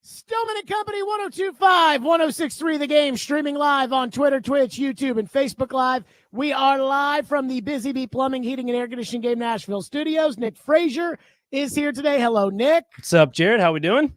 Stillman and Company, 102.5, 106.3 The Game, streaming live on Twitter, Twitch, YouTube, and Facebook Live. We are live from the Busy Bee Plumbing, Heating, and Air Conditioning Game Nashville studios. Nick Frazier is here today. Hello, Nick. What's up, Jared? How we doing?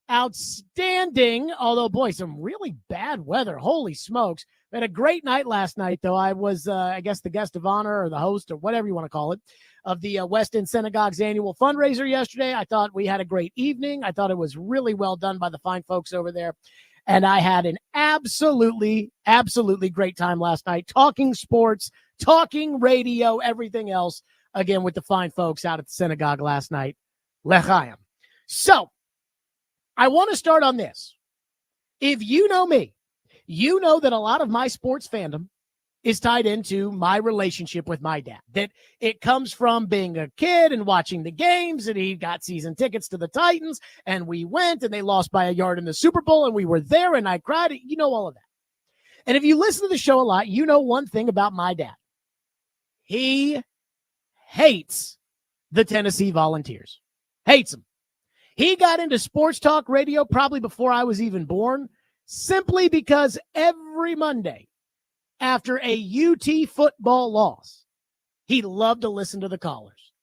Outstanding, although, boy, some really bad weather. Holy smokes. We had a great night last night, though. I was, I guess, the guest of honor or the host or whatever you want to call it of the West End Synagogue's annual fundraiser yesterday. I thought we had a great evening. I thought it was really well done by the fine folks over there. And I had an absolutely great time last night, talking sports, talking radio, everything else, again, with the fine folks out at the synagogue last night. L'chaim. So, I want to start on this. If you know me, you know that a lot of my sports fandom is tied into my relationship with my dad. That it comes from being a kid and watching the games, and he got season tickets to the Titans, and we went, and they lost by a yard in the Super Bowl, and we were there, and I cried. You know all of that. And if you listen to the show a lot, you know one thing about my dad. He hates the Tennessee Volunteers. Hates them. He got into sports talk radio probably before I was even born, simply because every Monday after a UT football loss, he loved to listen to the callers.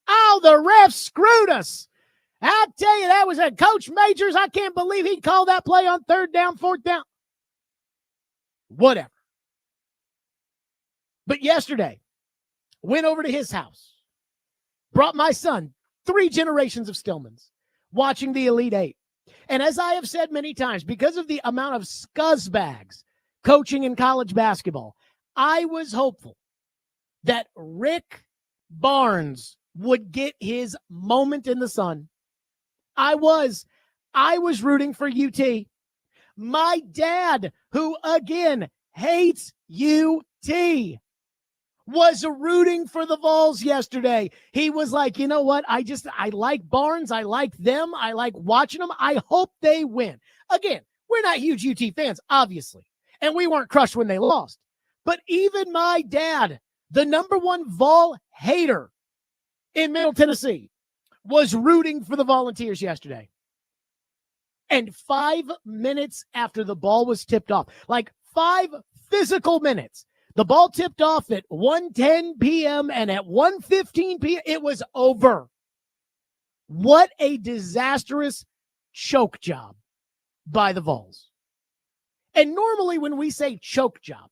Oh, the refs screwed us. I tell you, that was a Coach Majors. I can't believe he called that play on third down, fourth down. Whatever. But yesterday, went over to his house, brought my son 3 generations of Stillmans, watching the Elite Eight. And as I have said many times, because of the amount of scuzzbags coaching in college basketball, I was hopeful that Rick Barnes would get his moment in the sun. I was rooting for UT. My dad, who again hates UT, was rooting for the Vols yesterday. He was like, you know what? I like Barnes. I like them. I like watching them. I hope they win. Again, we're not huge UT fans, obviously, and we weren't crushed when they lost. But even my dad, the number one Vol hater in Middle Tennessee, was rooting for the Volunteers yesterday. And 5 minutes after the ball was tipped off, like 5 physical minutes, the ball tipped off at 1:10 p.m. and at 1:15 p.m. it was over. What a disastrous choke job by the Vols. And normally when we say choke job,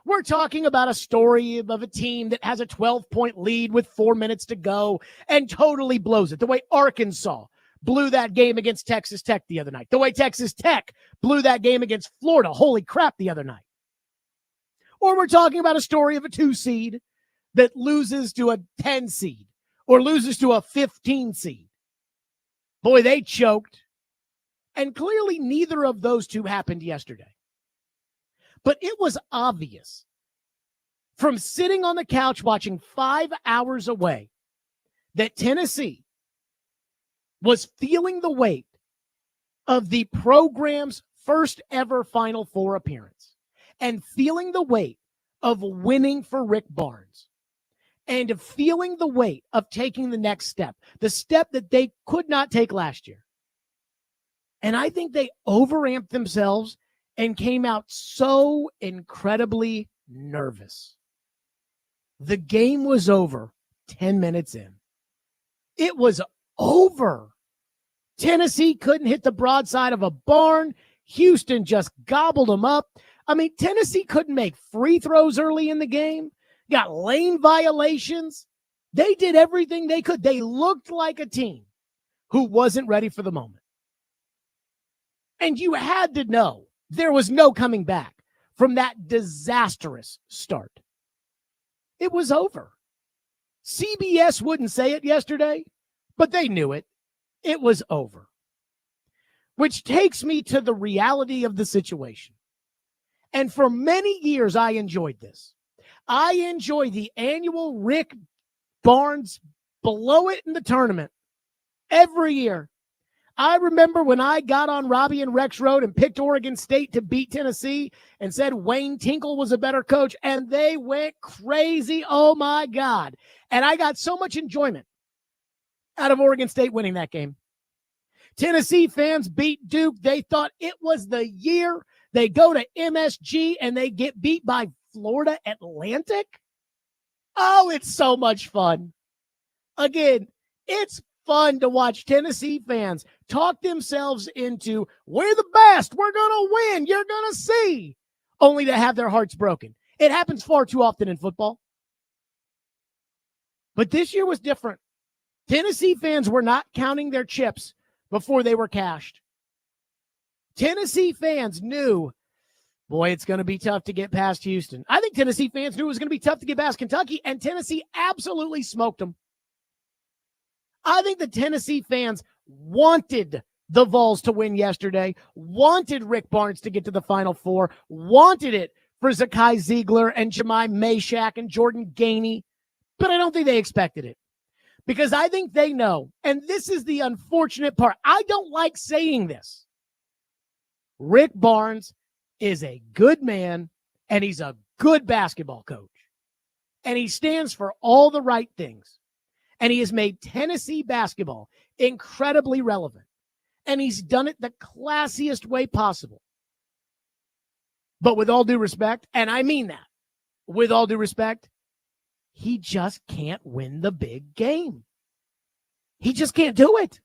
we're talking about a story of a team that has a 12-point lead with 4 minutes to go and totally blows it. The way Arkansas blew that game against Texas Tech the other night. The way Texas Tech blew that game against Florida. Holy crap, the other night. Or we're talking about a story of a 2 seed that loses to a 10 seed or loses to a 15 seed. Boy, they choked. And clearly neither of those two happened yesterday. But it was obvious from sitting on the couch watching 5 hours away that Tennessee was feeling the weight of the program's first ever Final Four appearance and feeling the weight of winning for Rick Barnes and feeling the weight of taking the next step, the step that they could not take last year. And I think they overamped themselves and came out so incredibly nervous. The game was over 10 minutes in. It was over. Tennessee couldn't hit the broadside of a barn. Houston just gobbled them up. I mean, Tennessee couldn't make free throws early in the game. Got lane violations. They did everything they could. They looked like a team who wasn't ready for the moment. And you had to know there was no coming back from that disastrous start. It was over. CBS wouldn't say it yesterday, but they knew it. It was over. Which takes me to the reality of the situation. And for many years, I enjoyed this. I enjoy the annual Rick Barnes blow it in the tournament every year. I remember when I got on Robbie and Rex Road and picked Oregon State to beat Tennessee and said Wayne Tinkle was a better coach, and they went crazy. Oh, my God. And I got so much enjoyment out of Oregon State winning that game. Tennessee fans beat Duke. They thought it was the year. They go to MSG and they get beat by Florida Atlantic. Oh, it's so much fun. Again, it's fun to watch Tennessee fans talk themselves into, we're the best, we're going to win, you're going to see, only to have their hearts broken. It happens far too often in football. But this year was different. Tennessee fans were not counting their chips before they were cashed. Tennessee fans knew, boy, it's going to be tough to get past Houston. I think Tennessee fans knew it was going to be tough to get past Kentucky, and Tennessee absolutely smoked them. I think the Tennessee fans wanted the Vols to win yesterday, wanted Rick Barnes to get to the Final Four, wanted it for Zakai Ziegler and Jemai Meshack and Jordan Gainey, but I don't think they expected it. Because I think they know, and this is the unfortunate part. I don't like saying this. Rick Barnes is a good man, and he's a good basketball coach. And he stands for all the right things. And he has made Tennessee basketball incredibly relevant. And he's done it the classiest way possible. But with all due respect, and I mean that, with all due respect, he just can't win the big game. He just can't do it.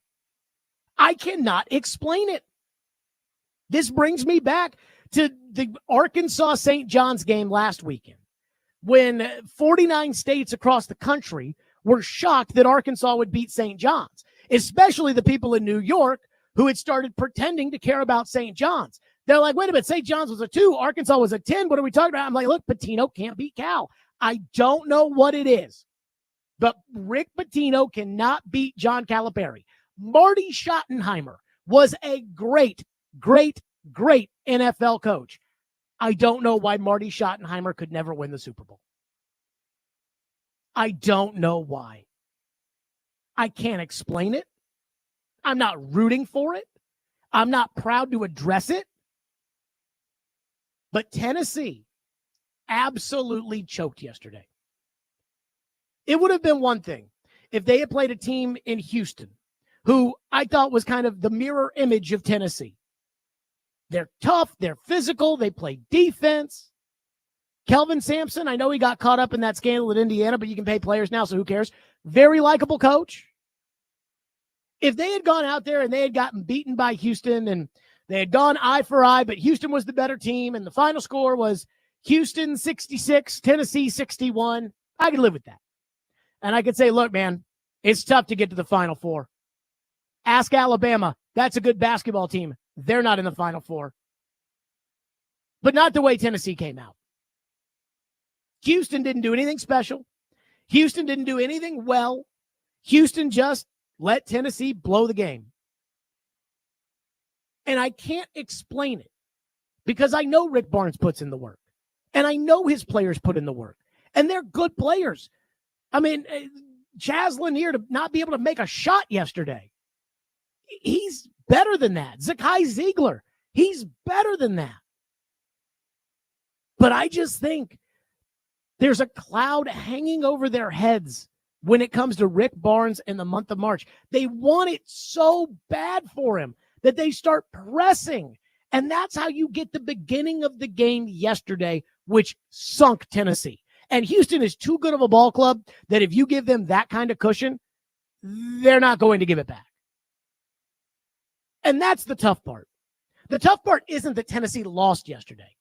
I cannot explain it. This brings me back to the Arkansas-St. John's game last weekend, when 49 states across the country were shocked that Arkansas would beat St. John's, especially the people in New York who had started pretending to care about St. John's. They're like, wait a minute, St. John's was a 2, Arkansas was a 10. What are we talking about? I'm like, look, Pitino can't beat Cal. I don't know what it is, but Rick Pitino cannot beat John Calipari. Marty Schottenheimer was a great NFL coach. I don't know why Marty Schottenheimer could never win the Super Bowl. I don't know why. I can't explain it. I'm not rooting for it. I'm not proud to address it. But Tennessee absolutely choked yesterday. It would have been one thing if they had played a team in Houston who I thought was kind of the mirror image of Tennessee. They're tough, they're physical, they play defense. Kelvin Sampson, I know he got caught up in that scandal at Indiana, but you can pay players now, so who cares? Very likable coach. If they had gone out there and they had gotten beaten by Houston and they had gone eye for eye, but Houston was the better team and the final score was Houston 66, Tennessee 61, I could live with that. And I could say, look, man, it's tough to get to the Final Four. Ask Alabama. That's a good basketball team. They're not in the Final Four. But not the way Tennessee came out. Houston didn't do anything special. Houston didn't do anything well. Houston just let Tennessee blow the game. And I can't explain it because I know Rick Barnes puts in the work. And I know his players put in the work. And they're good players. I mean, Chaz Lanier to not be able to make a shot yesterday. He's better than that. Zakai Ziegler, he's better than that. But I just think there's a cloud hanging over their heads when it comes to Rick Barnes in the month of March. They want it so bad for him that they start pressing. And that's how you get the beginning of the game yesterday, which sunk Tennessee. And Houston is too good of a ball club that if you give them that kind of cushion, they're not going to give it back. And that's the tough part. The tough part isn't that Tennessee lost yesterday.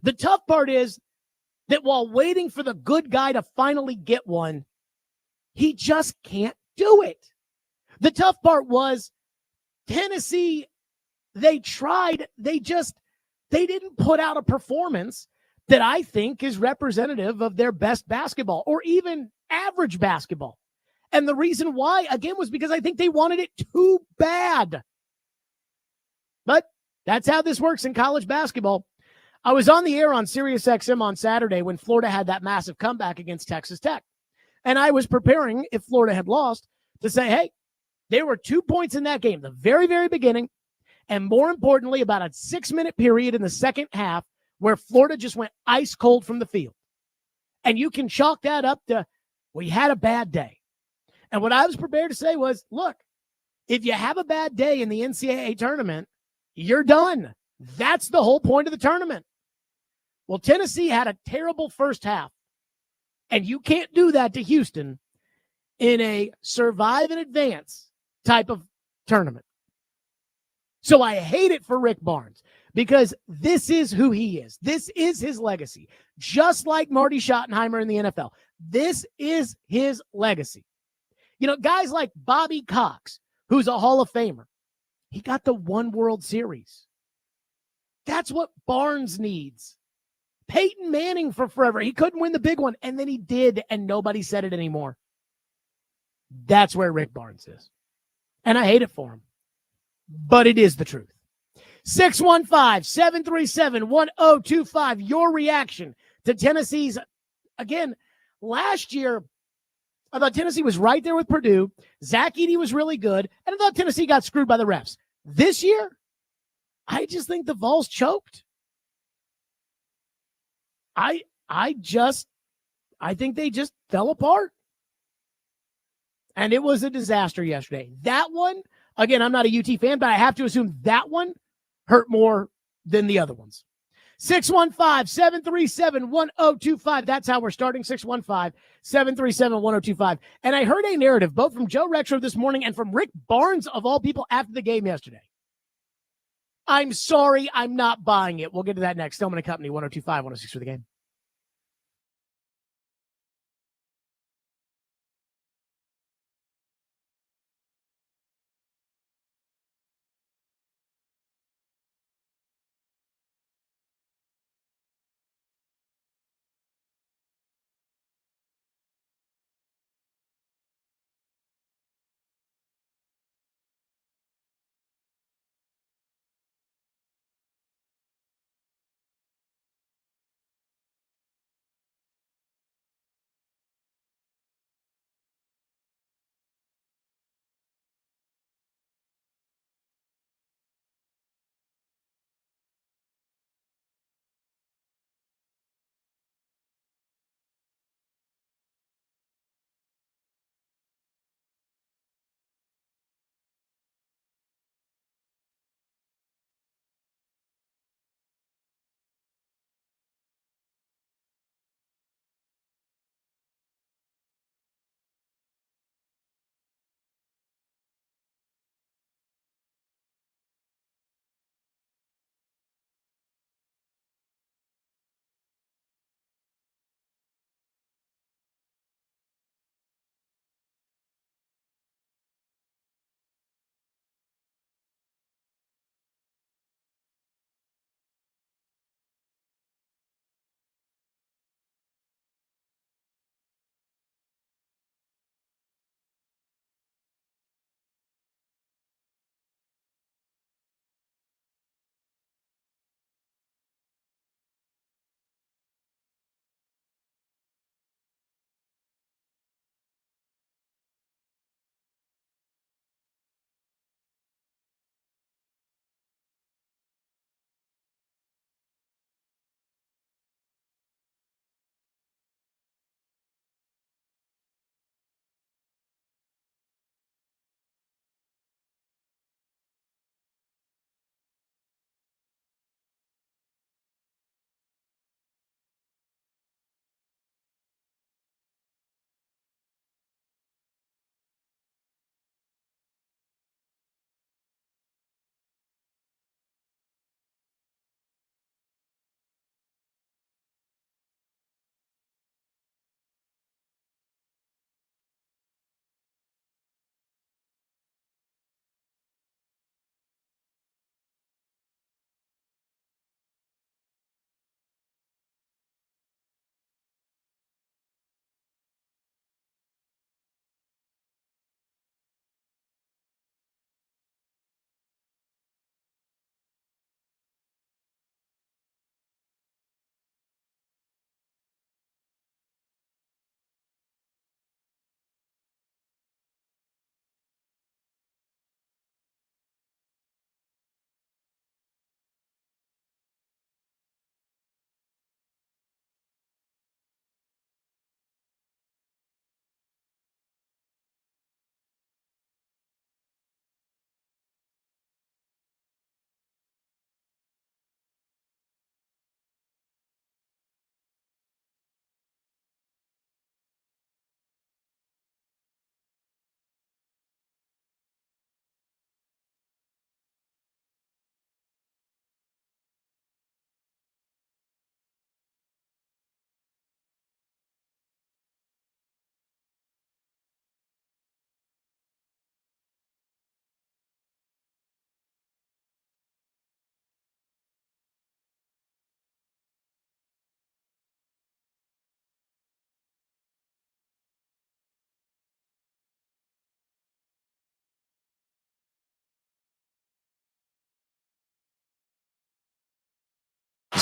The tough part is that while waiting for the good guy to finally get one, he just can't do it. The tough part was Tennessee, they tried, they didn't put out a performance that I think is representative of their best basketball or even average basketball. And the reason why, again, was because I think they wanted it too bad. But that's how this works in college basketball. I was on the air on SiriusXM on Saturday when Florida had that massive comeback against Texas Tech. And I was preparing, if Florida had lost, to say, hey, there were 2 points in that game, the very, very beginning, and more importantly, about a 6-minute period in the second half where Florida just went ice cold from the field. And you can chalk that up to, we had a bad day. And what I was prepared to say was, look, If you have a bad day in the NCAA tournament, you're done. That's the whole point of the tournament. Well, Tennessee had a terrible first half, and you can't do that to Houston in a survive and advance type of tournament. So I hate it for Rick Barnes because this is who he is. This is his legacy. Just like Marty Schottenheimer in the NFL. This is his legacy. You know, guys like Bobby Cox, who's a Hall of Famer, he got the one World Series. That's what Barnes needs. Peyton Manning for forever. He couldn't win the big one, and then he did, and nobody said it anymore. That's where Rick Barnes is. And I hate it for him. But it is the truth. 615-737-1025. Your reaction to Tennessee's, again, last year, I thought Tennessee was right there with Purdue. Zach Edey was really good. And I thought Tennessee got screwed by the refs. This year, I just think the Vols choked. I think they just fell apart. And it was a disaster yesterday. That one, again, I'm not a UT fan, but I have to assume that one hurt more than the other ones. 615-737-1025. That's how we're starting, 615-737-1025. And I heard a narrative both from Joe Rexrode this morning and from Rick Barnes, of all people, after the game yesterday. I'm sorry, I'm not buying it. We'll get to that next. Stillman & Company, 102.5, 106 for the game.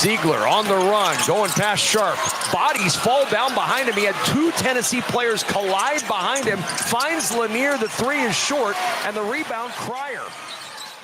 Ziegler on the run, going past Sharp. Bodies fall down behind him. He had two Tennessee players collide behind him. Finds Lanier. The three is short, and the rebound, Cryer.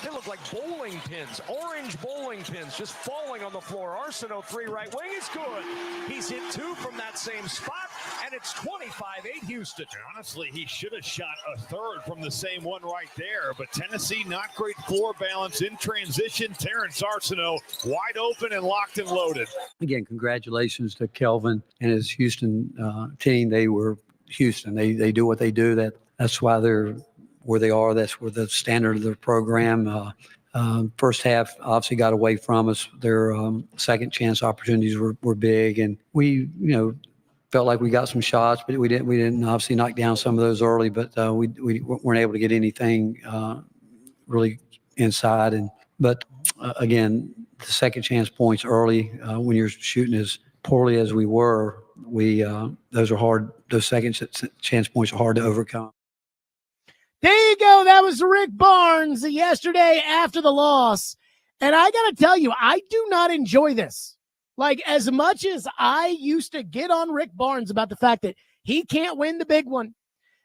They look like bowling pins, orange bowling pins, just falling on the floor. Arsenault, three right wing is good. He's hit two from that same spot, and it's 25-8 Houston. Honestly, he should have shot a third from the same one right there, but Tennessee not great floor balance in transition. Terrence Arsenault wide open and locked and loaded. Again, congratulations to Kelvin and his Houston team. They were Houston. They do what they do. That's why they're where they are. That's where the standard of their program. First half obviously got away from us. Their second chance opportunities were big, and we felt like we got some shots, but we didn't obviously knock down some of those early. But we weren't able to get anything really inside. But again, the second chance points early when you're shooting as poorly as we were, those are hard. Those second chance points are hard to overcome. There you go. That was Rick Barnes yesterday after the loss. And I got to tell you, I do not enjoy this. Like, as much as I used to get on Rick Barnes about the fact that he can't win the big one,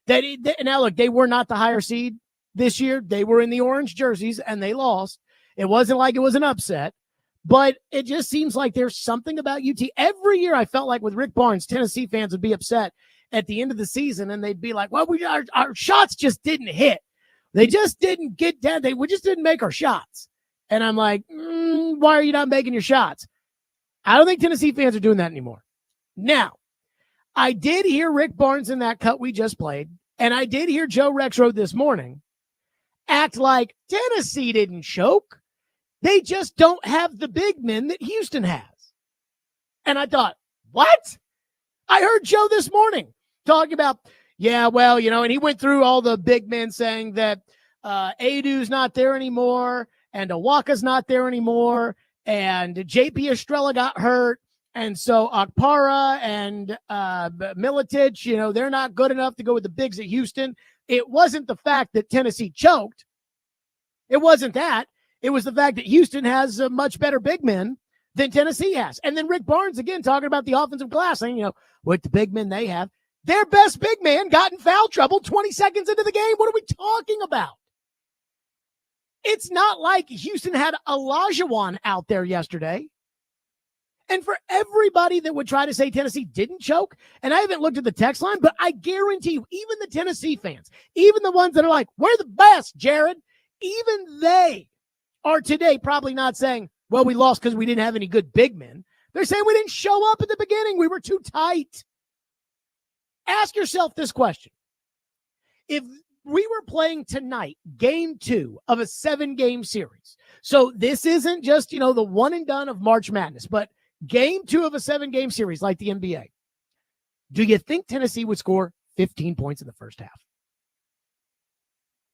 now look, they were not the higher seed this year. They were in the orange jerseys and they lost. It wasn't like it was an upset, but it just seems like there's something about UT. Every year I felt like with Rick Barnes, Tennessee fans would be upset at the end of the season, and they'd be like, well, our shots just didn't hit. They just didn't get down. We just didn't make our shots. And I'm like, why are you not making your shots? I don't think Tennessee fans are doing that anymore. Now, I did hear Rick Barnes in that cut we just played, and I did hear Joe Rexrode this morning act like Tennessee didn't choke. They just don't have the big men that Houston has. And I thought, what? I heard Joe this morning talking about, and he went through all the big men saying that Adu's not there anymore, and Awaka's not there anymore, and JP Estrella got hurt, and so Akpara and Milicic, they're not good enough to go with the bigs at Houston. It wasn't the fact that Tennessee choked. It wasn't that. It was the fact that Houston has a much better big men than Tennessee has. And then Rick Barnes, again, talking about the offensive glass, saying, with the big men they have, their best big man got in foul trouble 20 seconds into the game. What are we talking about? It's not like Houston had Olajuwon out there yesterday. And for everybody that would try to say Tennessee didn't choke, and I haven't looked at the text line, but I guarantee you, even the Tennessee fans, even the ones that are like, we're the best, Jared, even they are today probably not saying, well, we lost because we didn't have any good big men. They're saying we didn't show up at the beginning. We were too tight. Ask yourself this question. If we were playing tonight, game 2 of a 7-game series, so this isn't just, the one and done of March Madness, but game 2 of a 7-game series like the NBA, do you think Tennessee would score 15 points in the first half?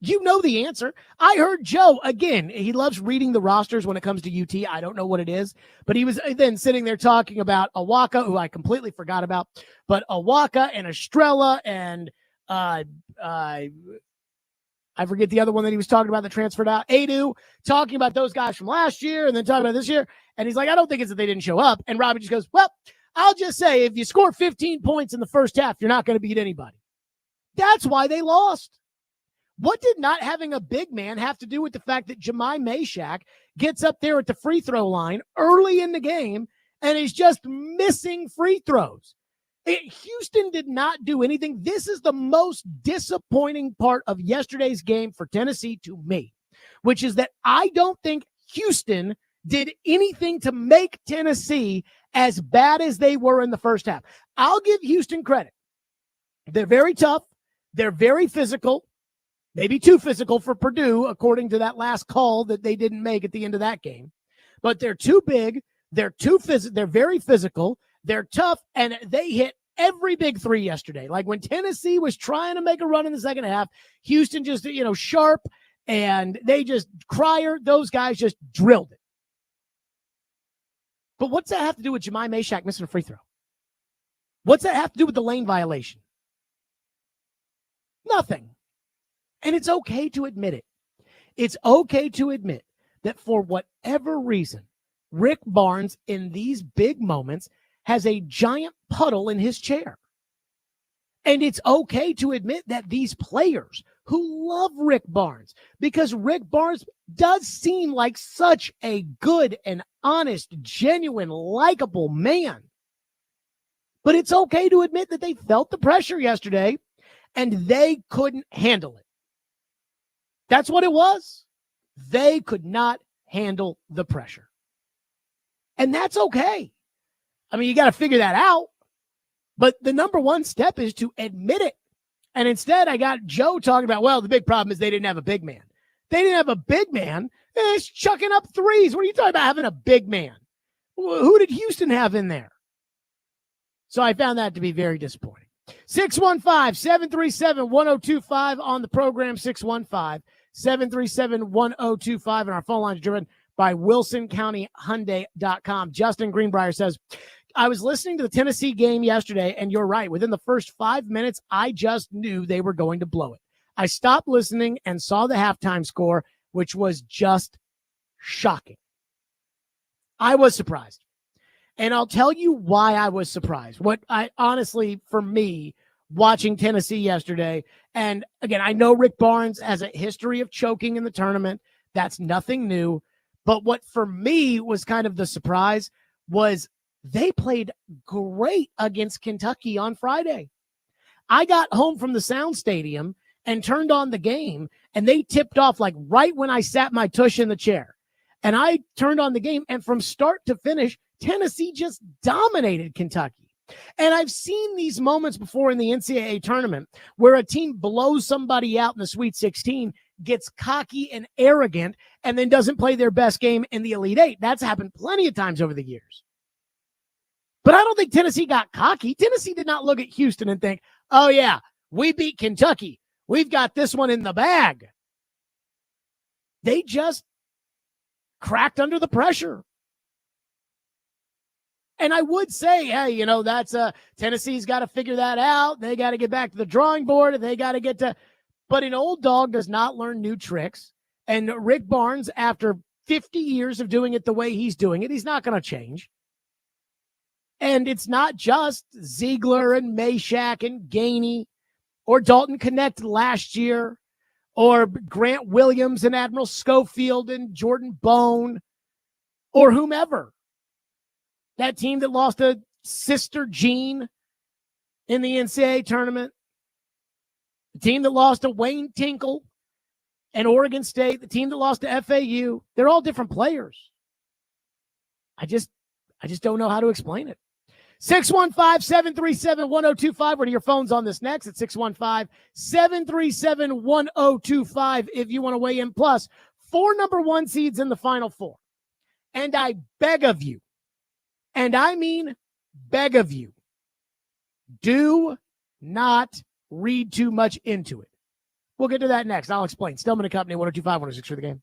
You know the answer. I heard Joe, again, he loves reading the rosters when it comes to UT. I don't know what it is, but he was then sitting there talking about Awaka, who I completely forgot about, but Awaka and Estrella and I forget the other one that he was talking about that transferred out, Adu, talking about those guys from last year and then talking about this year. And he's like, I don't think it's that they didn't show up. And Robbie just goes, well, I'll just say if you score 15 points in the first half, you're not going to beat anybody. That's why they lost. What did not having a big man have to do with the fact that Jemai Meshack gets up there at the free throw line early in the game and he's just missing free throws? Houston did not do anything. This is the most disappointing part of yesterday's game for Tennessee to me, which is that I don't think Houston did anything to make Tennessee as bad as they were in the first half. I'll give Houston credit. They're very tough. They're very physical. Maybe too physical for Purdue, according to that last call that they didn't make at the end of that game. But they're too big. They're they're very physical. They're tough, and they hit every big three yesterday. Like when Tennessee was trying to make a run in the second half, Houston just, Sharp, and they just, Cryer, those guys just drilled it. But what's that have to do with Jemai Meshack missing a free throw? What's that have to do with the lane violation? Nothing. And it's okay to admit it. It's okay to admit that for whatever reason, Rick Barnes, in these big moments, has a giant puddle in his chair. And it's okay to admit that these players who love Rick Barnes, because Rick Barnes does seem like such a good and honest, genuine, likable man. But it's okay to admit that they felt the pressure yesterday and they couldn't handle it. That's what it was. They could not handle the pressure. And that's okay. I mean, you got to figure that out. But the number one step is to admit it. And instead, I got Joe talking about, well, the big problem is they didn't have a big man. They didn't have a big man. It's chucking up threes. What are you talking about having a big man? Who did Houston have in there? So I found that to be very disappointing. 615-737-1025 on the program, 615-737-1025. And our phone line is driven by WilsonCountyHyundai.com. Justin Greenbrier says, I was listening to the Tennessee game yesterday, and you're right. Within the first 5 minutes, I just knew they were going to blow it. I stopped listening and saw the halftime score, which was just shocking. I was surprised. And I'll tell you why I was surprised. What I honestly, for me, watching Tennessee yesterday, and again, I know Rick Barnes has a history of choking in the tournament. That's nothing new. But what for me was kind of the surprise was they played great against Kentucky on Friday. I got home from the Sound Stadium and turned on the game, and they tipped off like right when I sat my tush in the chair. And I turned on the game, and from start to finish, Tennessee just dominated Kentucky. And I've seen these moments before in the NCAA tournament where a team blows somebody out in the Sweet 16, gets cocky and arrogant, and then doesn't play their best game in the Elite Eight. That's happened plenty of times over the years. But I don't think Tennessee got cocky. Tennessee did not look at Houston and think, oh, yeah, we beat Kentucky. We've got this one in the bag. They just cracked under the pressure. And I would say, hey, that's Tennessee's got to figure that out. They got to get back to the drawing board. And they got to get to, but an old dog does not learn new tricks. And Rick Barnes, after 50 years of doing it the way he's doing it, he's not going to change. And it's not just Ziegler and Meshack and Gainey or Dalton Connect last year or Grant Williams and Admiral Schofield and Jordan Bone or whomever. That team that lost to Sister Jean in the NCAA tournament. The team that lost to Wayne Tinkle and Oregon State. The team that lost to FAU. They're all different players. I just don't know how to explain it. 615-737-1025. What are your phones on this next? At 615-737-1025 if you want to weigh in. Plus, 4 number 1 seeds in the Final Four. And I beg of you, and I mean beg of you, do not read too much into it. We'll get to that next. I'll explain. Stillman and Company, 102.5, 106 for the game.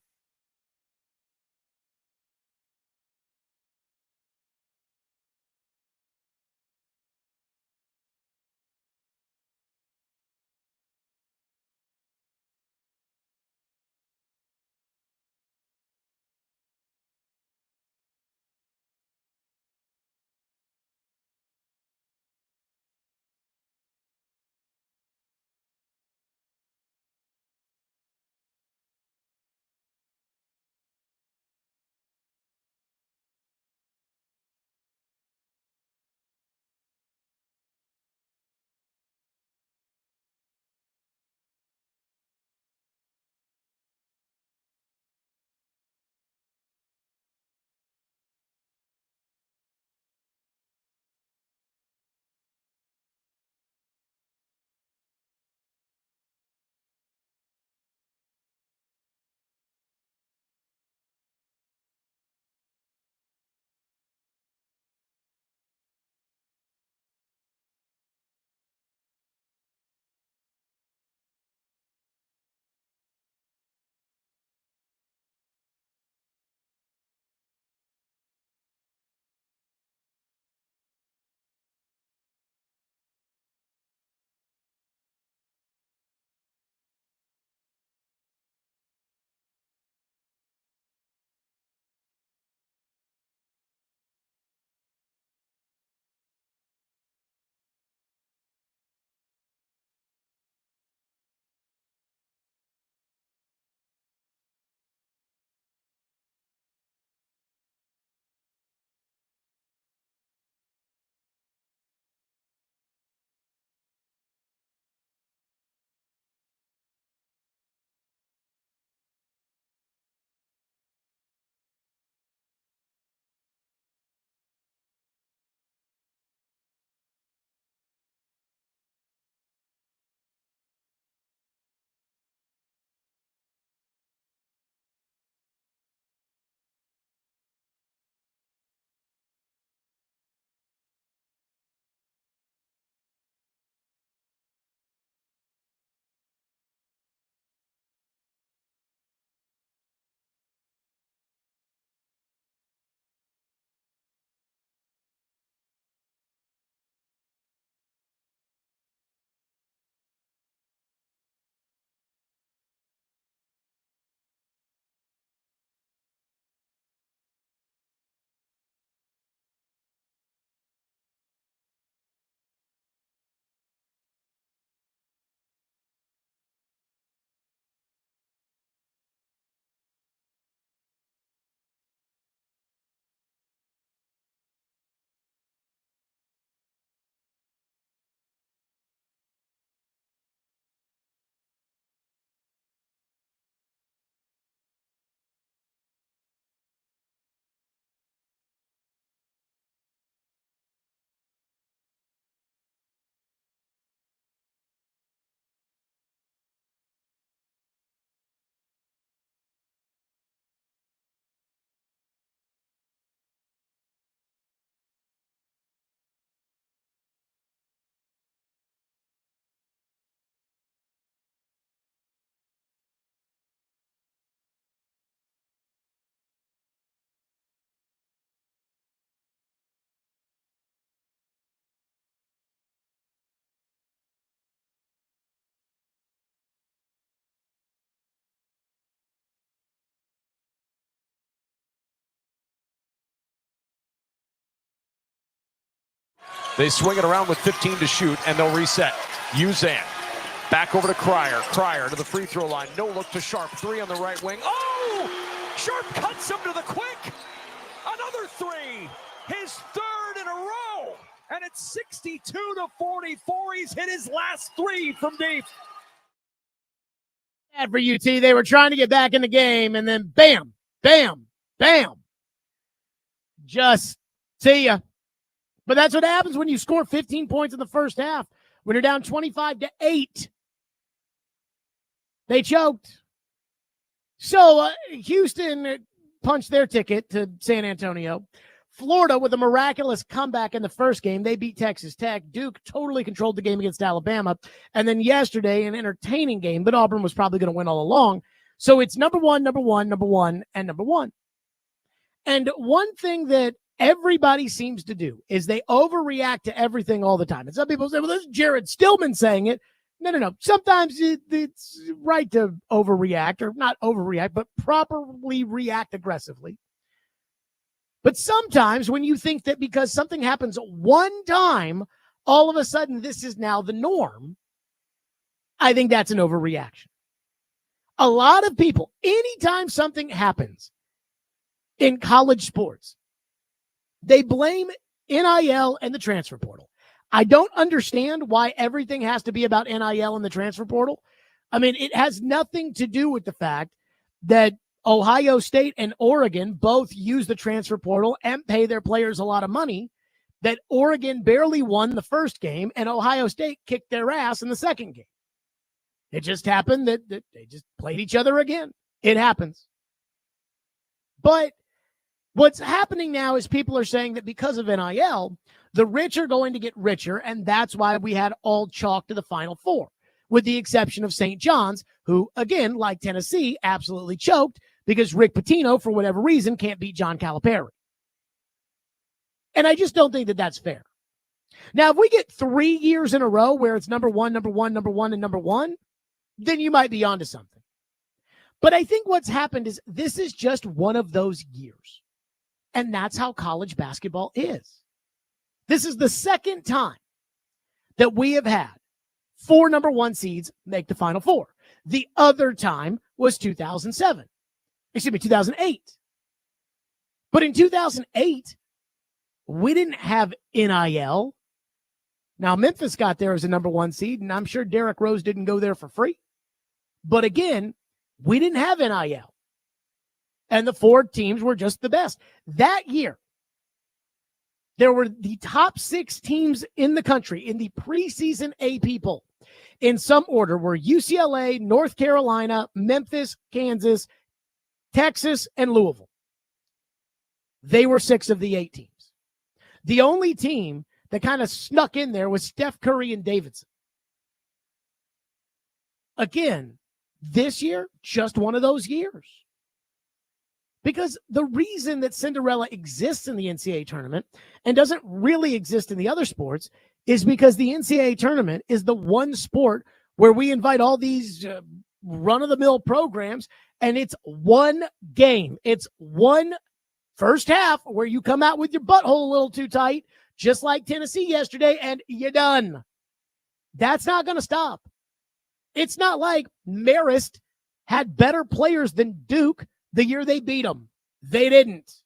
They swing it around with 15 to shoot, and they'll reset. Uzan. Back over to Cryer. Cryer to the free throw line. No look to Sharp. 3 on the right wing. Oh! Sharp cuts him to the quick. Another 3. His third in a row. And it's 62-44. He's hit his last 3 from deep. Bad for UT. They were trying to get back in the game, and then bam, bam, bam. Just see ya. But that's what happens when you score 15 points in the first half. When you're down 25-8. They choked. So Houston punched their ticket to San Antonio. Florida, with a miraculous comeback in the first game, they beat Texas Tech. Duke totally controlled the game against Alabama. And then yesterday, an entertaining game, but Auburn was probably going to win all along. So it's number one, and number one. And one thing that everybody seems to do is they overreact to everything all the time. And some people say, well, this is Jared Stillman saying it. No. Sometimes it's right to overreact, or not overreact, but properly react aggressively. But sometimes when you think that because something happens one time, all of a sudden this is now the norm, I think that's an overreaction. A lot of people, anytime something happens in college sports, they blame NIL and the transfer portal. I don't understand why everything has to be about NIL and the transfer portal. I mean, it has nothing to do with the fact that Ohio State and Oregon both use the transfer portal and pay their players a lot of money, that Oregon barely won the first game and Ohio State kicked their ass in the second game. It just happened that they just played each other again. It happens. But what's happening now is people are saying that because of NIL, the rich are going to get richer, and that's why we had all chalk to the Final Four, with the exception of St. John's, who, again, like Tennessee, absolutely choked because Rick Pitino, for whatever reason, can't beat John Calipari. And I just don't think that that's fair. Now, if we get 3 years in a row where it's number one, and number one, then you might be onto something. But I think what's happened is this is just one of those years. And that's how college basketball is. This is the second time that we have had 4 number 1 seeds make the Final Four. The other time was 2008. But in 2008, we didn't have NIL. Now, Memphis got there as a number 1 seed, and I'm sure Derrick Rose didn't go there for free. But again, we didn't have NIL. And the 4 teams were just the best. That year, there were the top 6 teams in the country in the preseason AP poll. In some order were UCLA, North Carolina, Memphis, Kansas, Texas, and Louisville. They were 6 of the 8 teams. The only team that kind of snuck in there was Steph Curry and Davidson. Again, this year, just one of those years. Because the reason that Cinderella exists in the NCAA tournament and doesn't really exist in the other sports is because the NCAA tournament is the one sport where we invite all these run-of-the-mill programs, and it's one game. It's one first half where you come out with your butthole a little too tight, just like Tennessee yesterday, and you're done. That's not going to stop. It's not like Marist had better players than Duke the year they beat them. They didn't.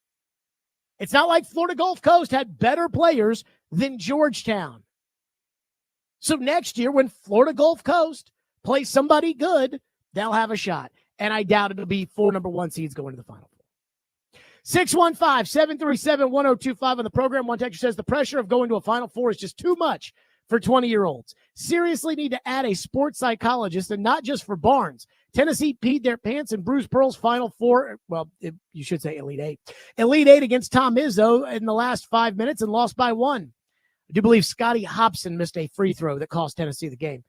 It's not like Florida Gulf Coast had better players than Georgetown. So next year, when Florida Gulf Coast plays somebody good, they'll have a shot. And I doubt it'll be 4 number 1 seeds going to the Final Four. 615-737-1025 on the program. One texter says the pressure of going to a Final Four is just too much for 20-year-olds. Seriously need to add a sports psychologist, and not just for Barnes. Tennessee peed their pants in Bruce Pearl's Final Four. Well, you should say Elite Eight. Elite Eight against Tom Izzo in the last 5 minutes and lost by 1. I do believe Scotty Hobson missed a free throw that cost Tennessee the game.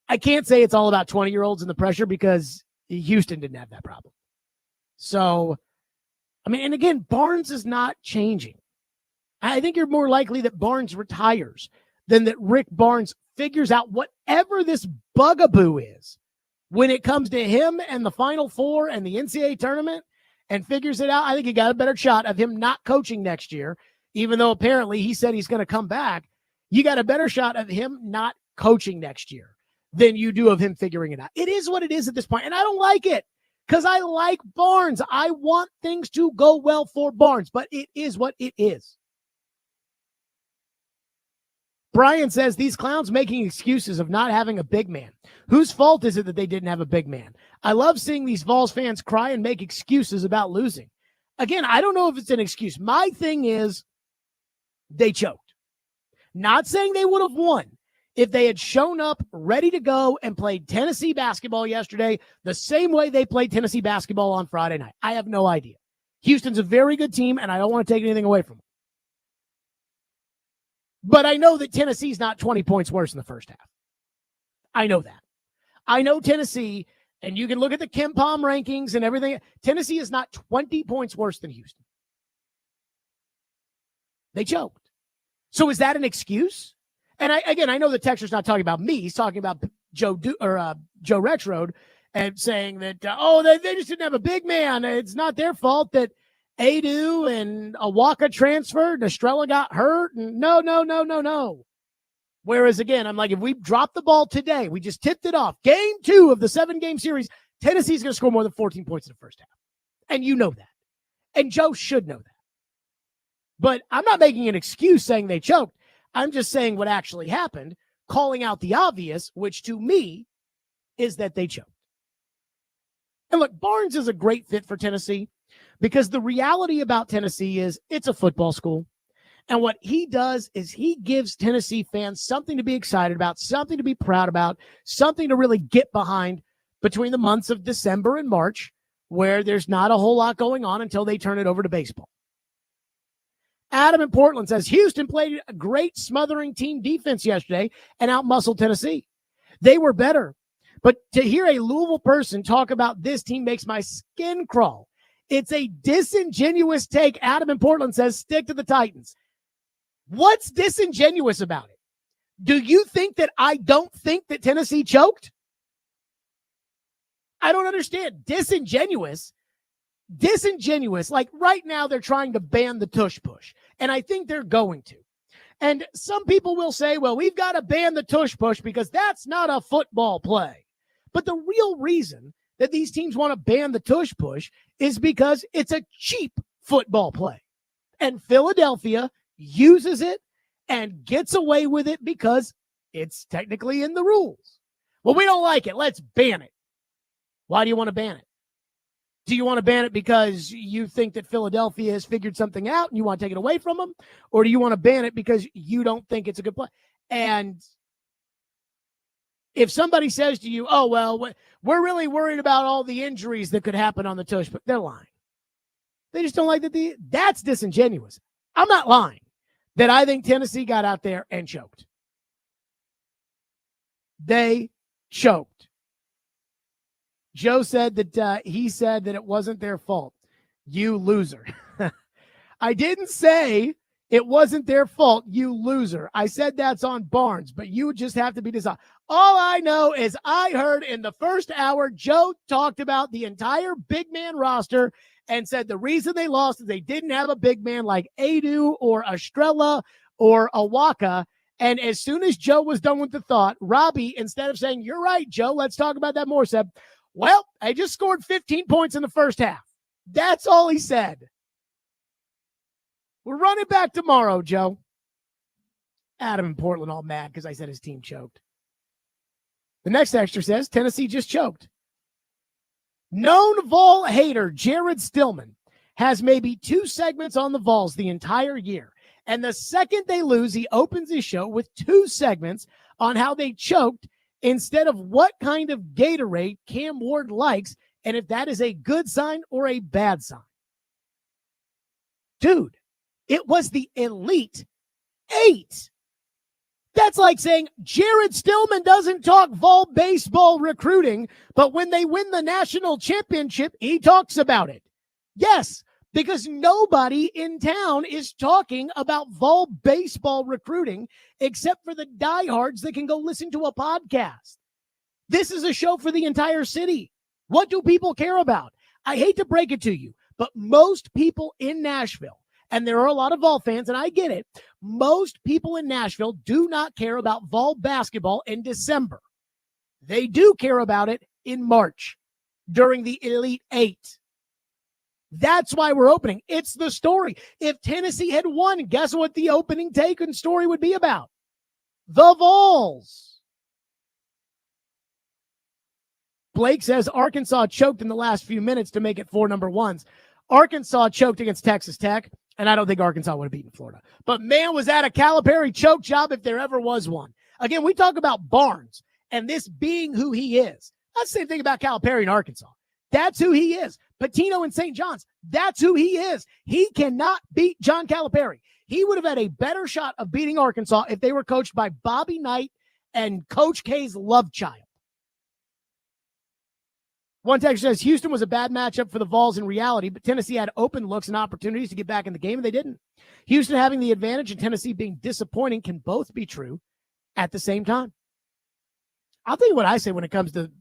I can't say it's all about 20-year-olds and the pressure because Houston didn't have that problem. So, I mean, and again, Barnes is not changing. I think you're more likely that Barnes retires than that Rick Barnes figures out whatever this bugaboo is when it comes to him and the Final Four and the NCAA tournament and figures it out. I think he got a better shot of him not coaching next year, even though apparently he said he's going to come back, you got a better shot of him not coaching next year than you do of him figuring it out. It is what it is at this point, and I don't like it because I like Barnes. I want things to go well for Barnes, but it is what it is. Brian says, these clowns making excuses of not having a big man. Whose fault is it that they didn't have a big man? I love seeing these Vols fans cry and make excuses about losing. Again, I don't know if it's an excuse. My thing is they choked. Not saying they would have won if they had shown up ready to go and played Tennessee basketball yesterday the same way they played Tennessee basketball on Friday night. I have no idea. Houston's a very good team, and I don't want to take anything away from them. But I know that Tennessee's not 20 points worse in the first half. I know that. I know Tennessee, and you can look at the KenPom rankings and everything. Tennessee is not 20 points worse than Houston. They choked. So is that an excuse? And I know the texter's not talking about me. He's talking about Joe Rexrode and saying that, they just didn't have a big man. It's not their fault that Adu and Awaka transferred and Estrella got hurt. And no. Whereas, again, I'm like, if we drop the ball today, we just tipped it off. Game 2 of the 7-game series, Tennessee's going to score more than 14 points in the first half. And you know that. And Joe should know that. But I'm not making an excuse saying they choked. I'm just saying what actually happened, calling out the obvious, which to me is that they choked. And look, Barnes is a great fit for Tennessee because the reality about Tennessee is it's a football school. And what he does is he gives Tennessee fans something to be excited about, something to be proud about, something to really get behind between the months of December and March, where there's not a whole lot going on until they turn it over to baseball. Adam in Portland says, Houston played a great smothering team defense yesterday and outmuscled Tennessee. They were better. But to hear a Louisville person talk about this team makes my skin crawl. It's a disingenuous take. Adam in Portland says, stick to the Titans. What's disingenuous about it? Do you think that I don't think that Tennessee choked? I don't understand. Disingenuous. Like right now they're trying to ban the tush push. And I think they're going to. And some people will say, well, we've got to ban the tush push because that's not a football play. But the real reason that these teams want to ban the tush push is because it's a cheap football play. And Philadelphia uses it and gets away with it because it's technically in the rules. Well, we don't like it. Let's ban it. Why do you want to ban it? Do you want to ban it because you think that Philadelphia has figured something out and you want to take it away from them? Or do you want to ban it because you don't think it's a good play? And if somebody says to you, oh, well, we're really worried about all the injuries that could happen on the tush, but they're lying. They just don't like that. That's disingenuous. I'm not lying that I think Tennessee got out there and choked. They choked. Joe said that he said that it wasn't their fault. You loser. I didn't say it wasn't their fault, you loser. I said that's on Barnes, but you just have to be dishonest. All I know is I heard in the first hour, Joe talked about the entire big man roster and said the reason they lost is they didn't have a big man like Adu or Estrella or Awaka. And as soon as Joe was done with the thought, Robbie, instead of saying, you're right, Joe, let's talk about that more, said, well, I just scored 15 points in the first half. That's all he said. We're running back tomorrow, Joe. Adam in Portland all mad because I said his team choked. The next extra says Tennessee just choked. Known Vol hater Jared Stillman has maybe 2 segments on the Vols the entire year. And the second they lose, he opens his show with 2 segments on how they choked instead of what kind of Gatorade Cam Ward likes and if that is a good sign or a bad sign. Dude, it was the Elite 8. That's like saying Jared Stillman doesn't talk Vol baseball recruiting, but when they win the national championship, he talks about it. Yes, because nobody in town is talking about Vol baseball recruiting except for the diehards that can go listen to a podcast. This is a show for the entire city. What do people care about? I hate to break it to you, but most people in Nashville And there are a lot of Vol fans, and I get it. Most people in Nashville do not care about Vol basketball in December. They do care about it in March during the Elite Eight. That's why we're opening. It's the story. If Tennessee had won, guess what the opening take and story would be about? The Vols. Blake says Arkansas choked in the last few minutes to make it 4 number ones. Arkansas choked against Texas Tech, and I don't think Arkansas would have beaten Florida. But man, was that a Calipari choke job if there ever was one. Again, we talk about Barnes and this being who he is. That's the same thing about Calipari in Arkansas. That's who he is. Patino and St. John's, that's who he is. He cannot beat John Calipari. He would have had a better shot of beating Arkansas if they were coached by Bobby Knight and Coach K's love child. One text says Houston was a bad matchup for the Vols in reality, but Tennessee had open looks and opportunities to get back in the game, and they didn't. Houston having the advantage and Tennessee being disappointing can both be true at the same time. I'll tell you what I say when it comes to,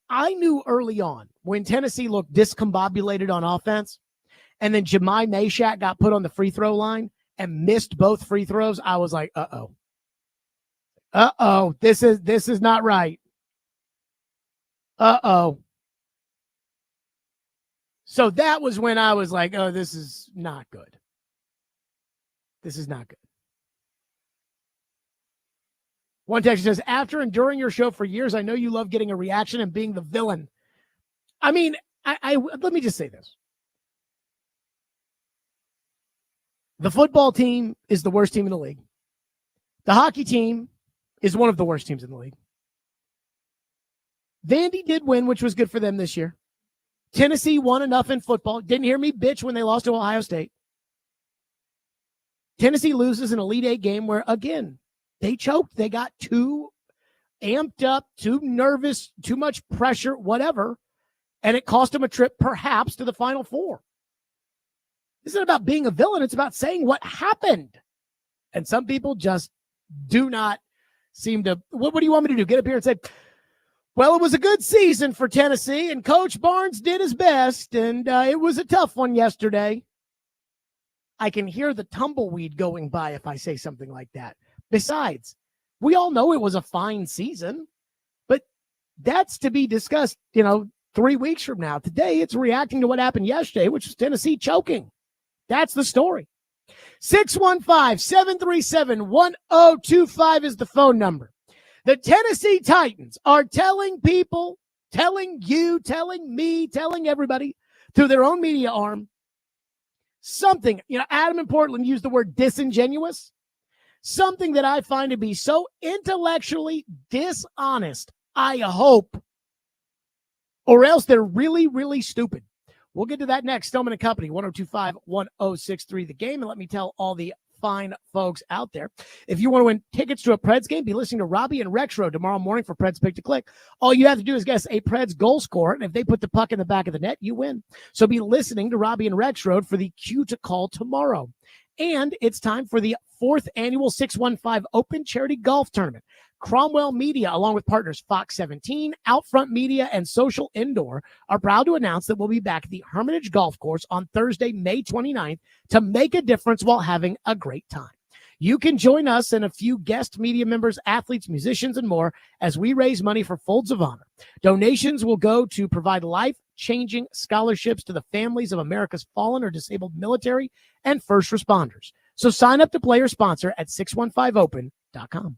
I knew early on when Tennessee looked discombobulated on offense, and then Jemai Meshack got put on the free throw line and missed both free throws, I was like, this is not right. So that was when I was like, oh, this is not good. This is not good. One text says, after enduring your show for years, I know you love getting a reaction and being the villain. I let me just say this. The football team is the worst team in the league. The hockey team is one of the worst teams in the league. Vandy did win, which was good for them this year. Tennessee won enough in football. Didn't hear me bitch when they lost to Ohio State. Tennessee loses an Elite Eight game where, again, they choked. They got too amped up, too nervous, too much pressure, whatever, and it cost them a trip perhaps to the Final Four. This isn't about being a villain. It's about saying what happened. And some people just do not seem to, what do you want me to do? Get up here and say, well, it was a good season for Tennessee, and Coach Barnes did his best, and it was a tough one yesterday. I can hear the tumbleweed going by if I say something like that. Besides, we all know it was a fine season, but that's to be discussed, 3 weeks from now. Today, it's reacting to what happened yesterday, which was Tennessee choking. That's the story. 615-737-1025 is the phone number. The Tennessee Titans are telling people, telling you, telling me, telling everybody through their own media arm something. Adam in Portland used the word disingenuous. Something that I find to be so intellectually dishonest, I hope, or else they're really, really stupid. We'll get to that next. Stillman and Company, 1025-1063 The Game. And let me tell all the fine folks out there, if you want to win tickets to a Preds game, be listening to Robbie and Rexroad tomorrow morning for Preds Pick to Click. All you have to do is guess a Preds goal scorer, and if they put the puck in the back of the net, you win. So be listening to Robbie and Rexroad for the cue to call tomorrow. And it's time for the 4th annual 615 Open Charity Golf Tournament. Cromwell Media, along with partners Fox 17, Outfront Media, and Social Indoor, are proud to announce that we'll be back at the Hermitage Golf Course on Thursday, May 29th, to make a difference while having a great time. You can join us and a few guest media members, athletes, musicians, and more as we raise money for Folds of Honor. Donations will go to provide life-changing scholarships to the families of America's fallen or disabled military and first responders. So sign up to play or sponsor at 615open.com.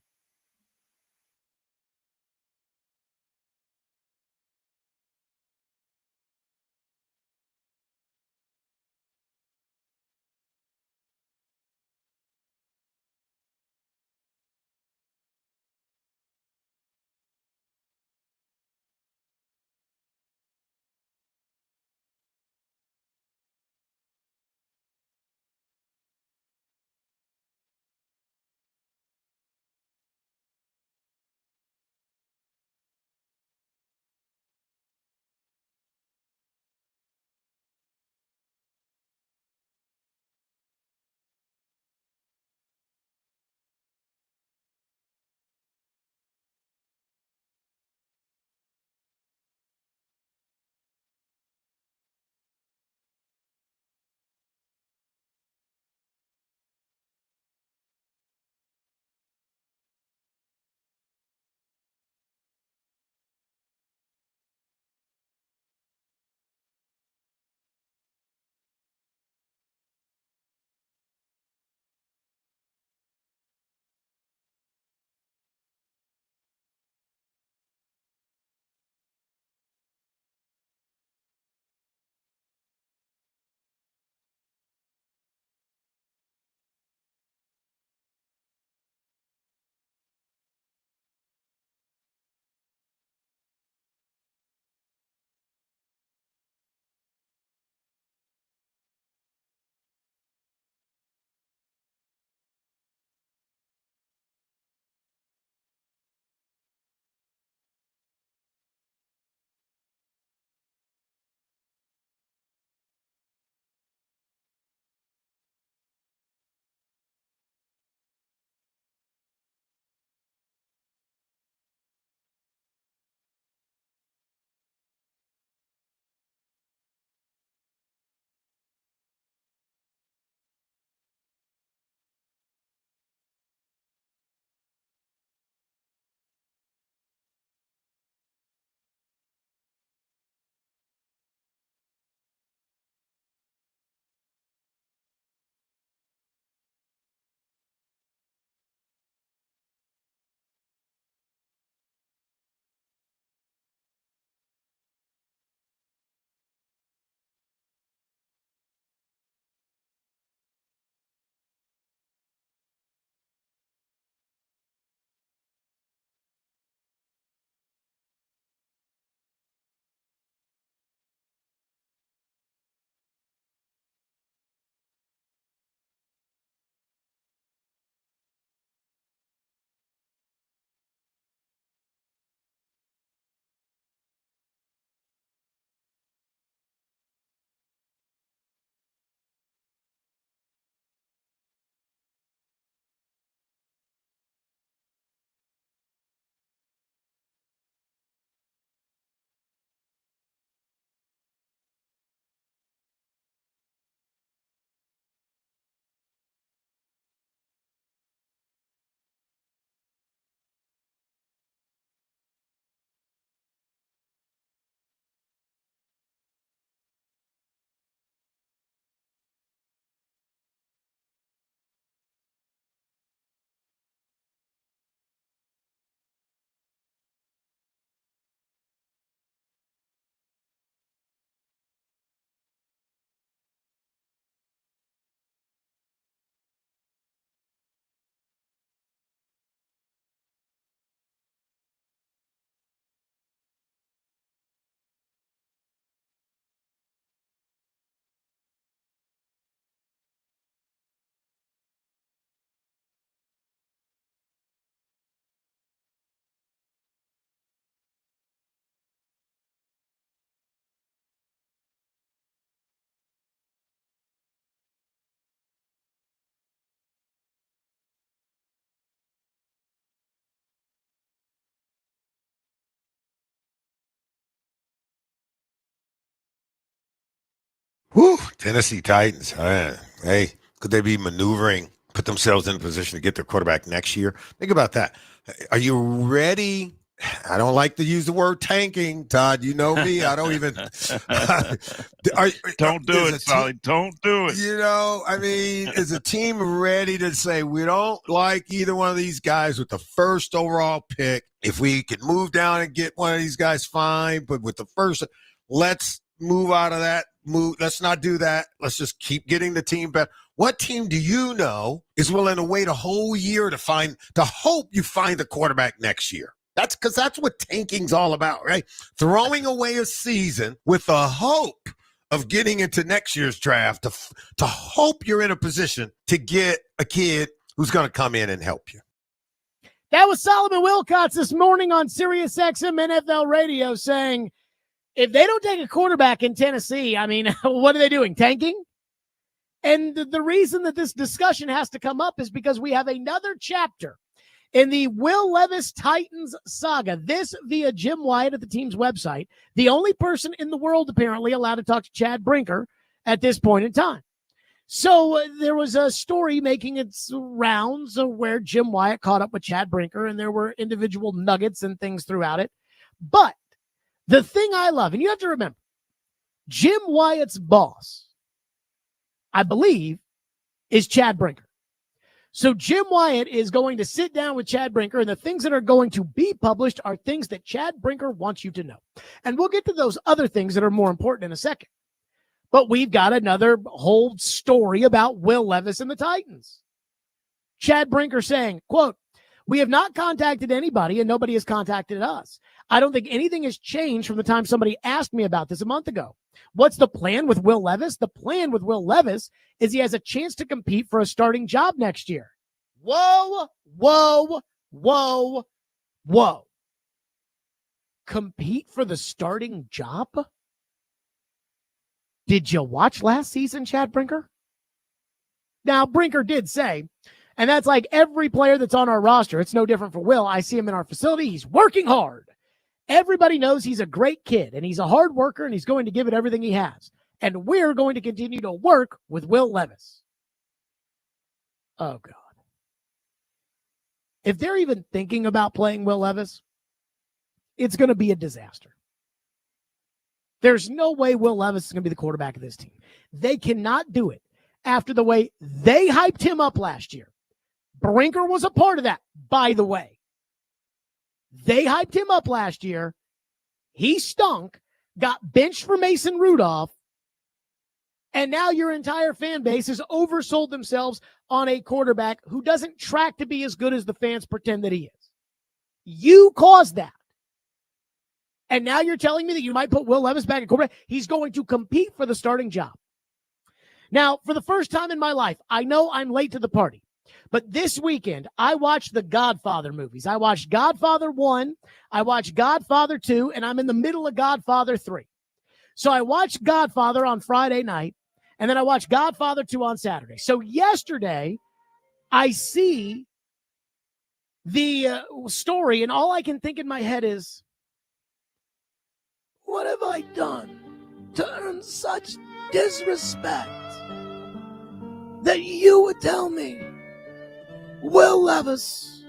Whew, Tennessee Titans. Hey, could they be maneuvering, put themselves in a position to get their quarterback next year? Think about that. Are you ready? I don't like to use the word tanking, Todd. You know me. I don't even. Don't do it, Solly. Don't do it. I mean, is a team ready to say we don't like either one of these guys with the first overall pick? If we could move down and get one of these guys, fine. But with the first, let's move out of that. Let's not do that. Let's just keep getting the team better. What team do you know is willing to wait a whole year to hope you find the quarterback next year? That's because that's what tanking's all about, right? Throwing away a season with the hope of getting into next year's draft to hope you're in a position to get a kid who's going to come in and help you. That was Solomon Wilcots this morning on Sirius XM NFL Radio saying, if they don't take a quarterback in Tennessee, I mean, what are they doing? Tanking? And the reason that this discussion has to come up is because we have another chapter in the Will Levis Titans saga. This via Jim Wyatt at the team's website, the only person in the world apparently allowed to talk to Chad Brinker at this point in time. So there was a story making its rounds where Jim Wyatt caught up with Chad Brinker, and there were individual nuggets and things throughout it. But the thing I love, and you have to remember, Jim Wyatt's boss, I believe, is Chad Brinker. So Jim Wyatt is going to sit down with Chad Brinker, and the things that are going to be published are things that Chad Brinker wants you to know. And we'll get to those other things that are more important in a second. But we've got another whole story about Will Levis and the Titans. Chad Brinker saying, quote, "We have not contacted anybody and nobody has contacted us. I don't think anything has changed from the time somebody asked me about this a month ago. What's the plan with Will Levis? The plan with Will Levis is he has a chance to compete for a starting job next year." Whoa, whoa, whoa, whoa. Compete for the starting job? Did you watch last season, Chad Brinker? Now, Brinker did say, and that's like every player that's on our roster. It's no different for Will. I see him in our facility. He's working hard. Everybody knows he's a great kid, and he's a hard worker, and he's going to give it everything he has. And we're going to continue to work with Will Levis. Oh, God. If they're even thinking about playing Will Levis, it's going to be a disaster. There's no way Will Levis is going to be the quarterback of this team. They cannot do it after the way they hyped him up last year. Brinker was a part of that, by the way. They hyped him up last year. He stunk, got benched for Mason Rudolph, and now your entire fan base has oversold themselves on a quarterback who doesn't track to be as good as the fans pretend that he is. You caused that. And now you're telling me that you might put Will Levis back at quarterback? He's going to compete for the starting job. Now, for the first time in my life, I know I'm late to the party, but this weekend, I watched the Godfather movies. I watched Godfather 1, I watched Godfather 2, and I'm in the middle of Godfather 3. So I watched Godfather on Friday night, and then I watched Godfather 2 on Saturday. So yesterday, I see the story, and all I can think in my head is, what have I done to earn such disrespect that you would tell me Will Levis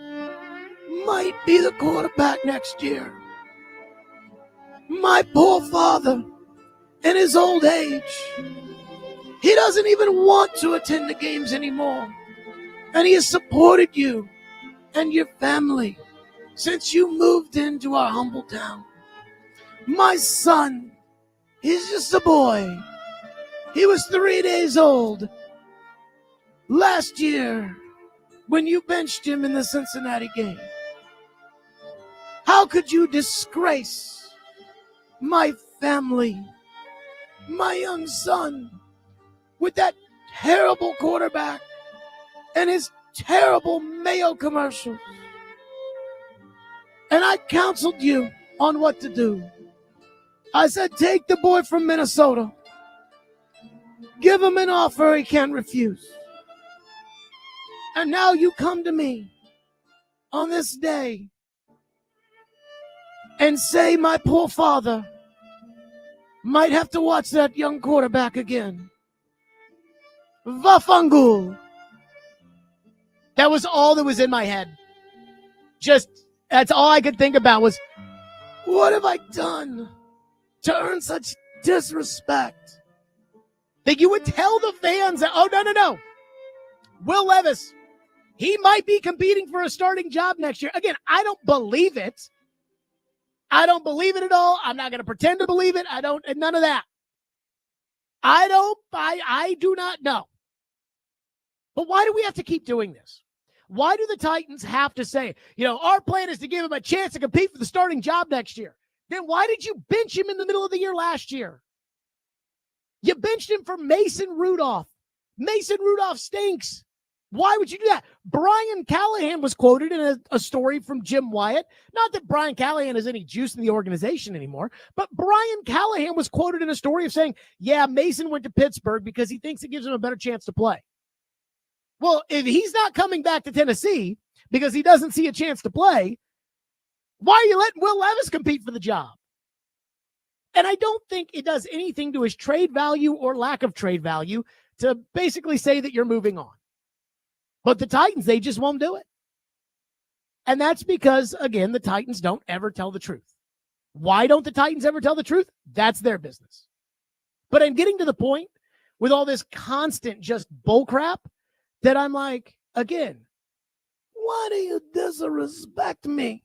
might be the quarterback next year? My poor father, in his old age, he doesn't even want to attend the games anymore. And he has supported you and your family since you moved into our humble town. My son, he's just a boy. He was 3 days old last year when you benched him in the Cincinnati game. How could you disgrace my family, my young son, with that terrible quarterback and his terrible Mayo commercials? And I counseled you on what to do. I said, take the boy from Minnesota. Give him an offer he can't refuse. And now you come to me on this day and say my poor father Might have to watch that young quarterback again. Vafangul. That was all that was in my head. That's all I could think about was, what have I done to earn such disrespect? That you would tell the fans that, oh, no. Will Levis, he might be competing for a starting job next year. Again, I don't believe it. I don't believe it at all. I'm not going to pretend to believe it. None of that. I do not know. But why do we have to keep doing this? Why do the Titans have to say, our plan is to give him a chance to compete for the starting job next year? Then why did you bench him in the middle of the year last year? You benched him for Mason Rudolph. Mason Rudolph stinks. Why would you do that? Brian Callahan was quoted in a story from Jim Wyatt. Not that Brian Callahan has any juice in the organization anymore, but Brian Callahan was quoted in a story of saying, yeah, Mason went to Pittsburgh because he thinks it gives him a better chance to play. Well, if he's not coming back to Tennessee because he doesn't see a chance to play, why are you letting Will Levis compete for the job? And I don't think it does anything to his trade value or lack of trade value to basically say that you're moving on. But the Titans, they just won't do it. And that's because, again, the Titans don't ever tell the truth. Why don't the Titans ever tell the truth? That's their business. But I'm getting to the point with all this constant just bullcrap that I'm like, again, why do you disrespect me?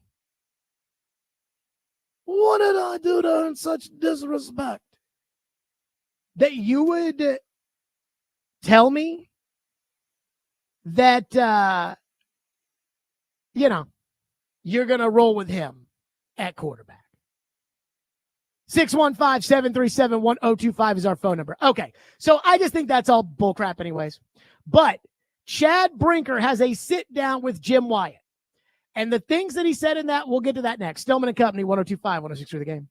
What did I do to earn such disrespect? That you would tell me that, you're going to roll with him at quarterback. 615-737-1025 is our phone number. Okay, so I just think that's all bullcrap anyways. But Chad Brinker has a sit-down with Jim Wyatt. And the things that he said in that, we'll get to that next. Stillman and Company, 102.5, 106 through the game.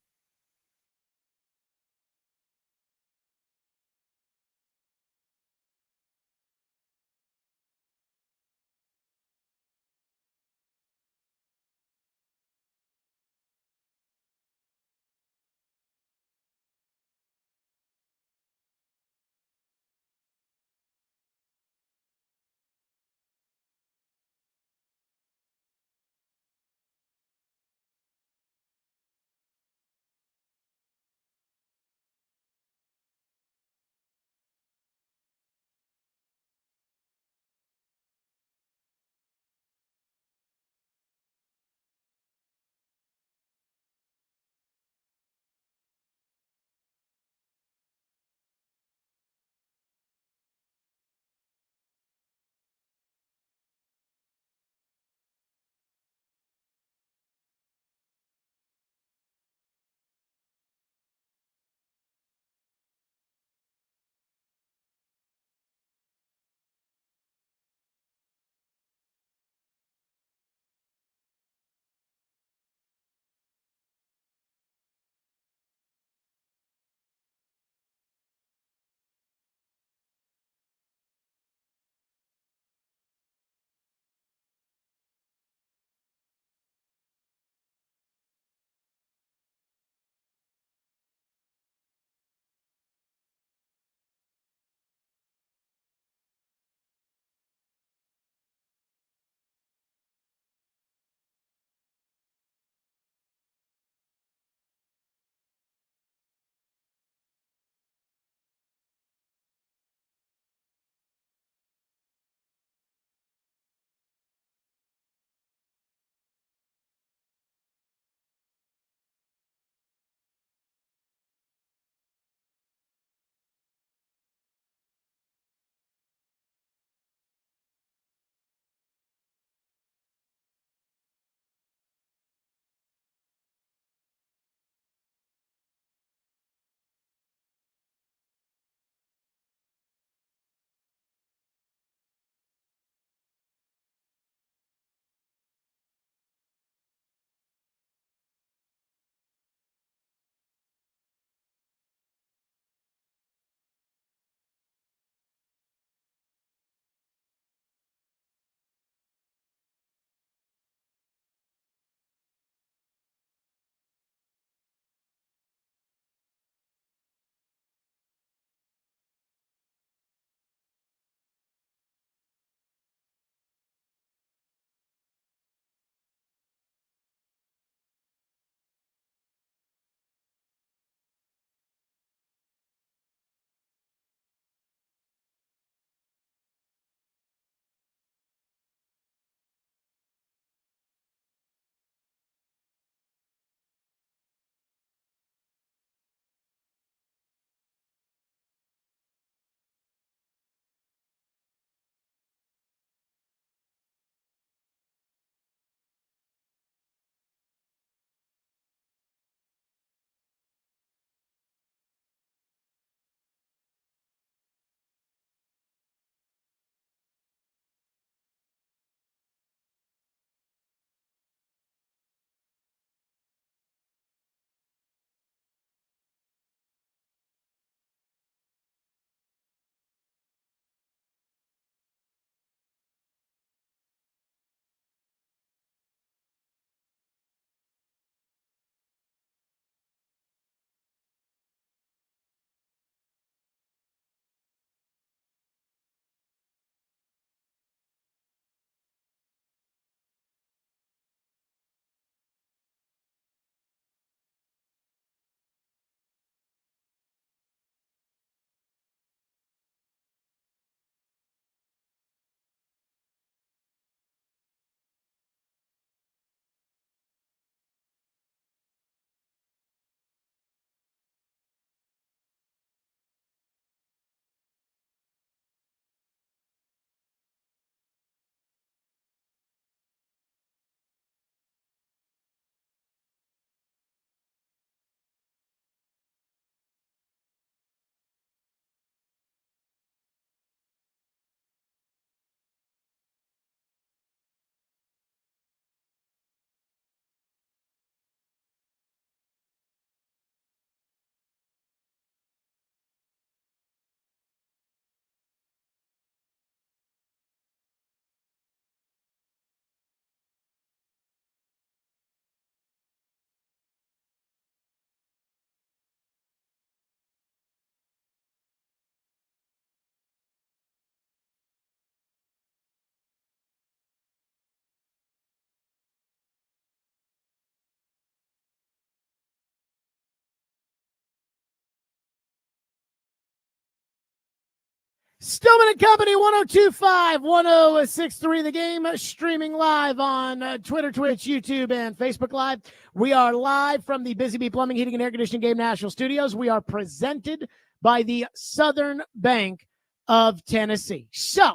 Stillman and Company, 1025 1063. The Game, streaming live on Twitter, Twitch, YouTube, and Facebook Live. We are live from the Busy Bee Plumbing, Heating, and Air Conditioning Game National Studios. We are presented by the Southern Bank of Tennessee. So,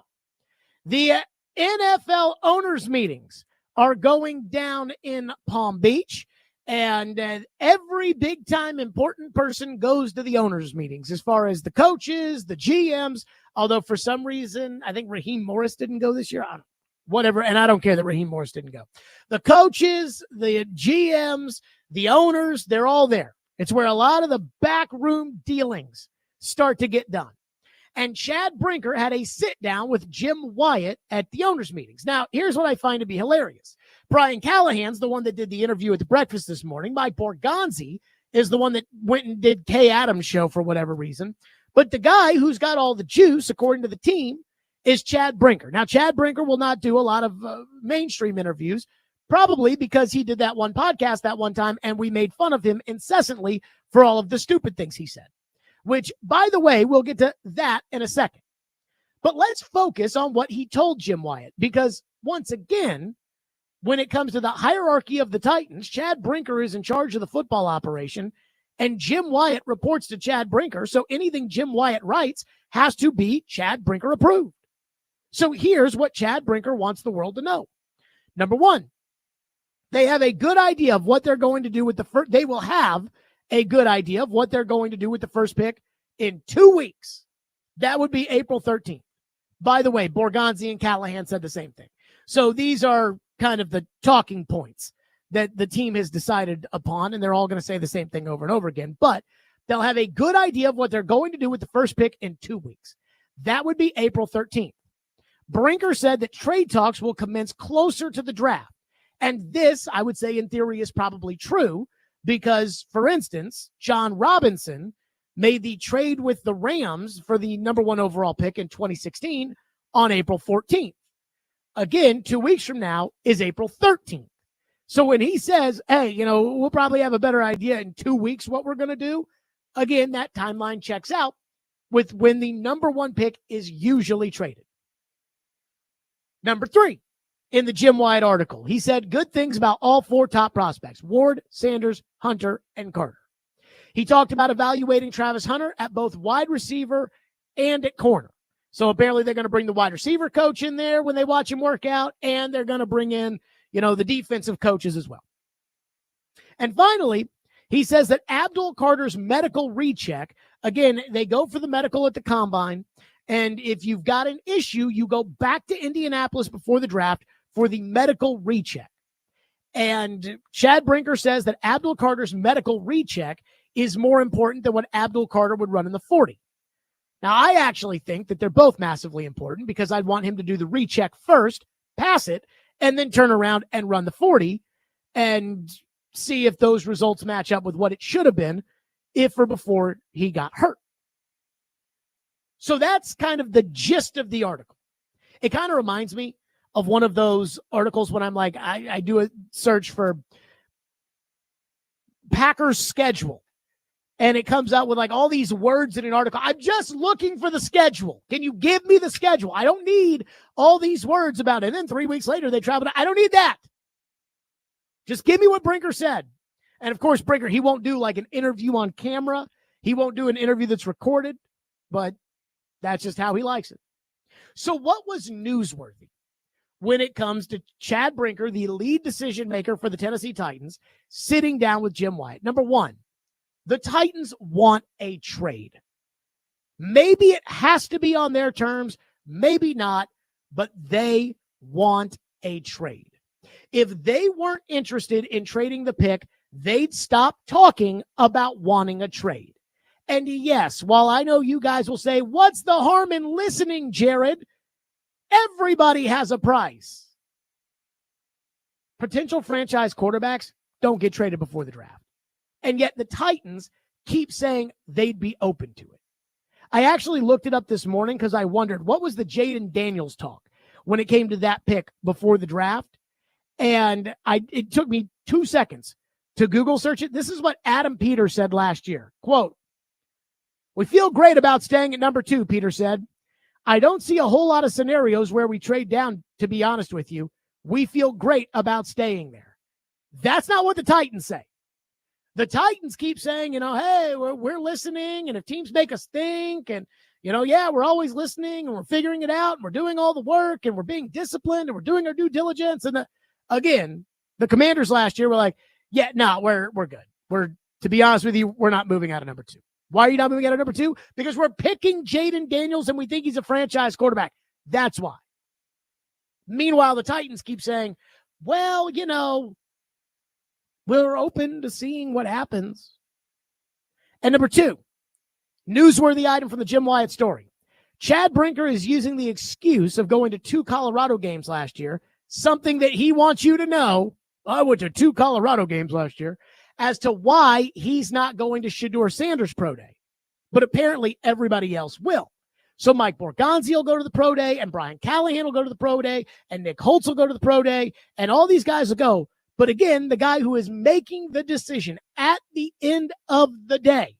the NFL owners' meetings are going down in Palm Beach. And every big-time important person goes to the owners' meetings as far as the coaches, the GMs, although for some reason, I think Raheem Morris didn't go this year. Whatever, and I don't care that Raheem Morris didn't go. The coaches, the GMs, the owners, they're all there. It's where a lot of the backroom dealings start to get done. And Chad Brinker had a sit-down with Jim Wyatt at the owners' meetings. Now, here's what I find to be hilarious. Brian Callahan's the one that did the interview at the breakfast this morning. Mike Borgonzi is the one that went and did Kay Adams' show for whatever reason. But the guy who's got all the juice, according to the team, is Chad Brinker. Now, Chad Brinker will not do a lot of mainstream interviews, probably because he did that one podcast that one time, and we made fun of him incessantly for all of the stupid things he said, which, by the way, we'll get to that in a second. But let's focus on what he told Jim Wyatt, because once again, when it comes to the hierarchy of the Titans, Chad Brinker is in charge of the football operation, and Jim Wyatt reports to Chad Brinker. So anything Jim Wyatt writes has to be Chad Brinker approved. So here's what Chad Brinker wants the world to know. Number one, they have a good idea of what they're going to do with the first. They will have a good idea of what they're going to do with the first pick in 2 weeks. That would be April 13th. By the way, Borgonzi and Callahan said the same thing. So these are kind of the talking points that the team has decided upon, and they're all going to say the same thing over and over again, but they'll have a good idea of what they're going to do with the first pick in 2 weeks. That would be April 13th. Brinker said that trade talks will commence closer to the draft. And this, I would say, in theory, is probably true because, for instance, John Robinson made the trade with the Rams for the number 1 overall pick in 2016 on April 14th. Again, 2 weeks from now is April 13th. So when he says, hey, we'll probably have a better idea in 2 weeks what we're going to do, again, that timeline checks out with when the number 1 pick is usually traded. Number 3, in the Jim Wyatt article, he said good things about all 4 top prospects, Ward, Sanders, Hunter, and Carter. He talked about evaluating Travis Hunter at both wide receiver and at corner. So apparently they're going to bring the wide receiver coach in there when they watch him work out, and they're going to bring in, the defensive coaches as well. And finally, he says that Abdul Carter's medical recheck, again, they go for the medical at the combine, and if you've got an issue, you go back to Indianapolis before the draft for the medical recheck. And Chad Brinker says that Abdul Carter's medical recheck is more important than what Abdul Carter would run in the 40. Now, I actually think that they're both massively important because I'd want him to do the recheck first, pass it, and then turn around and run the 40 and see if those results match up with what it should have been if or before he got hurt. So that's kind of the gist of the article. It kind of reminds me of one of those articles when I'm like, I do a search for Packers schedule. And it comes out with like all these words in an article. I'm just looking for the schedule. Can you give me the schedule? I don't need all these words about it. And then 3 weeks later, they travel. I don't need that. Just give me what Brinker said. And of course, Brinker, he won't do like an interview on camera. He won't do an interview that's recorded, but that's just how he likes it. So what was newsworthy when it comes to Chad Brinker, the lead decision maker for the Tennessee Titans, sitting down with Jim Wyatt? Number one, the Titans want a trade. Maybe it has to be on their terms, maybe not, but they want a trade. If they weren't interested in trading the pick, they'd stop talking about wanting a trade. And yes, while I know you guys will say, what's the harm in listening, Jared? Everybody has a price. Potential franchise quarterbacks don't get traded before the draft. And yet the Titans keep saying they'd be open to it. I actually looked it up this morning because I wondered, what was the Jaden Daniels talk when it came to that pick before the draft? And it took me 2 seconds to Google search it. This is what Adam Peters said last year. Quote, "We feel great about staying at number 2, Peter said. I don't see a whole lot of scenarios where we trade down, to be honest with you. We feel great about staying there. That's not what the Titans say. The Titans keep saying, hey, we're listening, and if teams make us think, and, we're always listening, and we're figuring it out, and we're doing all the work, and we're being disciplined, and we're doing our due diligence. And again, the Commanders last year were like, we're good. To be honest with you, we're not moving out of number 2. Why are you not moving out of number 2? Because we're picking Jaden Daniels, and we think he's a franchise quarterback. That's why. Meanwhile, the Titans keep saying, well, we're open to seeing what happens. And number 2, newsworthy item from the Jim Wyatt story. Chad Brinker is using the excuse of going to 2 Colorado games last year, something that he wants you to know. I went to 2 Colorado games last year, as to why he's not going to Shedeur Sanders' pro day. But apparently everybody else will. So Mike Borgonzi will go to the pro day, and Brian Callahan will go to the pro day, and Nick Holtz will go to the pro day, and all these guys will go. But again, the guy who is making the decision at the end of the day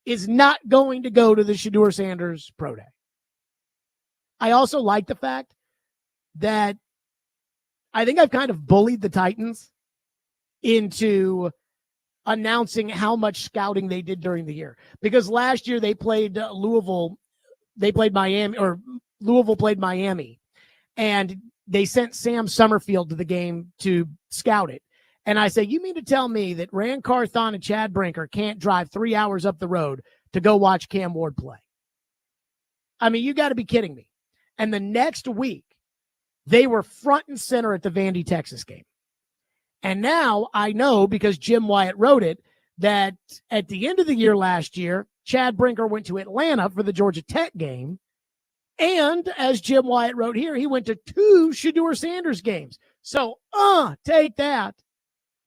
is not going to go to the Shedeur Sanders pro day. I also like the fact that I think I've kind of bullied the Titans into announcing how much scouting they did during the year. Because last year they played Louisville played Miami, and they sent Sam Summerfield to the game to scout it. And I say, you mean to tell me that Rand Carthon and Chad Brinker can't drive 3 hours up the road to go watch Cam Ward play? I mean, you got to be kidding me. And the next week, they were front and center at the Vandy, Texas game. And now I know, because Jim Wyatt wrote it, that at the end of the year last year, Chad Brinker went to Atlanta for the Georgia Tech game. And as Jim Wyatt wrote here, he went to 2 Shedeur Sanders games. So, take that.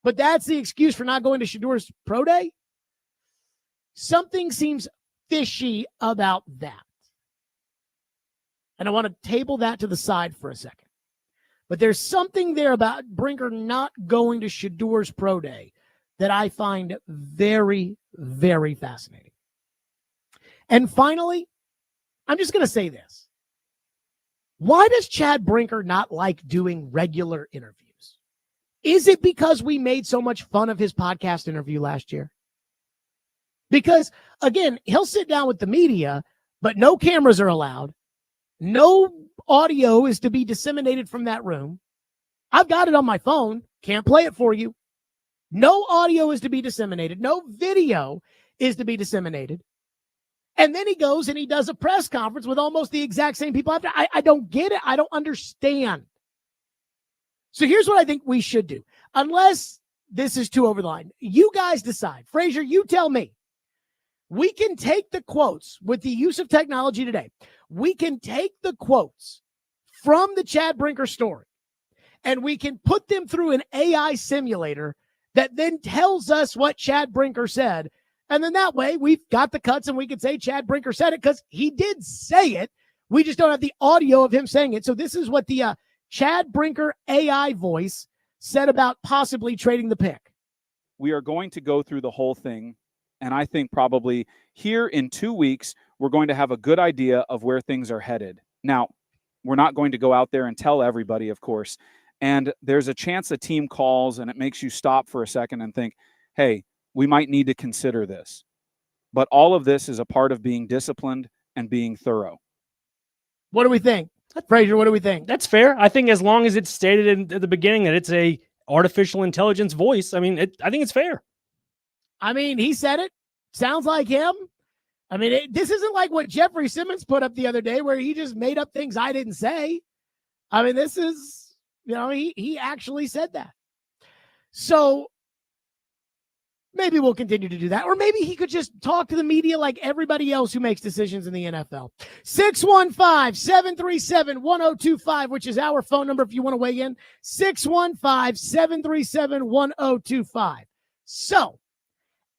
But that's the excuse for not going to Shedeur's pro day? Something seems fishy about that. And I want to table that to the side for a second. But there's something there about Brinker not going to Shedeur's pro day that I find very, very fascinating. And finally, I'm just going to say this. Why does Chad Brinker not like doing regular interviews? Is it because we made so much fun of his podcast interview last year? Because, again, he'll sit down with the media, but no cameras are allowed. No audio is to be disseminated from that room. I've got it on my phone. Can't play it for you. No audio is to be disseminated. No video is to be disseminated. And then he goes and he does a press conference with almost the exact same people after. I don't get it. I don't understand. So here's what I think we should do. Unless this is too over the line. You guys decide. Frazier, you tell me. We can take the quotes with the use of technology today. We can take the quotes from the Chad Brinker story and we can put them through an AI simulator that then tells us what Chad Brinker said. And then that way we've got the cuts and we can say Chad Brinker said it because he did say it. We just don't have the audio of him saying it. So this is what the Chad Brinker AI voice said about possibly trading the pick. We are going to go through the whole thing. And I think probably here in 2 weeks, we're going to have a good idea of where things are headed. Now, we're not going to go out there and tell everybody, of course. And there's a chance a team calls and it makes you stop for a second and think, hey, we might need to consider this. But all of this is a part of being disciplined and being thorough. What do we think? Frazier, what do we think? That's fair. I think as long as it's stated at the beginning that it's a artificial intelligence voice, I mean, I think it's fair. I mean, he said it. Sounds like him. I mean, this isn't like what Jeffrey Simmons put up the other day where he just made up things I didn't say. I mean, this is, he actually said that. So maybe we'll continue to do that. Or maybe he could just talk to the media like everybody else who makes decisions in the NFL. 615-737-1025, which is our phone number if you want to weigh in. 615-737-1025. So,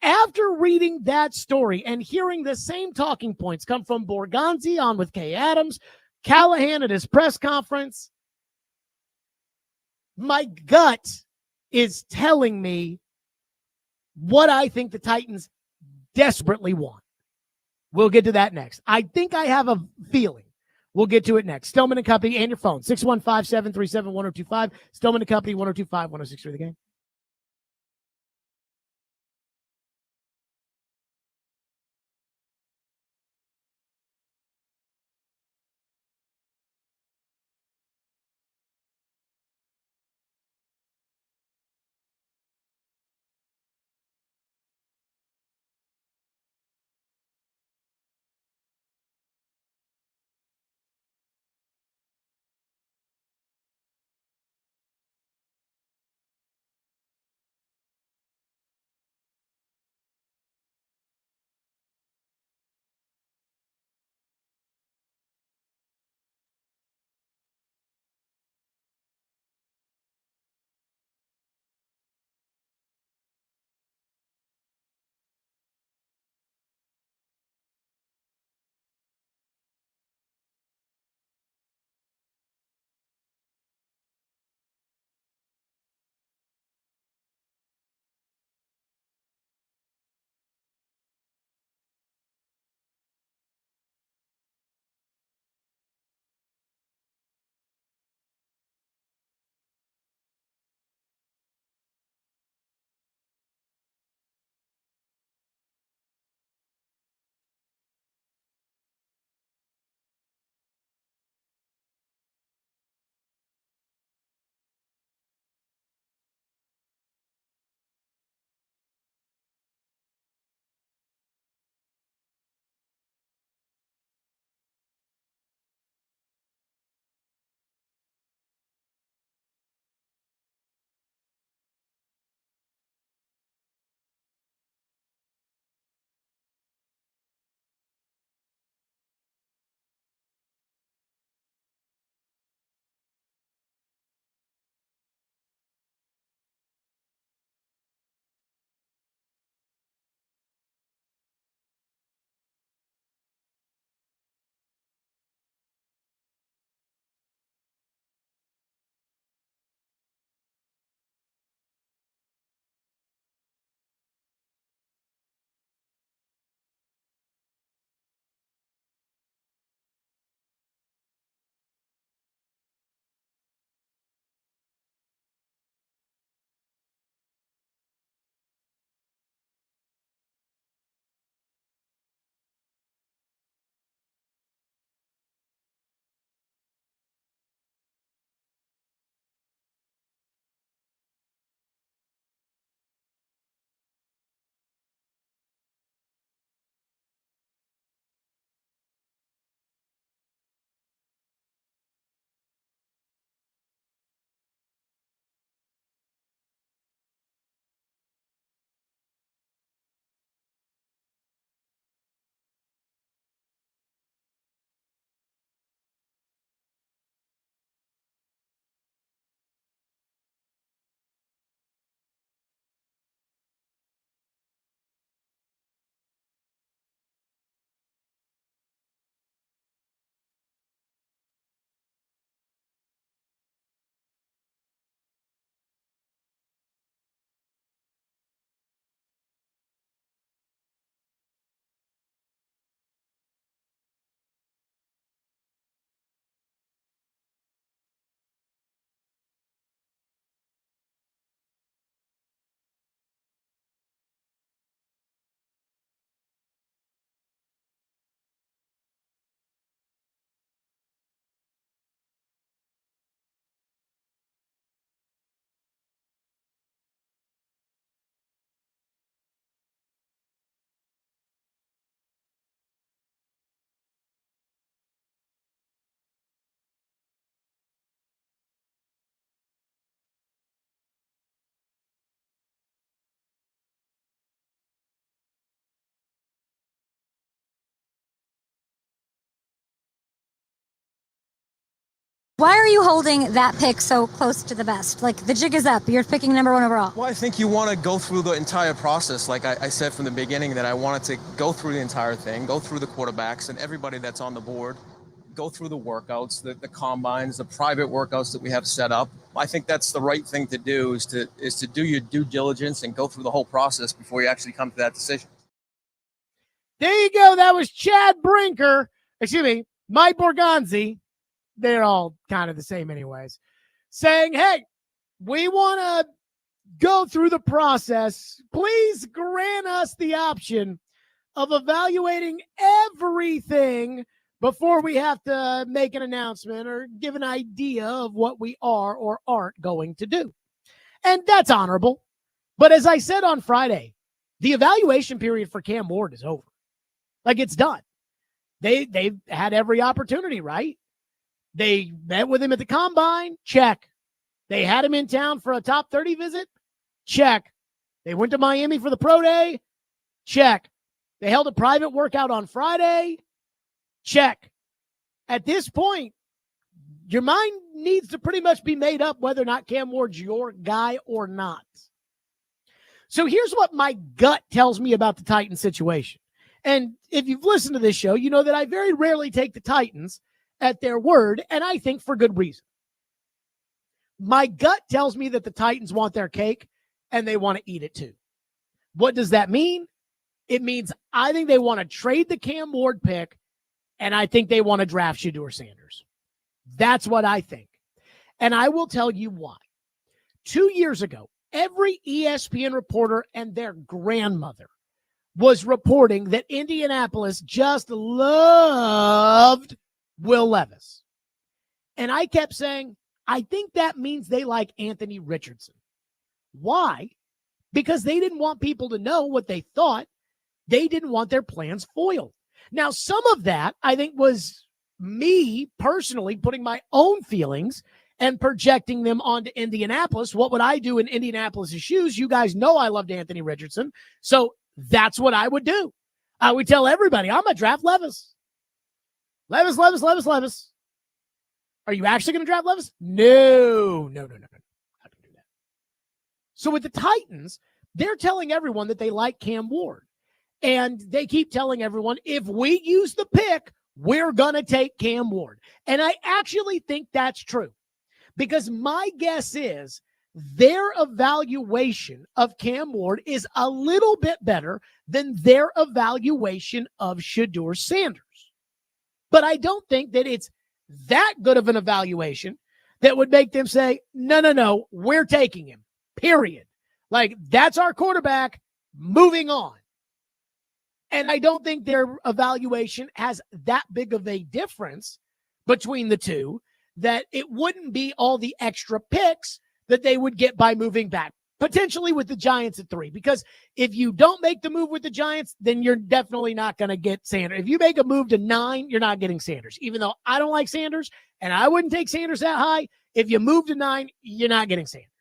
after reading that story and hearing the same talking points come from Borgonzi on with Kay Adams, Callahan at his press conference, my gut is telling me what I think the Titans desperately want. We'll get to that next. I think I have a feeling. We'll get to it next. Stillman and Company and your phone, 615-737-1025. Stillman and Company, 1025-1063 The Game. Why are you holding that pick so close to the vest? Like, the jig is up. You're picking number one overall. Well, I think you want to go through the entire process. Like I said from the beginning, that I wanted to go through the entire thing, go through the quarterbacks and everybody that's on the board, go through the workouts, the combines, the private workouts that we have set up. I think that's the right thing to do, is to do your due diligence and go through the whole process before you actually come to that decision. There you go. That was Chad Brinker. Excuse me, Mike Borgonzi. They're all kind of the same anyways. Saying, hey, we want to go through the process. Please grant us the option of evaluating everything before we have to make an announcement or give an idea of what we are or aren't going to do. And that's honorable. But as I said on Friday, the evaluation period for Cam Ward is over. Like, it's done. They've had every opportunity, right? They met with him at the combine. Check. They had him in town for a top 30 visit. Check. They went to Miami for the pro day. Check. They held a private workout on Friday. Check. At this point, your mind needs to pretty much be made up whether or not Cam Ward's your guy or not. So here's what my gut tells me about the Titans situation. And if you've listened to this show, you know that I very rarely take the Titans at their word, and I think for good reason. My gut tells me that the Titans want their cake, and they want to eat it too. What does that mean? It means I think they want to trade the Cam Ward pick, and I think they want to draft Shedeur Sanders. That's what I think. And I will tell you why. 2 years ago, every ESPN reporter and their grandmother was reporting that Indianapolis just loved Will Levis. And I kept saying, I think that means they like Anthony Richardson. Why? Because they didn't want people to know what they thought. They didn't want their plans foiled. Now, some of that, I think, was me personally putting my own feelings and projecting them onto Indianapolis. What would I do in Indianapolis' shoes? You guys know I loved Anthony Richardson. So that's what I would do. I would tell everybody, I'm going to draft Levis. Levis. Are you actually going to draft Levis? No. Not going to do that. So with the Titans, they're telling everyone that they like Cam Ward. And they keep telling everyone, if we use the pick, we're going to take Cam Ward. And I actually think that's true. Because my guess is their evaluation of Cam Ward is a little bit better than their evaluation of Shedeur Sanders. But I don't think that it's that good of an evaluation that would make them say, no, we're taking him, period. Like, that's our quarterback, moving on. And I don't think their evaluation has that big of a difference between the two, that it wouldn't be all the extra picks that they would get by moving back, potentially with the Giants at 3. Because if you don't make the move with the Giants, then you're definitely not going to get Sanders. If you make a move to 9, you're not getting Sanders. Even though I don't like Sanders, and I wouldn't take Sanders that high, if you move to 9, you're not getting Sanders.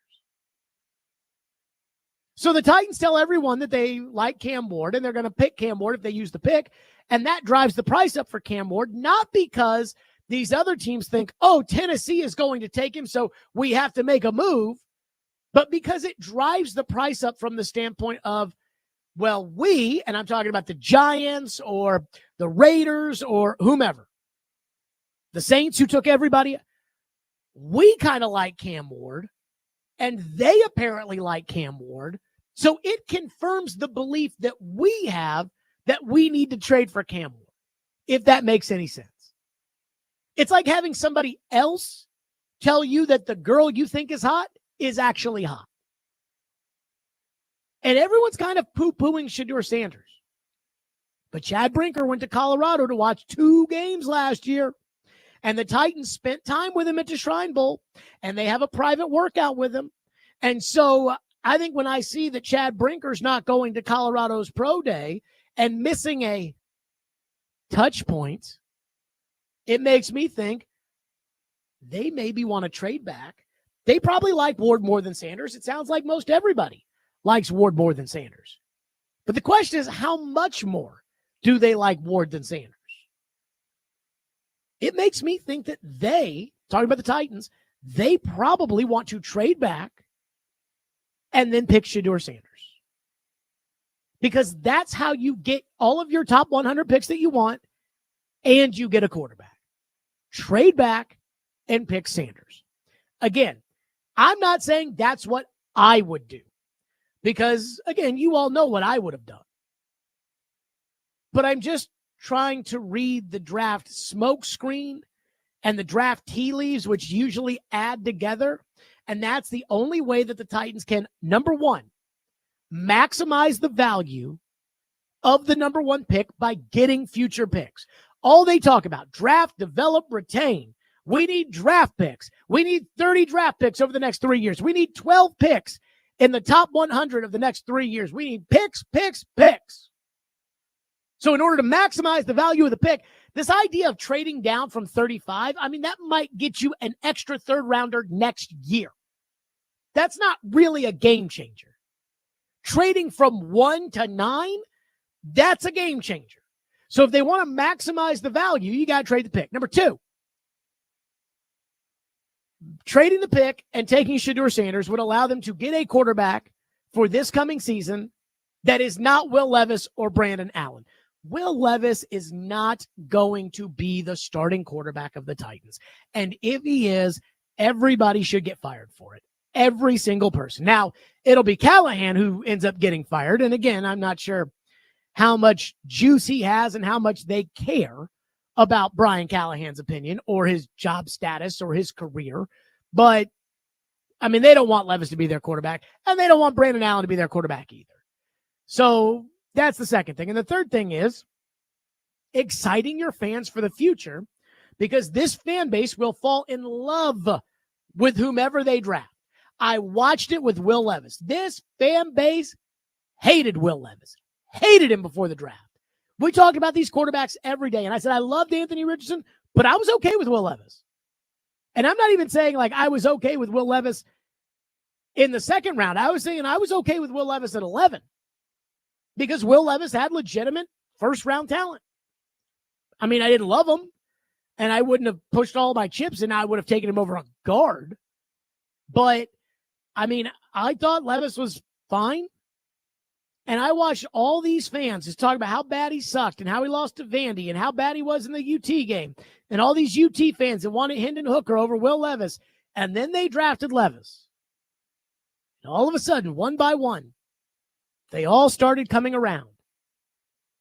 So the Titans tell everyone that they like Cam Ward, and they're going to pick Cam Ward if they use the pick. And that drives the price up for Cam Ward, not because these other teams think, oh, Tennessee is going to take him, so we have to make a move, but because it drives the price up from the standpoint of, well, and I'm talking about the Giants or the Raiders or whomever, the Saints who took everybody, we kind of like Cam Ward, and they apparently like Cam Ward. So it confirms the belief that we have that we need to trade for Cam Ward, if that makes any sense. It's like having somebody else tell you that the girl you think is hot is actually hot. And everyone's kind of poo-pooing Shedeur Sanders. But Chad Brinker went to Colorado to watch 2 games last year. And the Titans spent time with him at the Shrine Bowl. And they have a private workout with him. And so I think when I see that Chad Brinker's not going to Colorado's pro day and missing a touch point, it makes me think they maybe want to trade back. They probably like Ward more than Sanders. It sounds like most everybody likes Ward more than Sanders. But the question is, how much more do they like Ward than Sanders? It makes me think that talking about the Titans, they probably want to trade back and then pick Shedeur Sanders. Because that's how you get all of your top 100 picks that you want, and you get a quarterback. Trade back and pick Sanders. Again, I'm not saying that's what I would do. Because, again, you all know what I would have done. but I'm just trying to read the draft smoke screen and the draft tea leaves, which usually add together. And that's the only way that the Titans can, number one, maximize the value of the number one pick by getting future picks. All they talk about, draft, develop, retain. We need draft picks. We need 30 draft picks over the next 3 years. We need 12 picks in the top 100 of the next 3 years. We need picks, picks, picks. So in order to maximize the value of the pick, this idea of trading down from 35, I mean, that might get you an extra third rounder next year. That's not really a game changer. Trading from 1 to 9, that's a game changer. So if they want to maximize the value, you got to trade the pick. Number 2, trading the pick and taking Shedeur Sanders would allow them to get a quarterback for this coming season that is not Will Levis or Brandon Allen. Will Levis is not going to be the starting quarterback of the Titans. And if he is, everybody should get fired for it. Every single person. Now, it'll be Callahan who ends up getting fired. And again, I'm not sure how much juice he has and how much they care about Brian Callahan's opinion or his job status or his career. But, I mean, they don't want Levis to be their quarterback, and they don't want Brandon Allen to be their quarterback either. So that's the second thing. And the third thing is exciting your fans for the future, because this fan base will fall in love with whomever they draft. I watched it with Will Levis. This fan base hated Will Levis, hated him before the draft. We talk about these quarterbacks every day, and I said I loved Anthony Richardson, but I was okay with Will Levis. And I'm not even saying like I was okay with Will Levis in the second round. I was saying I was okay with Will Levis at 11 because Will Levis had legitimate first-round talent. I mean, I didn't love him, and I wouldn't have pushed all my chips, and I would have taken him over a guard. But, I mean, I thought Levis was fine. And I watched all these fans just talk about how bad he sucked and how he lost to Vandy and how bad he was in the UT game. And all these UT fans that wanted Hendon Hooker over Will Levis. And then they drafted Levis. And all of a sudden, one by one, they all started coming around.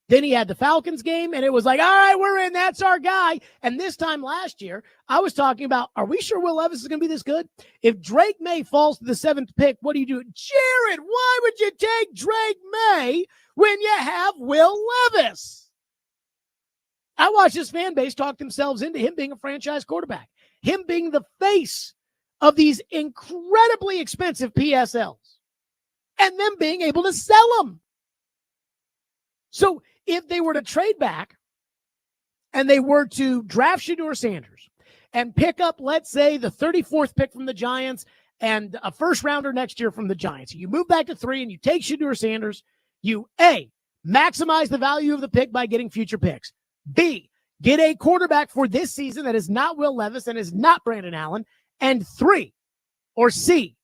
Then he had the Falcons game, and it was like, all right, we're in. That's our guy. And this time last year, I was talking about, are we sure Will Levis is going to be this good? If Drake May falls to the 7th pick, what do you do? Jared, why would you take Drake May when you have Will Levis? I watched this fan base talk themselves into him being a franchise quarterback, him being the face of these incredibly expensive PSLs, and them being able to sell them. So if they were to trade back and they were to draft Shedeur Sanders and pick up, let's say, the 34th pick from the Giants and a first rounder next year from the Giants, you move back to 3 and you take Shedeur Sanders, you A, maximize the value of the pick by getting future picks. B, get a quarterback for this season that is not Will Levis and is not Brandon Allen. And 3, or C,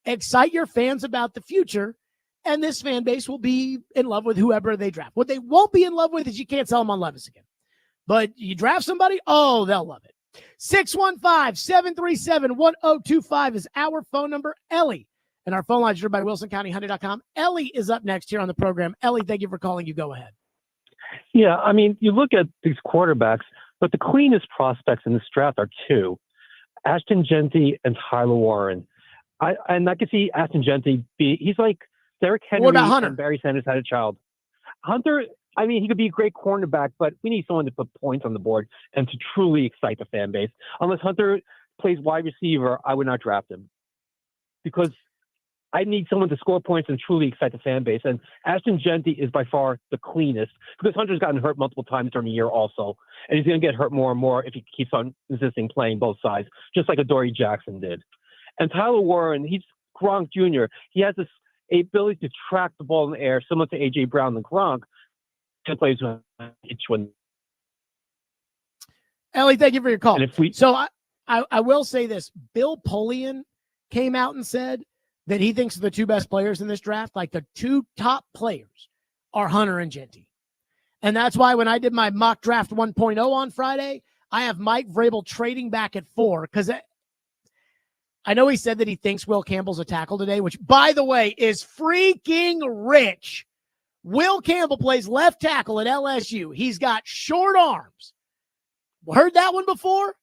excite your fans about the future. And this fan base will be in love with whoever they draft. What they won't be in love with is you can't sell them on Levis again. But you draft somebody, oh, they'll love it. 615-737-1025 is our phone number. Ellie. And our phone line is driven by WilsonCountyHunter.com. Ellie is up next here on the program. Ellie, thank you for calling. You go ahead. Yeah, I mean, you look at these quarterbacks, but the cleanest prospects in this draft are 2, Ashton Genty and Tyler Warren. I can see Ashton Genty he's like Derrick Henry and Barry Sanders had a child. Hunter, I mean, he could be a great cornerback, but we need someone to put points on the board and to truly excite the fan base. Unless Hunter plays wide receiver, I would not draft him because I need someone to score points and truly excite the fan base. And Ashton Genty is by far the cleanest because Hunter's gotten hurt multiple times during the year also. And he's going to get hurt more and more if he keeps on insisting playing both sides, just like Adoree Jackson did. And Tyler Warren, he's Gronk Jr. He has this ability to track the ball in the air, similar to A.J. Brown and Gronk. He plays each one. Ellie, thank you for your call. So I will say this. Bill Polian came out and said that he thinks the 2 best players in this draft, like the 2 top players, are Hunter and Genty. And that's why when I did my mock draft 1.0 on Friday, I have Mike Vrabel trading back at 4 because I know he said that he thinks Will Campbell's a tackle today, which, by the way, is freaking rich. Will Campbell plays left tackle at LSU. He's got short arms. Heard that one before?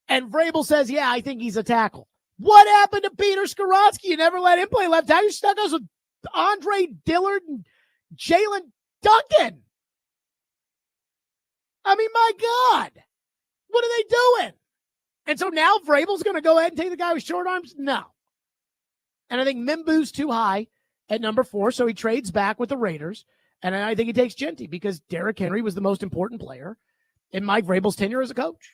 And Vrabel says, yeah, I think he's a tackle. What happened to Peter Skoronsky? You never let him play left tackle. You stuck us with Andre Dillard and Jalen Duncan. I mean, my God. What are they doing? And so now Vrabel's going to go ahead and take the guy with short arms? No. And I think Mimbu's too high at number 4, so he trades back with the Raiders. And I think he takes Genty because Derrick Henry was the most important player in Mike Vrabel's tenure as a coach.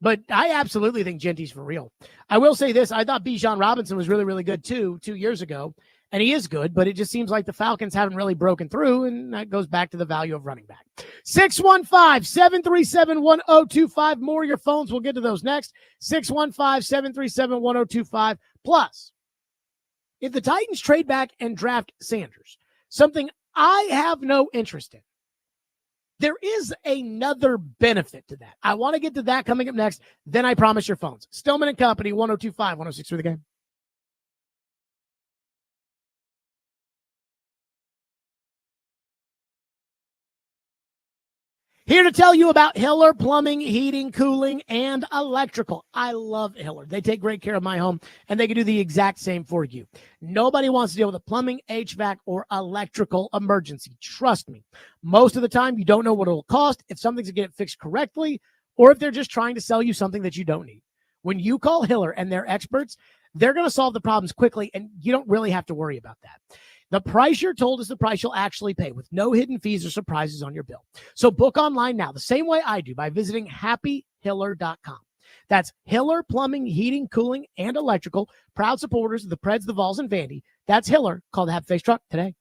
But I absolutely think Genty's for real. I will say this. I thought Bijan Robinson was really, really good too 2 years ago. And he is good, but it just seems like the Falcons haven't really broken through, and that goes back to the value of running back. 615-737-1025. More of your phones. We'll get to those next. 615-737-1025. Plus, if the Titans trade back and draft Sanders, something I have no interest in, there is another benefit to that. I want to get to that coming up next. Then I promise your phones. Stillman and Company, 1025, 106 for the game. Here to tell you about Hiller Plumbing, Heating, Cooling, and Electrical. I love Hiller. They take great care of my home, and they can do the exact same for you. Nobody wants to deal with a plumbing, HVAC, or electrical emergency. Trust me. Most of the time, you don't know what it will cost, if something's going to get fixed correctly, or if they're just trying to sell you something that you don't need. When you call Hiller and they're experts, they're going to solve the problems quickly, and you don't really have to worry about that. The price you're told is the price you'll actually pay with no hidden fees or surprises on your bill. So book online now the same way I do by visiting happyhiller.com. That's Hiller Plumbing, Heating, Cooling, and Electrical. Proud supporters of the Preds, the Vols, and Vandy. That's Hiller. Call the Happy Face Truck today.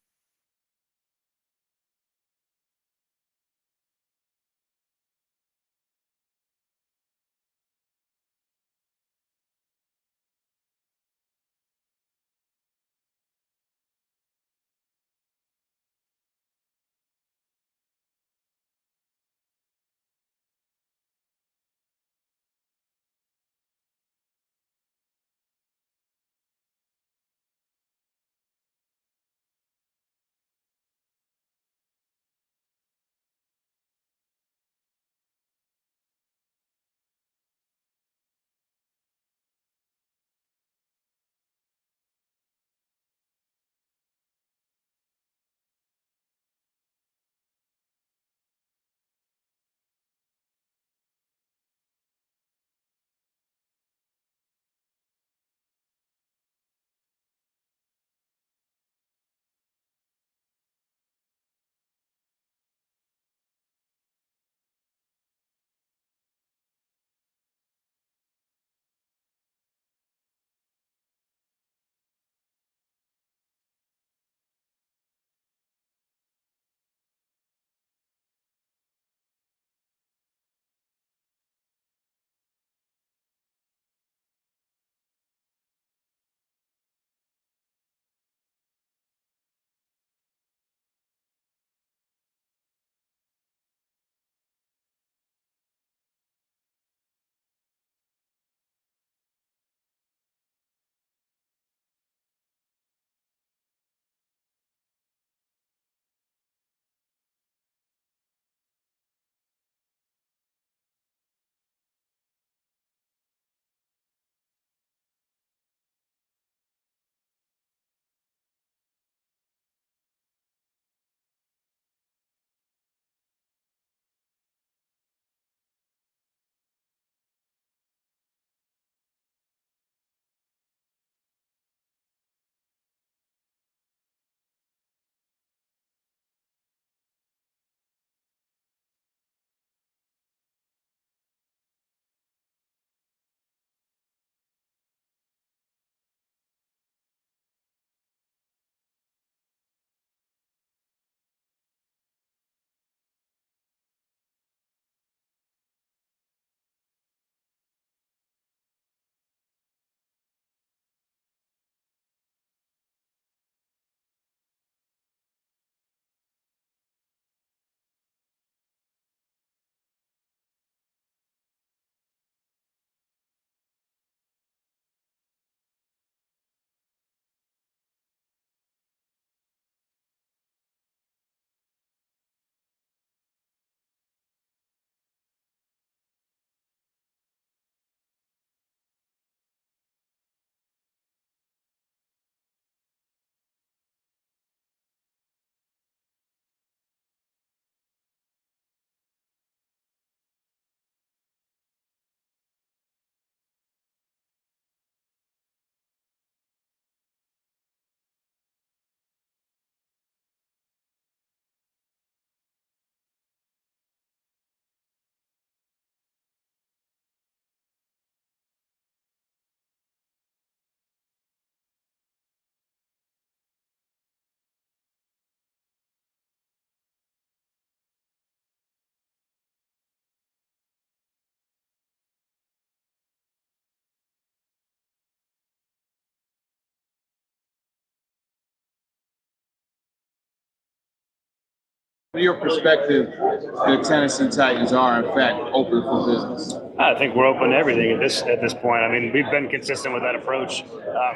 From your perspective, the Tennessee Titans are in fact open for business. I think we're open to everything at this point. I mean, we've been consistent with that approach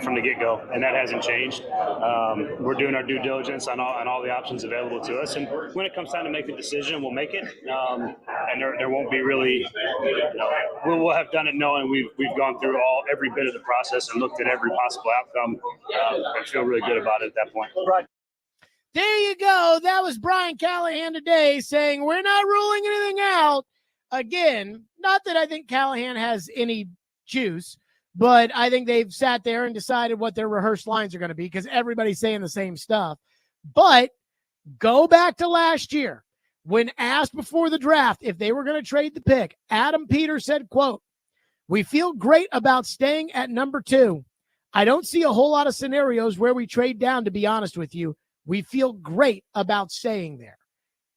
from the get-go, and that hasn't changed. We're doing our due diligence on all the options available to us, and when it comes time to make the decision, we'll make it. And there won't be really, we'll have done it knowing we've gone through every bit of the process and looked at every possible outcome, and feel really good about it at that point. Right. There you go. That was Brian Callahan today saying we're not ruling anything out. Again, not that I think Callahan has any juice, but I think they've sat there and decided what their rehearsed lines are going to be because everybody's saying the same stuff. But go back to last year when asked before the draft if they were going to trade the pick. Adam Peters said, quote, "We feel great about staying at number 2. I don't see a whole lot of scenarios where we trade down, to be honest with you. We feel great about staying there."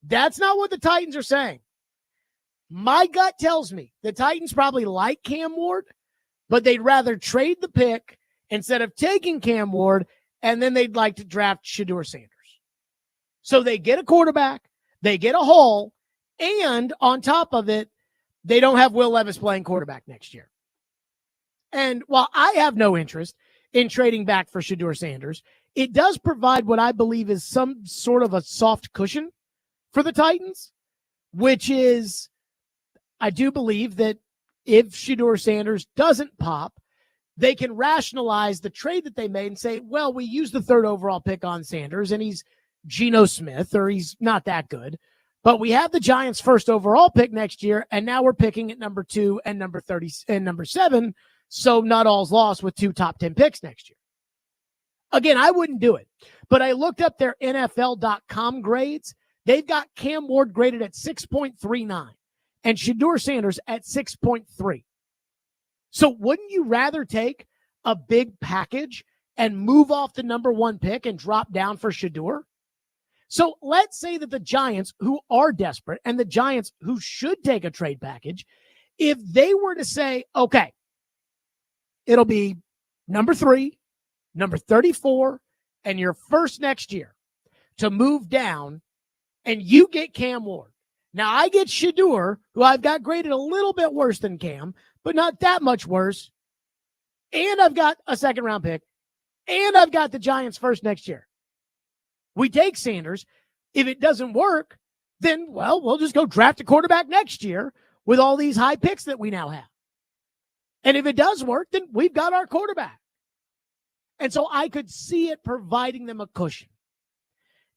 That's not what the Titans are saying. My gut tells me the Titans probably like Cam Ward, but they'd rather trade the pick instead of taking Cam Ward, and then they'd like to draft Shedeur Sanders. So they get a quarterback, they get a haul, and on top of it, they don't have Will Levis playing quarterback next year. And while I have no interest in trading back for Shedeur Sanders, it does provide what I believe is some sort of a soft cushion for the Titans, which is I do believe that if Shedeur Sanders doesn't pop, they can rationalize the trade that they made and say, well, we used the 3rd overall pick on Sanders and he's Geno Smith or he's not that good, but we have the Giants' 1st overall pick next year, and now we're picking at number 2 and number 30 and number 7, so not all's lost with 2 top 10 picks next year. Again, I wouldn't do it, but I looked up their NFL.com grades. They've got Cam Ward graded at 6.39 and Shedeur Sanders at 6.3. So wouldn't you rather take a big package and move off the number 1 pick and drop down for Shedeur? So let's say that the Giants, who are desperate, and the Giants, who should take a trade package, if they were to say, okay, it'll be number 3, number 34, and your 1st next year to move down, and you get Cam Ward. Now, I get Shedeur, who I've got graded a little bit worse than Cam, but not that much worse, and I've got a 2nd-round pick, and I've got the Giants' 1st next year. We take Sanders. If it doesn't work, then, well, we'll just go draft a quarterback next year with all these high picks that we now have. And if it does work, then we've got our quarterback. And so I could see it providing them a cushion.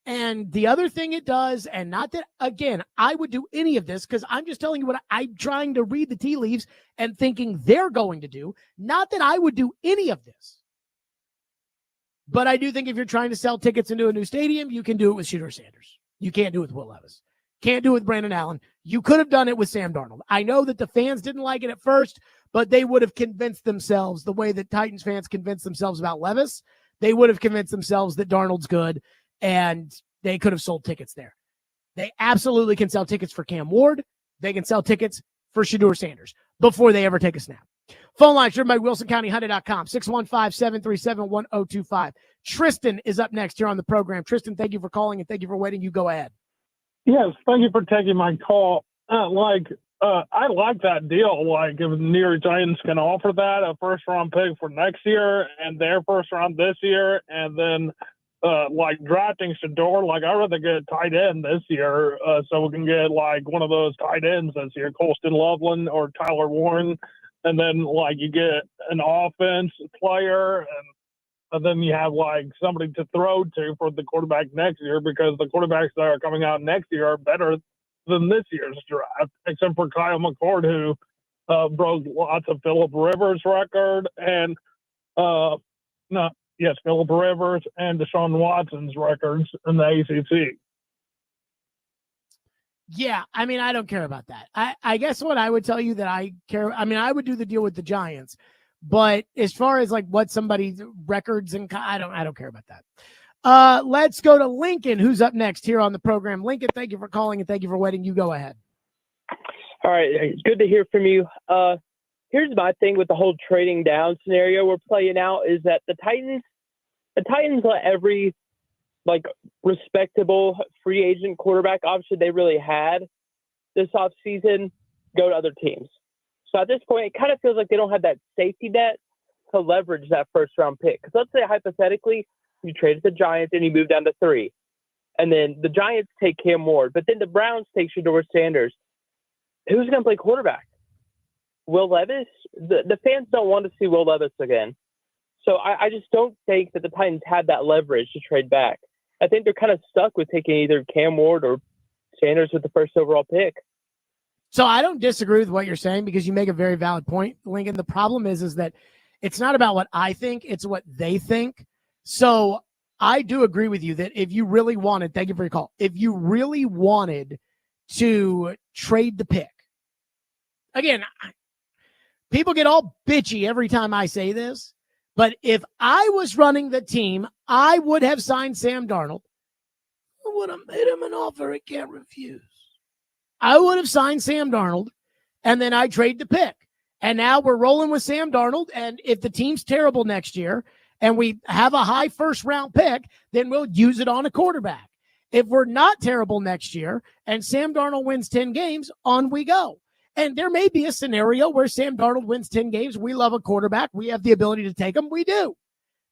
And the other thing it does, and not that, again, I would do any of this because I'm just telling you what I'm trying to read the tea leaves and thinking they're going to do. Not that I would do any of this. But I do think if you're trying to sell tickets into a new stadium, you can do it with Shedeur Sanders. You can't do it with Will Levis. Can't do it with Brandon Allen. You could have done it with Sam Darnold. I know that the fans didn't like it at first, but they would have convinced themselves the way that Titans fans convinced themselves about Levis. They would have convinced themselves that Darnold's good, and they could have sold tickets there. They absolutely can sell tickets for Cam Ward. They can sell tickets for Shedeur Sanders before they ever take a snap. Phone line driven by WilsonCountyHunter.com, 615-737-1025. Tristan is up next here on the program. Tristan, thank you for calling and thank you for waiting. You go ahead. Yes, thank you for taking my call. I like that deal. Like, if the New York Giants can offer that, a 1st-round pick for next year and their 1st round this year, and then drafting Shedeur, I'd rather get a tight end this year so we can get, one of those tight ends this year, Colston Loveland or Tyler Warren. And then, you get an offense player, and then you have, somebody to throw to for the quarterback next year, because the quarterbacks that are coming out next year are better than this year's draft, except for Kyle McCord, who broke lots of Phillip Rivers' record, and Phillip Rivers and Deshaun Watson's records in the ACC. Yeah, I mean, I don't care about that. I guess what I would tell you that I care, I mean, I would do the deal with the Giants, but as far as what somebody's records and I don't care about that. Let's go to Lincoln, who's up next here on the program. Lincoln, thank you for calling and thank you for waiting. You go ahead. All right, good to hear from you. Here's my thing with the whole trading down scenario we're playing out is that the Titans let every like respectable free agent quarterback option they really had this offseason go to other teams. So at this point, it kind of feels like they don't have that safety net to leverage that first round pick. Because let's say hypothetically, you traded the Giants and you move down to 3. And then the Giants take Cam Ward, but then the Browns take Shedeur Sanders. Who's going to play quarterback? Will Levis? The fans don't want to see Will Levis again. So I just don't think that the Titans have that leverage to trade back. I think they're kind of stuck with taking either Cam Ward or Sanders with the first overall pick. So I don't disagree with what you're saying because you make a very valid point, Lincoln. The problem is that it's not about what I think, it's what they think. So I do agree with you that if you really wanted, thank you for your call, if you really wanted to trade the pick, again, people get all bitchy every time I say this, but if I was running the team, I would have signed Sam Darnold. I would have made him an offer he can't refuse. I would have signed Sam Darnold, and then I trade the pick. And now we're rolling with Sam Darnold, and if the team's terrible next year and we have a high first-round pick, then we'll use it on a quarterback. If we're not terrible next year and Sam Darnold wins 10 games, on we go. And there may be a scenario where Sam Darnold wins 10 games. We love a quarterback. We have the ability to take him. We do.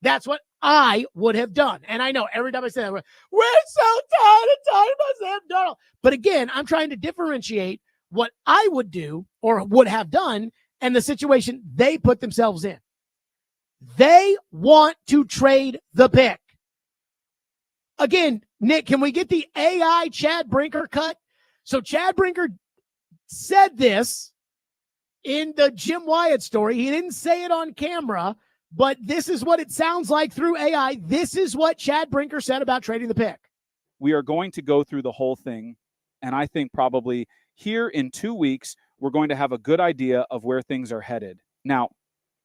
That's what I would have done. And I know every time I say that, we're so tired of talking about Sam Darnold. But again, I'm trying to differentiate what I would do or would have done and the situation they put themselves in. They want to trade the pick. Again, Nick, can we get the AI Chad Brinker cut? So Chad Brinker said this in the Jim Wyatt story. He didn't say it on camera, but this is what it sounds like through AI. This is what Chad Brinker said about trading the pick. We are going to go through the whole thing, and I think probably here in 2 weeks, we're going to have a good idea of where things are headed. Now,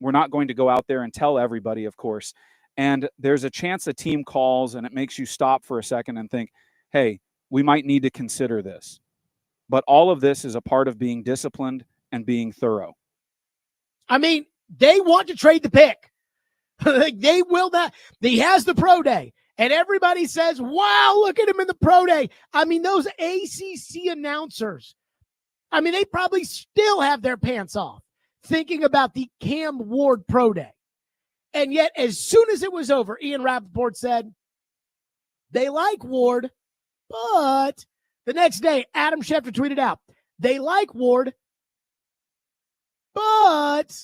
we're not going to go out there and tell everybody, of course, and there's a chance a team calls and it makes you stop for a second and think, hey, we might need to consider this. But all of this is a part of being disciplined and being thorough. I mean, they want to trade the pick. They will not. He has the pro day, and everybody says, wow, look at him in the pro day. I mean, those ACC announcers, I mean, they probably still have their pants off thinking about the Cam Ward pro day. And yet, as soon as it was over, Ian Rappaport said, they like Ward, but the next day, Adam Schefter tweeted out, they like Ward, but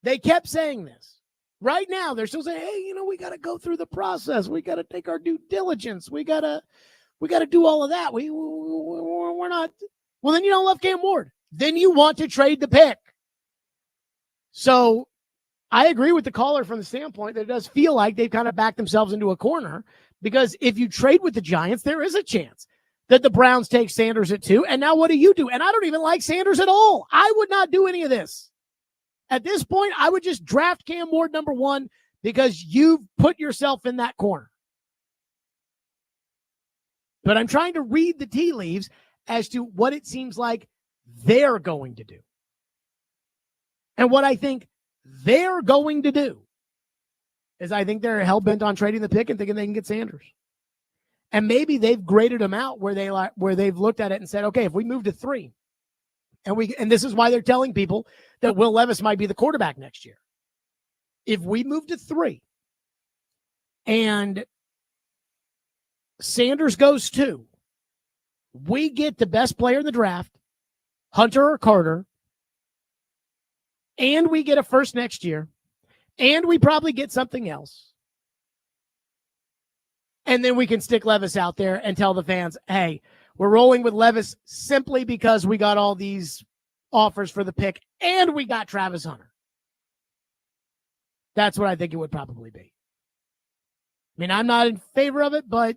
they kept saying this. Right now, they're still saying, hey, we got to go through the process. We got to take our due diligence. We got to do all of that. We're not. Well, then you don't love Cam Ward. Then you want to trade the pick. So I agree with the caller from the standpoint that it does feel like they've kind of backed themselves into a corner because if you trade with the Giants, there is a chance that the Browns take Sanders at 2. And now what do you do? And I don't even like Sanders at all. I would not do any of this. At this point, I would just draft Cam Ward number 1 because you've put yourself in that corner. But I'm trying to read the tea leaves as to what it seems like they're going to do. And what I think they're going to do is I think they're hell-bent on trading the pick and thinking they can get Sanders. And maybe they've graded them out where they've looked at it and said, okay, if we move to 3, and this is why they're telling people that Will Levis might be the quarterback next year. If we move to 3 and Sanders goes 2, we get the best player in the draft, Hunter or Carter, and we get a first next year, and we probably get something else. And then we can stick Levis out there and tell the fans, hey, we're rolling with Levis simply because we got all these offers for the pick and we got Travis Hunter. That's what I think it would probably be. I mean, I'm not in favor of it, but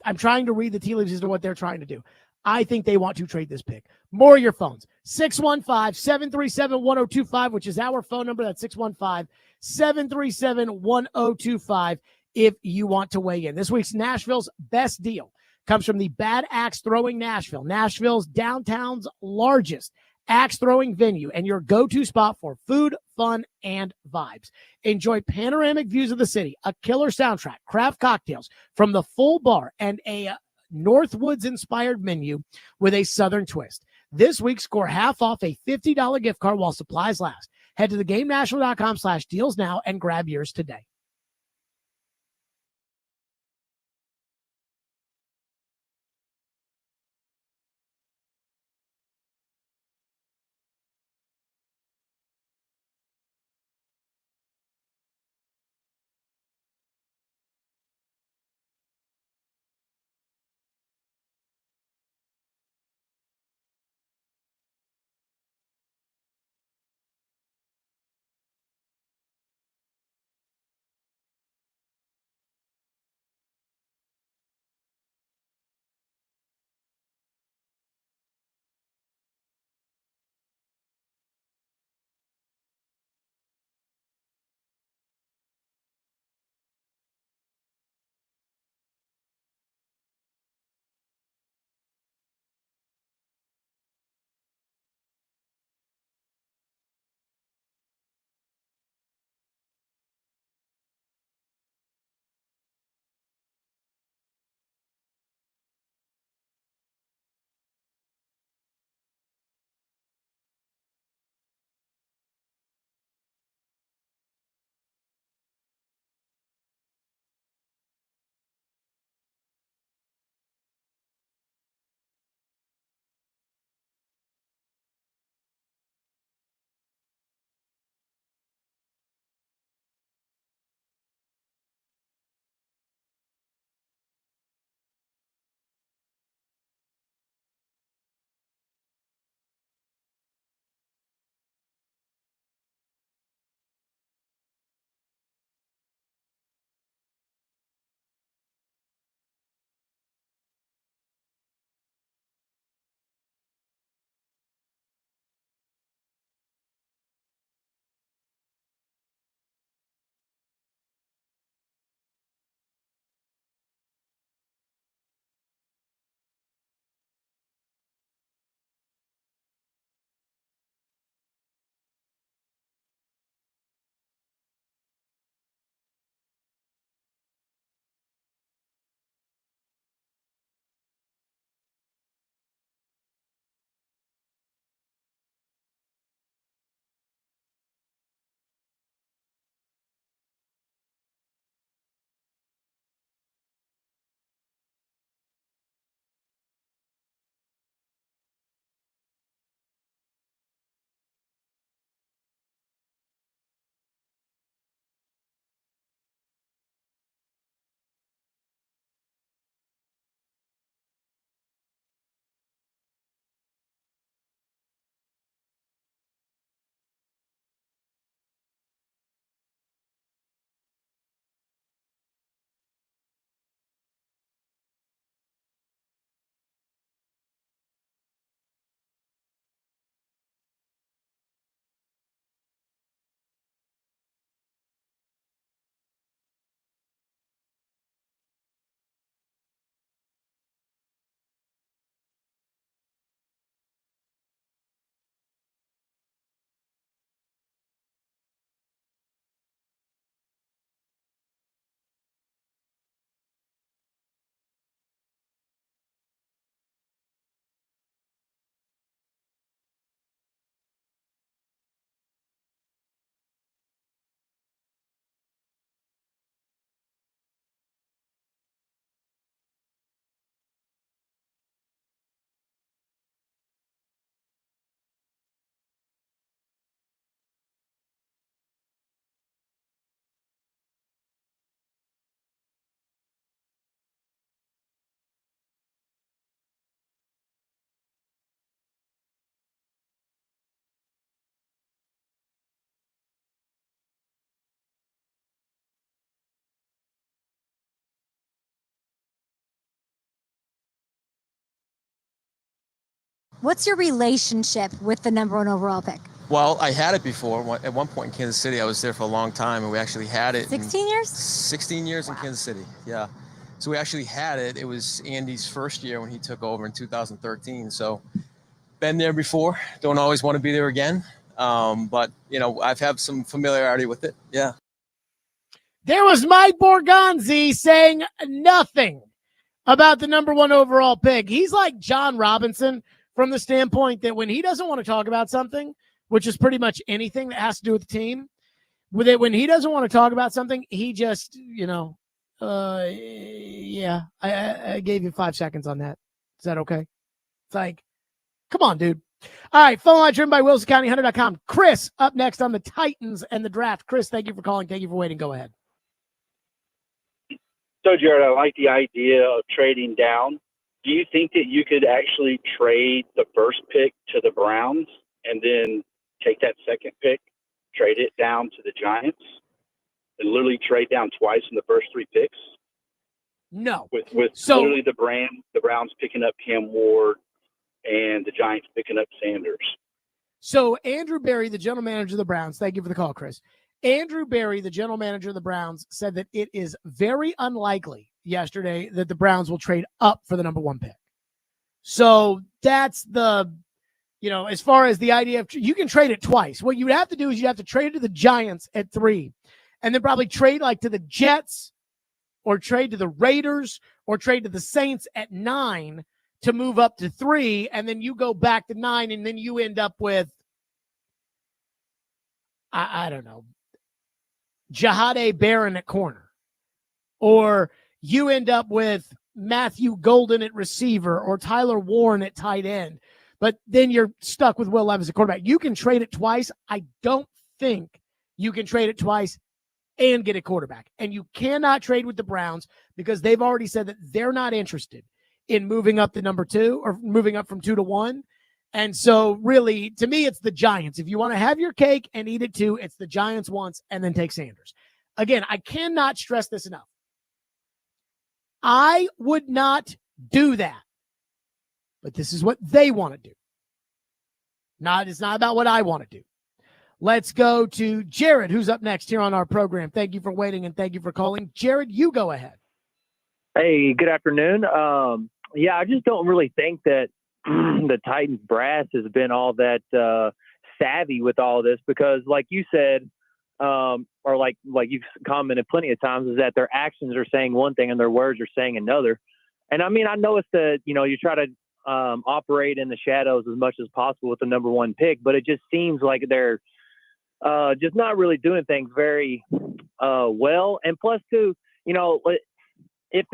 I'm trying to read the tea leaves as to what they're trying to do. I think they want to trade this pick. More of your phones. 615-737-1025, which is our phone number. That's 615-737-1025 if you want to weigh in. This week's Nashville's best deal comes from the Bad Axe Throwing Nashville, Nashville's downtown's largest axe throwing venue, and your go-to spot for food, fun, and vibes. Enjoy panoramic views of the city, a killer soundtrack, craft cocktails from the full bar, and a Northwoods-inspired menu with a Southern twist. This week, score half off a $50 gift card while supplies last. Head to thegamenational.com/deals now and grab yours today. What's your relationship with the number 1 overall pick? Well, I had it before. At one point in Kansas City, I was there for a long time, and we actually had it. 16 years? 16 years in Kansas City, yeah. So we actually had it. It was Andy's first year when he took over in 2013. So been there before. Don't always want to be there again. But, I've had some familiarity with it. Yeah. There was Mike Borgonzi saying nothing about the number 1 overall pick. He's like John Robinson from the standpoint that when he doesn't want to talk about something, which is pretty much anything that has to do with the team, with it, when he doesn't want to talk about something, he just, I gave you 5 seconds on that. Is that okay? It's like, come on, dude. All right, phone line driven by WilsonCountyHunter.com. Chris up next on the Titans and the draft. Chris, thank you for calling. Thank you for waiting. Go ahead. So, Jared, I like the idea of trading down. Do you think that you could actually trade the first pick to the Browns and then take that second pick, trade it down to the Giants, and literally trade down twice in the first 3 picks? No. With literally the Browns picking up Cam Ward and the Giants picking up Sanders. So Andrew Berry, the general manager of the Browns, thank you for the call, Chris. Andrew Berry, the general manager of the Browns, said that it is very unlikely yesterday that the Browns will trade up for the number 1 pick. So that's the, as far as the idea of, you can trade it twice. What you would have to do is you have to trade it to the Giants at 3, and then probably trade like to the Jets or trade to the Raiders or trade to the Saints at 9 to move up to 3. And then you go back to 9, and then you end up with, I don't know, Jahade Barron at corner, or you end up with Matthew Golden at receiver or Tyler Warren at tight end, but then you're stuck with Will Levis at quarterback. You can trade it twice. I don't think you can trade it twice and get a quarterback. And you cannot trade with the Browns because they've already said that they're not interested in moving up to number 2 or moving up from 2 to 1. And so really, to me, it's the Giants. If you want to have your cake and eat it too, it's the Giants once and then take Sanders. Again, I cannot stress this enough. I would not do that, but this is what they want to do. It's not about what I want to do. Let's go to Jared, who's up next here on our program. Thank you for waiting and thank you for calling. Jared, you go ahead. Hey, good afternoon. I just don't really think that the Titans brass has been all that savvy with all this because, like you said, or like you've commented plenty of times, is that their actions are saying one thing and their words are saying another. And I mean, I know it's you try to operate in the shadows as much as possible with the number 1 pick, but it just seems like they're just not really doing things very well. And plus, too, if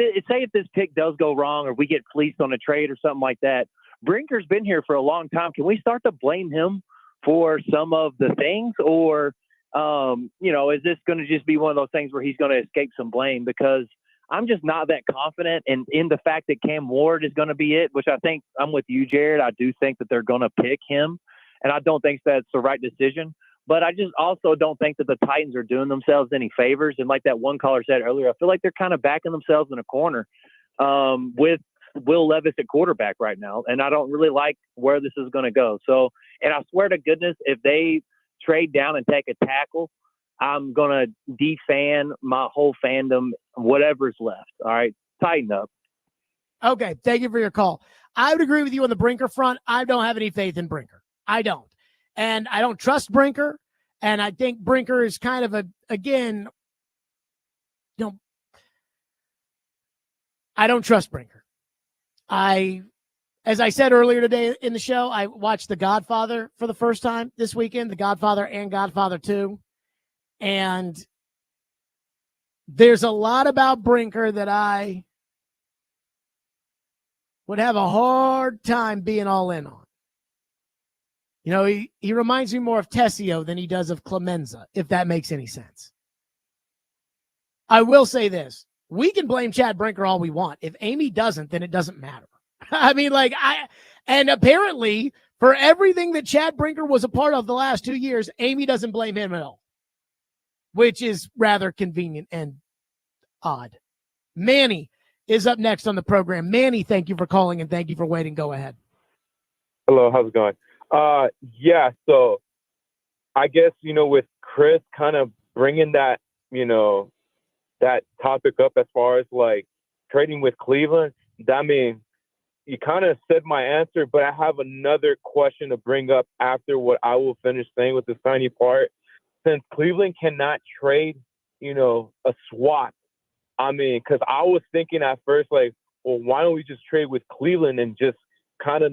this pick does go wrong or we get fleeced on a trade or something like that, Brinker's been here for a long time. Can we start to blame him for some of the things, or is this going to just be one of those things where he's going to escape some blame? Because I'm just not that confident in the fact that Cam Ward is going to be it, which I think I'm with you, Jared. I do think that they're going to pick him, and I don't think that's the right decision. But I just also don't think that the Titans are doing themselves any favors. And like that one caller said earlier, I feel like they're kind of backing themselves in a corner with Will Levis at quarterback right now. And I don't really like where this is going to go. So, and I swear to goodness, if they trade down and take a tackle, I'm going to defan my whole fandom, whatever's left. All right. Tighten up. Okay. Thank you for your call. I would agree with you on the Brinker front. I don't have any faith in Brinker. I don't. And I don't trust Brinker. And I think Brinker is kind of I don't trust Brinker. As I said earlier today in the show, I watched The Godfather for the first time this weekend, The Godfather and Godfather 2. And there's a lot about Brinker that I would have a hard time being all in on. He reminds me more of Tessio than he does of Clemenza, if that makes any sense. I will say this. We can blame Chad Brinker all we want. If Amy doesn't, then it doesn't matter. I mean, and apparently for everything that Chad Brinker was a part of the last 2 years, Amy doesn't blame him at all, which is rather convenient and odd. Manny is up next on the program. Manny, thank you for calling and thank you for waiting. Go ahead. Hello, how's it going? So I guess, with Chris kind of bringing that, that topic up as far as like trading with Cleveland, I mean, you kind of said my answer, but I have another question to bring up after what I will finish saying with this tiny part. Since Cleveland cannot trade, a swap, I mean, because I was thinking at first, like, well, why don't we just trade with Cleveland and just kind of,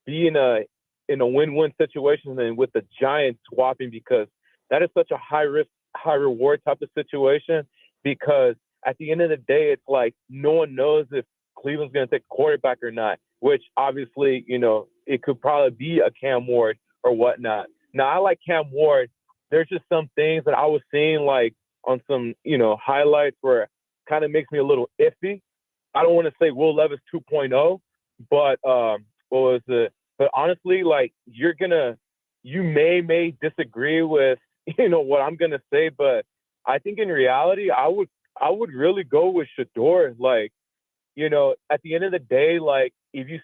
be in a win-win situation than with the Giants swapping, because that is such a high risk, high reward type of situation. Because at the end of the day, it's like no one knows if Cleveland's going to take quarterback or not, which obviously, it could probably be a Cam Ward or whatnot. Now, I like Cam Ward. There's just some things that I was seeing, like, on some, highlights where kind of makes me a little iffy. I don't want to say Will Levis 2.0, but what was it? But honestly, like, you may disagree with, what I'm gonna say, but I think in reality, I would really go with Shador. Like, at the end of the day, like, if you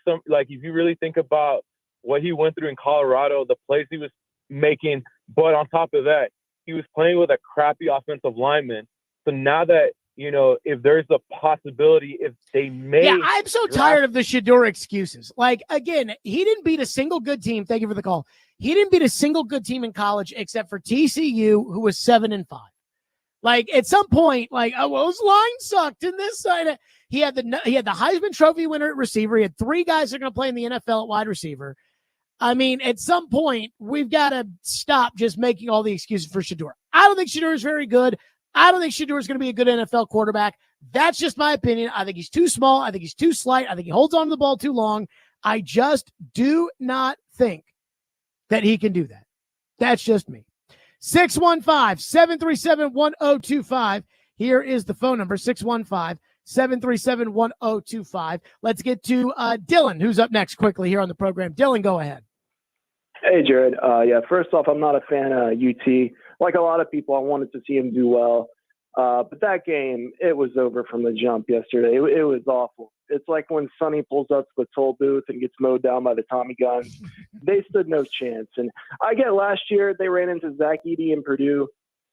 really think about what he went through in Colorado, the plays he was making, but on top of that, he was playing with a crappy offensive lineman. So now that, if there's a possibility, if they may. Yeah, I'm so tired of the Shador excuses. Like, again, he didn't beat a single good team. Thank you for the call. He didn't beat a single good team in college except for TCU, who was 7-5. Like, at some point, like, oh, well, his line sucked in this side. He had the Heisman Trophy winner at receiver. He had 3 guys that are going to play in the NFL at wide receiver. I mean, at some point, we've got to stop just making all the excuses for Shador. I don't think Shador is very good. I don't think Shador is going to be a good NFL quarterback. That's just my opinion. I think he's too small. I think he's too slight. I think he holds on to the ball too long. I just do not think that he can do that. That's just me. 615-737-1025. Here is the phone number, 615-737-1025. Let's get to Dylan, who's up next quickly here on the program. Dylan, go ahead. Hey, Jared. First off, I'm not a fan of UT. Like a lot of people, I wanted to see him do well. But that game, it was over from the jump yesterday. It was awful. It's like when Sonny pulls up to the toll booth and gets mowed down by the Tommy guns. They stood no chance. And I get last year they ran into Zach Edey and Purdue.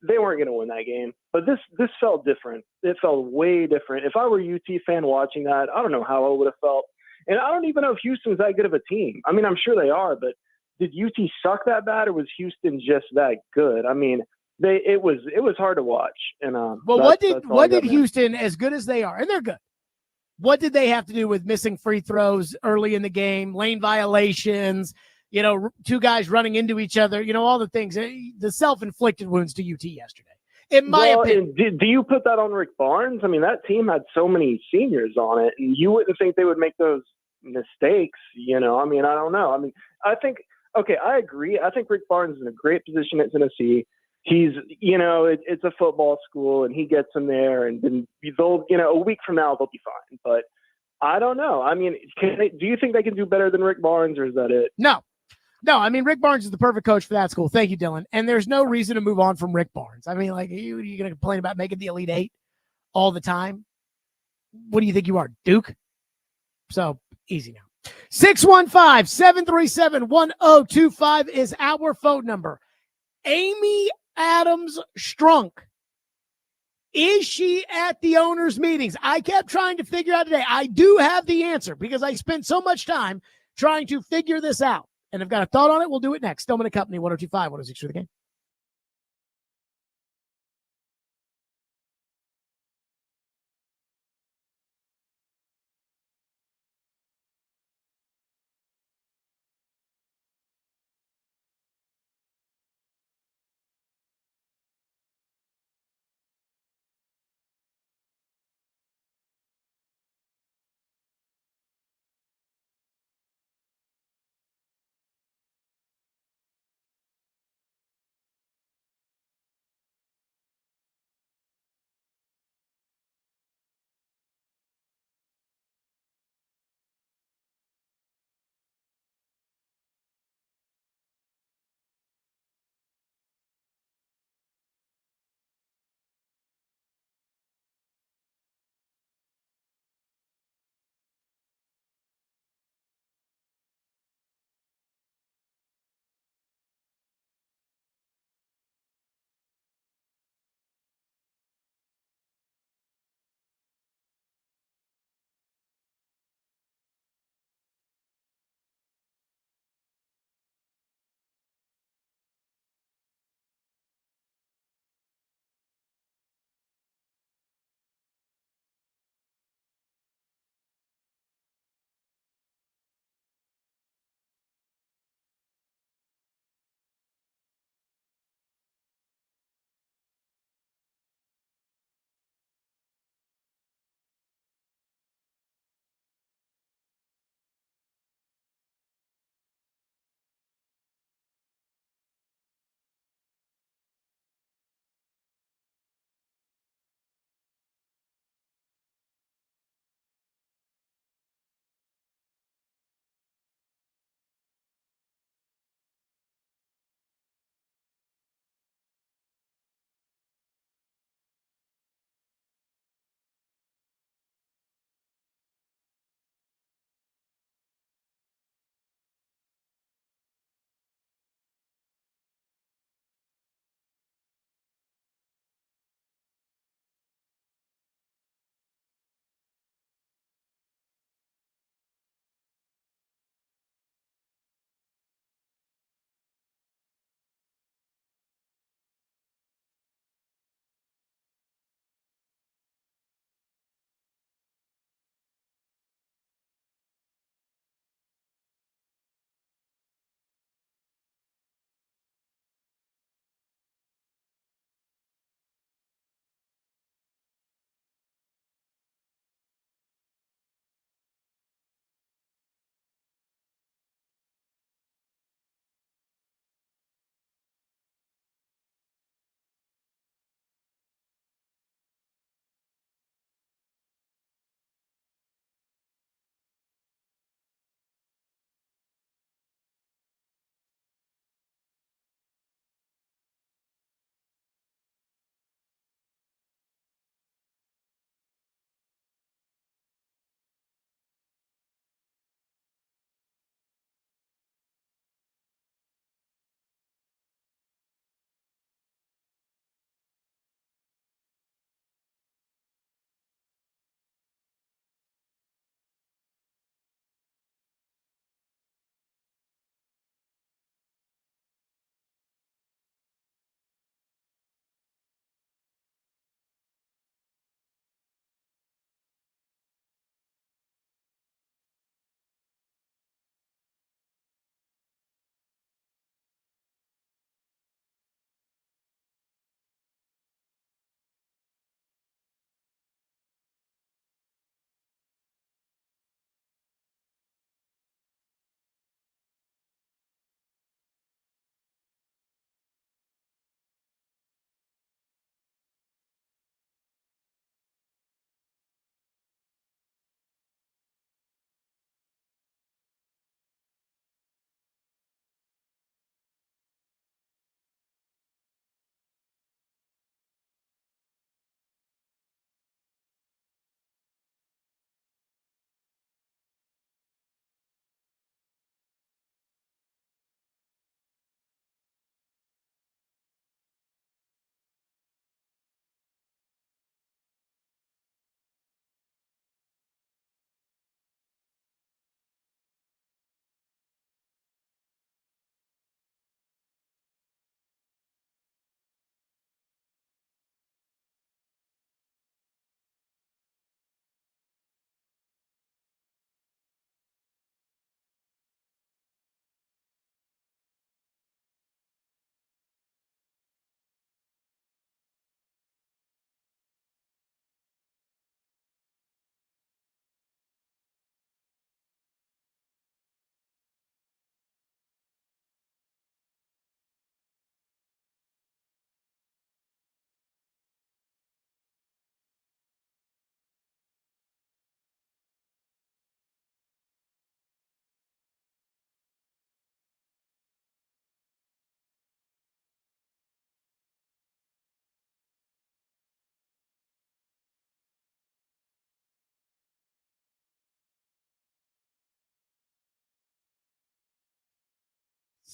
They weren't going to win that game. But this felt different. It felt way different. If I were a UT fan watching that, I don't know how I would have felt. And I don't even know if Houston's that good of a team. I mean, I'm sure they are, but did UT suck that bad, or was Houston just that good? I mean, it was hard to watch. And what did Houston, as good as they are, and they're good, what did they have to do with missing free throws early in the game, lane violations, 2 guys running into each other, all the things, the self-inflicted wounds to UT yesterday? In my opinion. Do you put that on Rick Barnes? I mean, that team had so many seniors on it, and you wouldn't think they would make those mistakes. I mean, I don't know. I mean, I think, okay, I agree. I think Rick Barnes is in a great position at Tennessee. He's, it's a football school, and he gets them there, and then they'll, a week from now they'll be fine. But I don't know. I mean, do you think they can do better than Rick Barnes, or is that it? No. I mean, Rick Barnes is the perfect coach for that school. Thank you, Dylan. And there's no reason to move on from Rick Barnes. I mean, like, are you going to complain about making the Elite Eight all the time? What do you think you are, Duke? So easy now. 615-737-1025 is our phone number. Amy Adams Strunk. Is she at the owners' meetings? I kept trying to figure out today. I do have the answer because I spent so much time trying to figure this out. And I've got a thought on it. We'll do it next. Stillman & Company, 102.5, 106 for the game.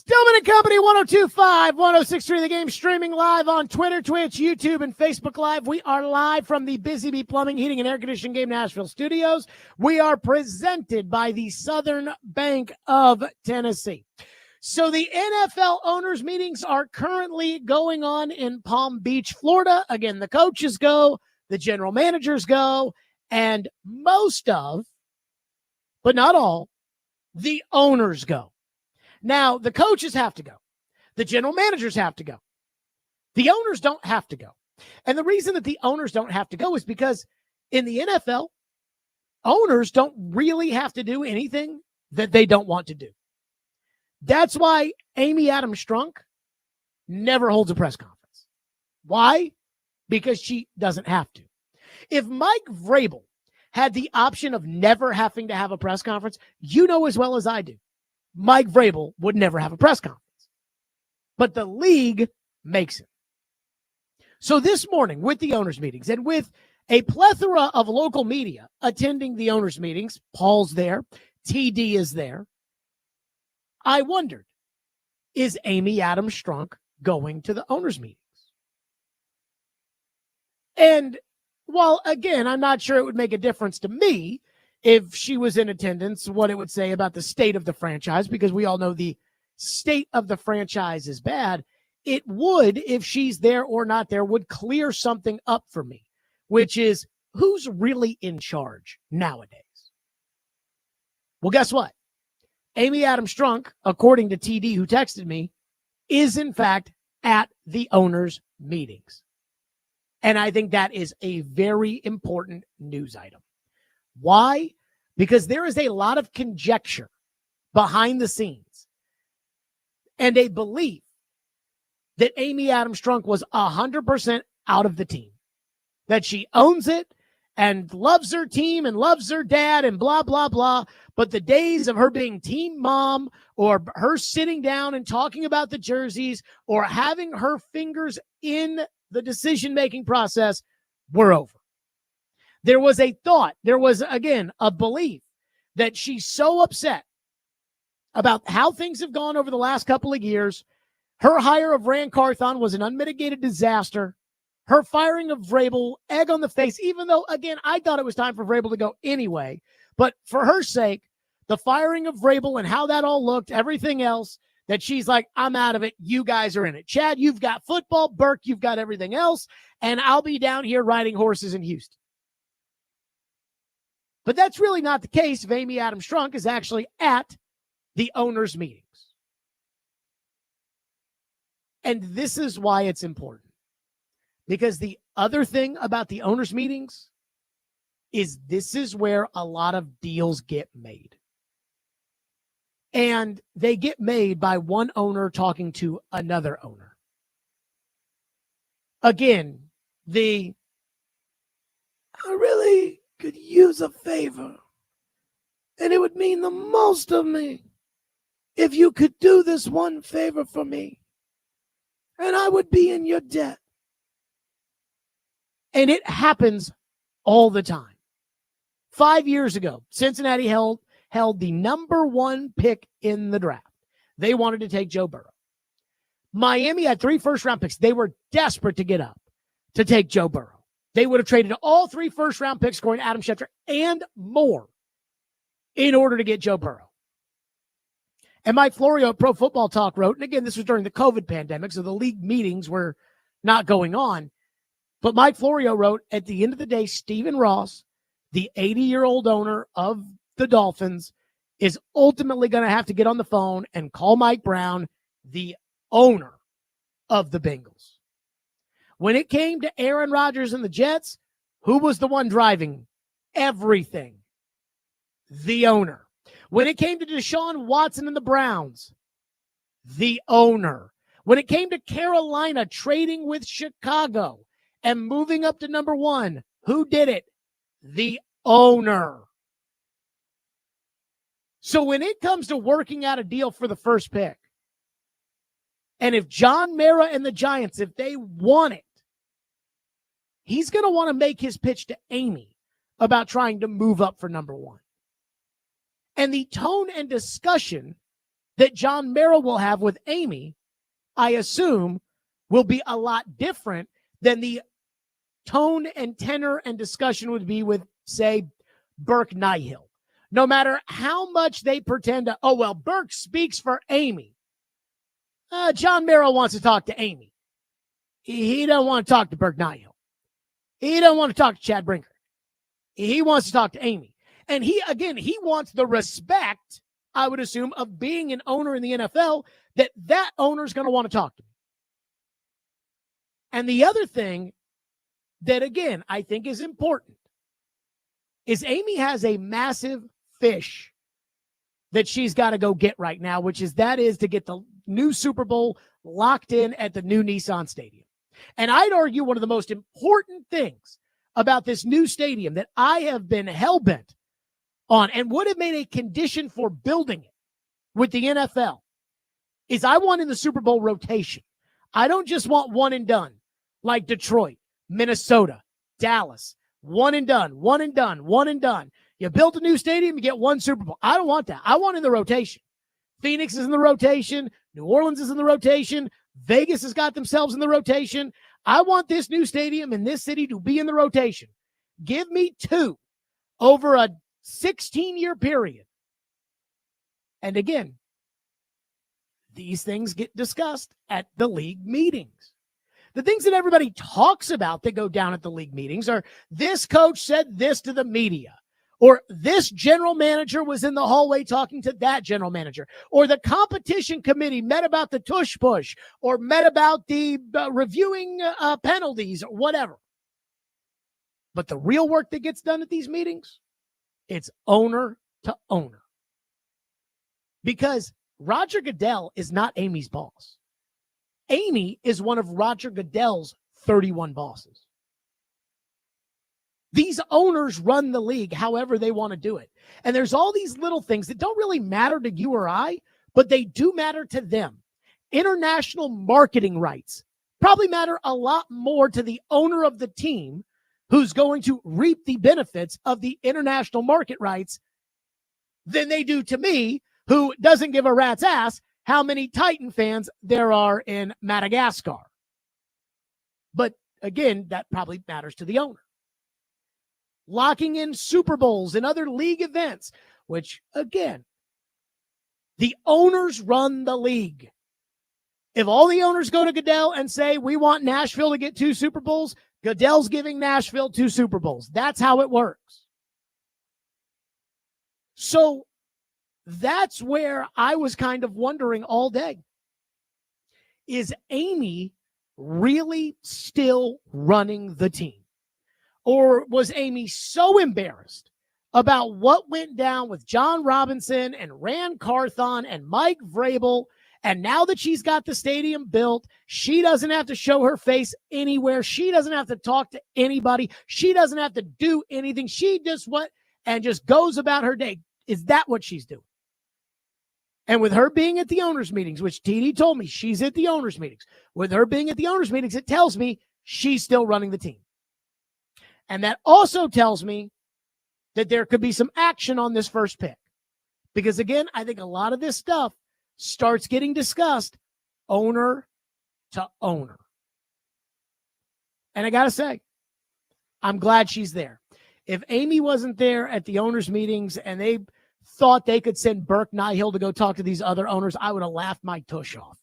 Stillman and Company, 102.5, 106.3 The Game, streaming live on Twitter, Twitch, YouTube, and Facebook Live. We are live from the Busy Bee Plumbing, Heating, and Air Conditioning Game Nashville studios. We are presented by the Southern Bank of Tennessee. So the NFL owners' meetings are currently going on in Palm Beach, Florida. Again, the coaches go, the general managers go, and most of, but not all, the owners go. Now, the coaches have to go. The general managers have to go. The owners don't have to go. And the reason that the owners don't have to go is because in the NFL, owners don't really have to do anything that they don't want to do. That's why Amy Adams Strunk never holds a press conference. Why? Because she doesn't have to. If Mike Vrabel had the option of never having to have a press conference, you know as well as I do, Mike Vrabel would never have a press conference. But the league makes it. So this morning with the owners' meetings and with a plethora of local media attending the owners' meetings, Paul's there, TD is there, I wondered, is Amy Adams Strunk going to the owners' meetings? And while, again, I'm not sure it would make a difference to me if she was in attendance, what it would say about the state of the franchise, because we all know the state of the franchise is bad, it would, if she's there or not there, would clear something up for me, which is who's really in charge nowadays? Well, guess what? Amy Adams Strunk, according to TD, who texted me, is in fact at the owners' meetings. And I think that is a very important news item. Why? Because there is a lot of conjecture behind the scenes and a belief that Amy Adams Strunk was 100% out of the team, that she owns it and loves her team and loves her dad and blah, blah, blah. But the days of her being team mom or her sitting down and talking about the jerseys or having her fingers in the decision-making process were over. There was a thought, there was, again, a belief that she's so upset about how things have gone over the last couple of years. Her hire of Rand Carthon was an unmitigated disaster. Her firing of Vrabel, egg on the face, even though, again, I thought it was time for Vrabel to go anyway. But for her sake, the firing of Vrabel and how that all looked, everything else, that she's like, I'm out of it. You guys are in it. Chad, you've got football. Burke, you've got everything else. And I'll be down here riding horses in Houston. But that's really not the case if Amy Adams Strunk is actually at the owners' meetings. And this is why it's important. Because the other thing about the owners' meetings is this is where a lot of deals get made. And they get made by one owner talking to another owner. Again, I really could use a favor, and it would mean the most of me if you could do this one favor for me, and I would be in your debt. And it happens all the time. 5 years ago, Cincinnati held the number one pick in the draft. They wanted to take Joe Burrow. Miami had 3 first-round picks. They were desperate to get up to take Joe Burrow. They would have traded all 3 first-round picks, according to Adam Schefter, and more in order to get Joe Burrow. And Mike Florio at Pro Football Talk wrote, and again, this was during the COVID pandemic, so the league meetings were not going on. But Mike Florio wrote, at the end of the day, Stephen Ross, the 80-year-old owner of the Dolphins, is ultimately going to have to get on the phone and call Mike Brown, the owner of the Bengals. When it came to Aaron Rodgers and the Jets, who was the one driving everything? The owner. When it came to Deshaun Watson and the Browns, the owner. When it came to Carolina trading with Chicago and moving up to number 1, who did it? The owner. So when it comes to working out a deal for the first pick, and if John Mara and the Giants, if they want it, he's going to want to make his pitch to Amy about trying to move up for number 1. And the tone and discussion that John Mara will have with Amy, I assume, will be a lot different than the tone and tenor and discussion would be with, say, Burke Nihill. No matter how much they pretend to, oh, well, Burke speaks for Amy. John Mara wants to talk to Amy. He don't want to talk to Burke Nihill. He don't want to talk to Chad Brinker. He wants to talk to Amy. And he wants the respect, I would assume, of being an owner in the NFL, that owner's going to want to talk to me. And the other thing that, again, I think is important is Amy has a massive fish that she's got to go get right now, which is to get the new Super Bowl locked in at the new Nissan Stadium. And I'd argue one of the most important things about this new stadium that I have been hell-bent on and would have made a condition for building it with the NFL is I want in the Super Bowl rotation. I don't just want one and done like Detroit, Minnesota, Dallas, one and done, one and done, one and done. You built a new stadium, you get one Super Bowl. I don't want that. I want in the rotation. Phoenix is in the rotation. New Orleans is in the rotation. Vegas has got themselves in the rotation. I want this new stadium in this city to be in the rotation. Give me 2 over a 16-year period. And again, these things get discussed at the league meetings. The things that everybody talks about that go down at the league meetings are this coach said this to the media, or this general manager was in the hallway talking to that general manager, or the competition committee met about the tush push, or met about the reviewing penalties, or whatever. But the real work that gets done at these meetings, it's owner to owner. Because Roger Goodell is not Amy's boss. Amy is one of Roger Goodell's 31 bosses. These owners run the league however they want to do it. And there's all these little things that don't really matter to you or I, but they do matter to them. International marketing rights probably matter a lot more to the owner of the team who's going to reap the benefits of the international market rights than they do to me, who doesn't give a rat's ass how many Titan fans there are in Madagascar. But again, that probably matters to the owner. Locking in Super Bowls and other league events, which again, the owners run the league. If all the owners go to Goodell and say, we want Nashville to get 2 Super Bowls, Goodell's giving Nashville 2 Super Bowls. That's how it works. So that's where I was kind of wondering all day. Is Amy really still running the team? Or was Amy so embarrassed about what went down with John Robinson and Rand Carthon and Mike Vrabel, and now that she's got the stadium built, she doesn't have to show her face anywhere. She doesn't have to talk to anybody. She doesn't have to do anything. She just just goes about her day. Is that what she's doing? And with her being at the owners' meetings, which TD told me she's at the owners' meetings, with her being at the owners' meetings, it tells me she's still running the team. And that also tells me that there could be some action on this first pick. Because again, I think a lot of this stuff starts getting discussed owner to owner. And I got to say, I'm glad she's there. If Amy wasn't there at the owners' meetings and they thought they could send Burke Nihill to go talk to these other owners, I would have laughed my tush off.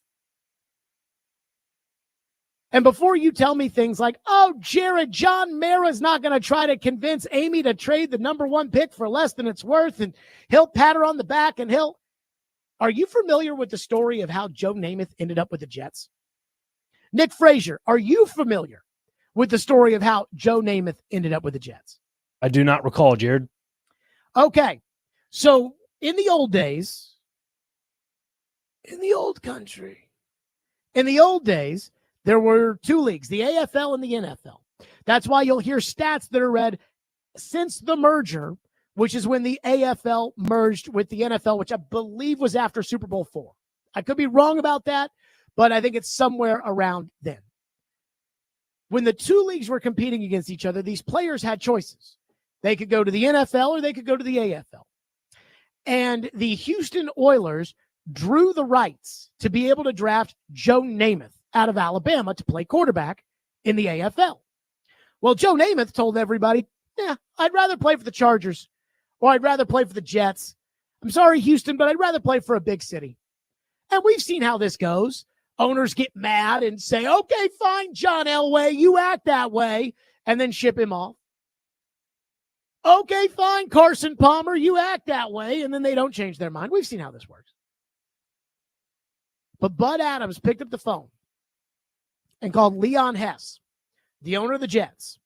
And before you tell me things like, oh, Jared, John Mara's not going to try to convince Amy to trade the number 1 pick for less than it's worth, and he'll pat her on the back and Are you familiar with the story of how Joe Namath ended up with the Jets? Nick Frazier, are you familiar with the story of how Joe Namath ended up with the Jets? I do not recall, Jared. Okay. So in the old days, in the old country, in the old days, there were 2 leagues, the AFL and the NFL. That's why you'll hear stats that are read since the merger, which is when the AFL merged with the NFL, which I believe was after Super Bowl IV. I could be wrong about that, but I think it's somewhere around then. When the 2 leagues were competing against each other, these players had choices. They could go to the NFL or they could go to the AFL. And the Houston Oilers drew the rights to be able to draft Joe Namath out of Alabama to play quarterback in the AFL. Well, Joe Namath told everybody, yeah, I'd rather play for the Chargers or I'd rather play for the Jets. I'm sorry, Houston, but I'd rather play for a big city. And we've seen how this goes. Owners get mad and say, okay, fine, John Elway, you act that way, and then ship him off. Okay, fine, Carson Palmer, you act that way, and then they don't change their mind. We've seen how this works. But Bud Adams picked up the phone and called Leon Hess, the owner of the Jets,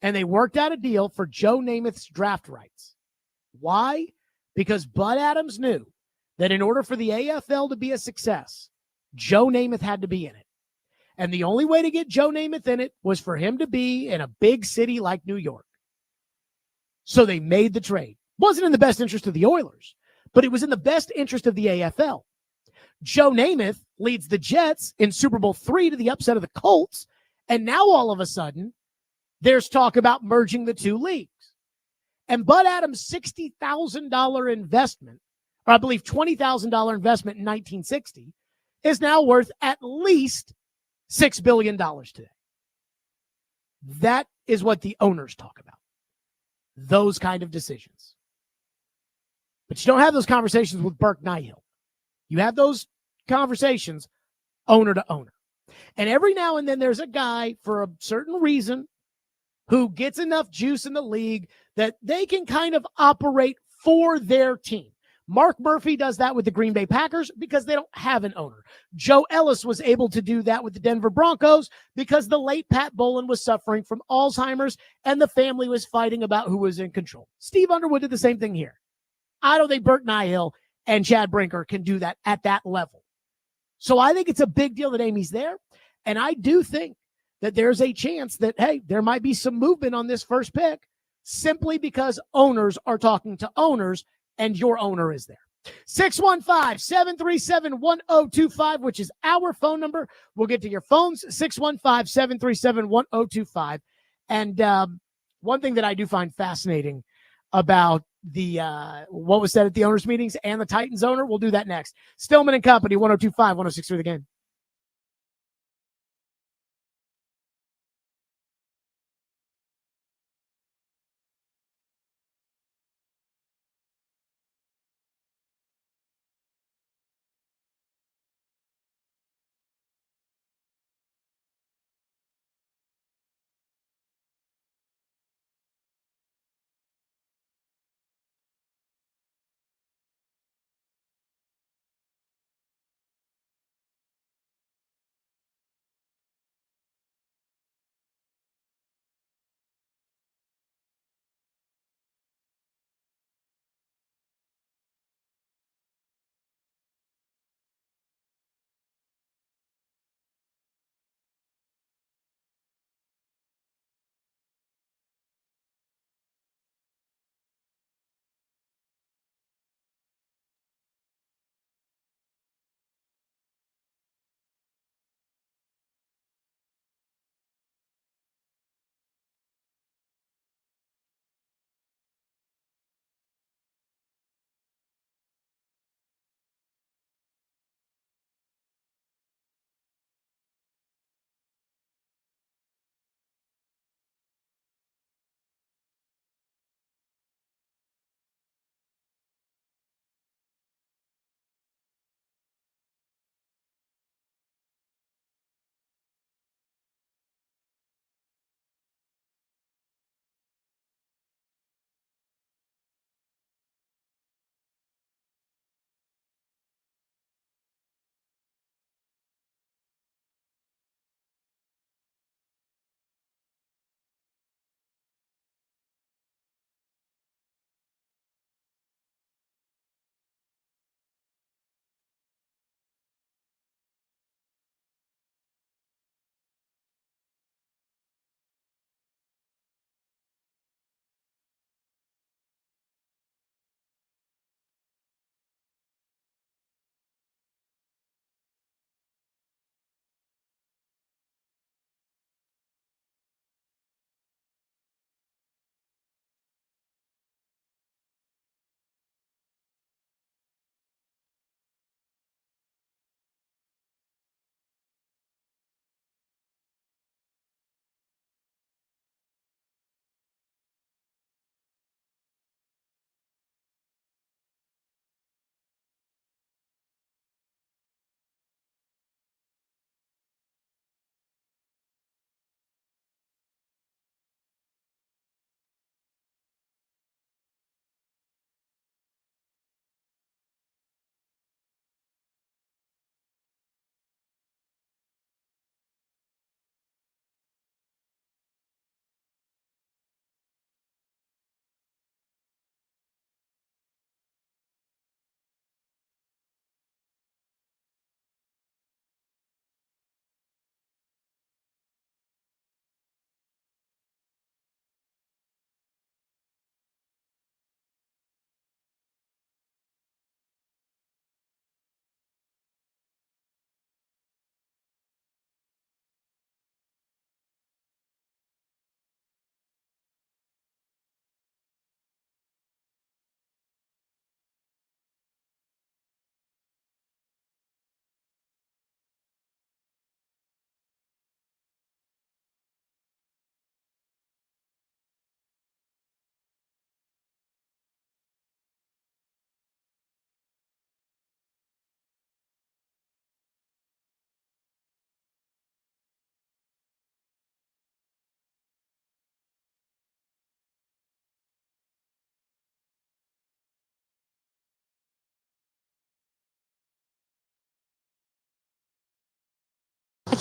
and they worked out a deal for Joe Namath's draft rights. Why? Because Bud Adams knew that in order for the AFL to be a success, Joe Namath had to be in it. And the only way to get Joe Namath in it was for him to be in a big city like New York. So they made the trade. Wasn't in the best interest of the Oilers, but it was in the best interest of the AFL. Joe Namath leads the Jets in Super Bowl III to the upset of the Colts. And now all of a sudden, there's talk about merging the two leagues. And Bud Adams' $60,000 investment, or I believe $20,000 investment in 1960, is now worth at least $6 billion today. That is what the owners talk about. Those kind of decisions. But you don't have those conversations with Burke Nihill. You have those conversations owner to owner. And every now and then there's a guy for a certain reason who gets enough juice in the league that they can kind of operate for their team. Mark Murphy does that with the Green Bay Packers because they don't have an owner. Joe Ellis was able to do that with the Denver Broncos because the late Pat Bowlen was suffering from Alzheimer's and the family was fighting about who was in control. Steve Underwood did the same thing here. I don't think Burke Nihill and Chad Brinker can do that at that level. So I think it's a big deal that Amy's there. And I do think that there's a chance that, hey, there might be some movement on this first pick simply because owners are talking to owners and your owner is there. 615-737-1025, which is our phone number. We'll get to your phones, 615-737-1025. And one thing that I do find fascinating about the what was said at the owners' meetings and the Titans owner, we'll do that next. Stillman and Company, 1025, 1063 The Game.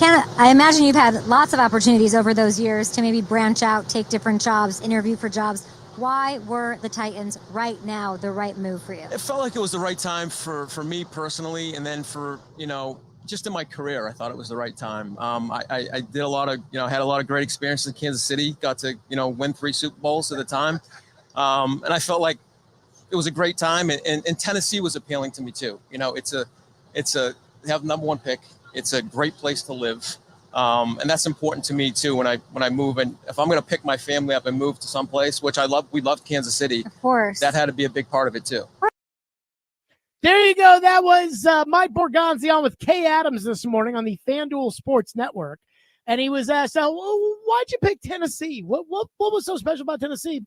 I imagine you've had lots of opportunities over those years to maybe branch out, take different jobs, interview for jobs. Why were the Titans right now the right move for you? It felt like it was the right time for me personally, and then for, just in my career, I thought it was the right time. I did a lot of, had a lot of great experiences in Kansas City, got to, win 3 Super Bowls at the time. And I felt like it was a great time, and Tennessee was appealing to me too. They have the #1 pick. It's a great place to live. And that's important to me too when I move. And if I'm going to pick my family up and move to someplace, which we loved Kansas City. Of course. That had to be a big part of it too. There you go. That was Mike Borgonzi on with Kay Adams this morning on the FanDuel Sports Network. And he was asked, why'd you pick Tennessee? What was so special about Tennessee?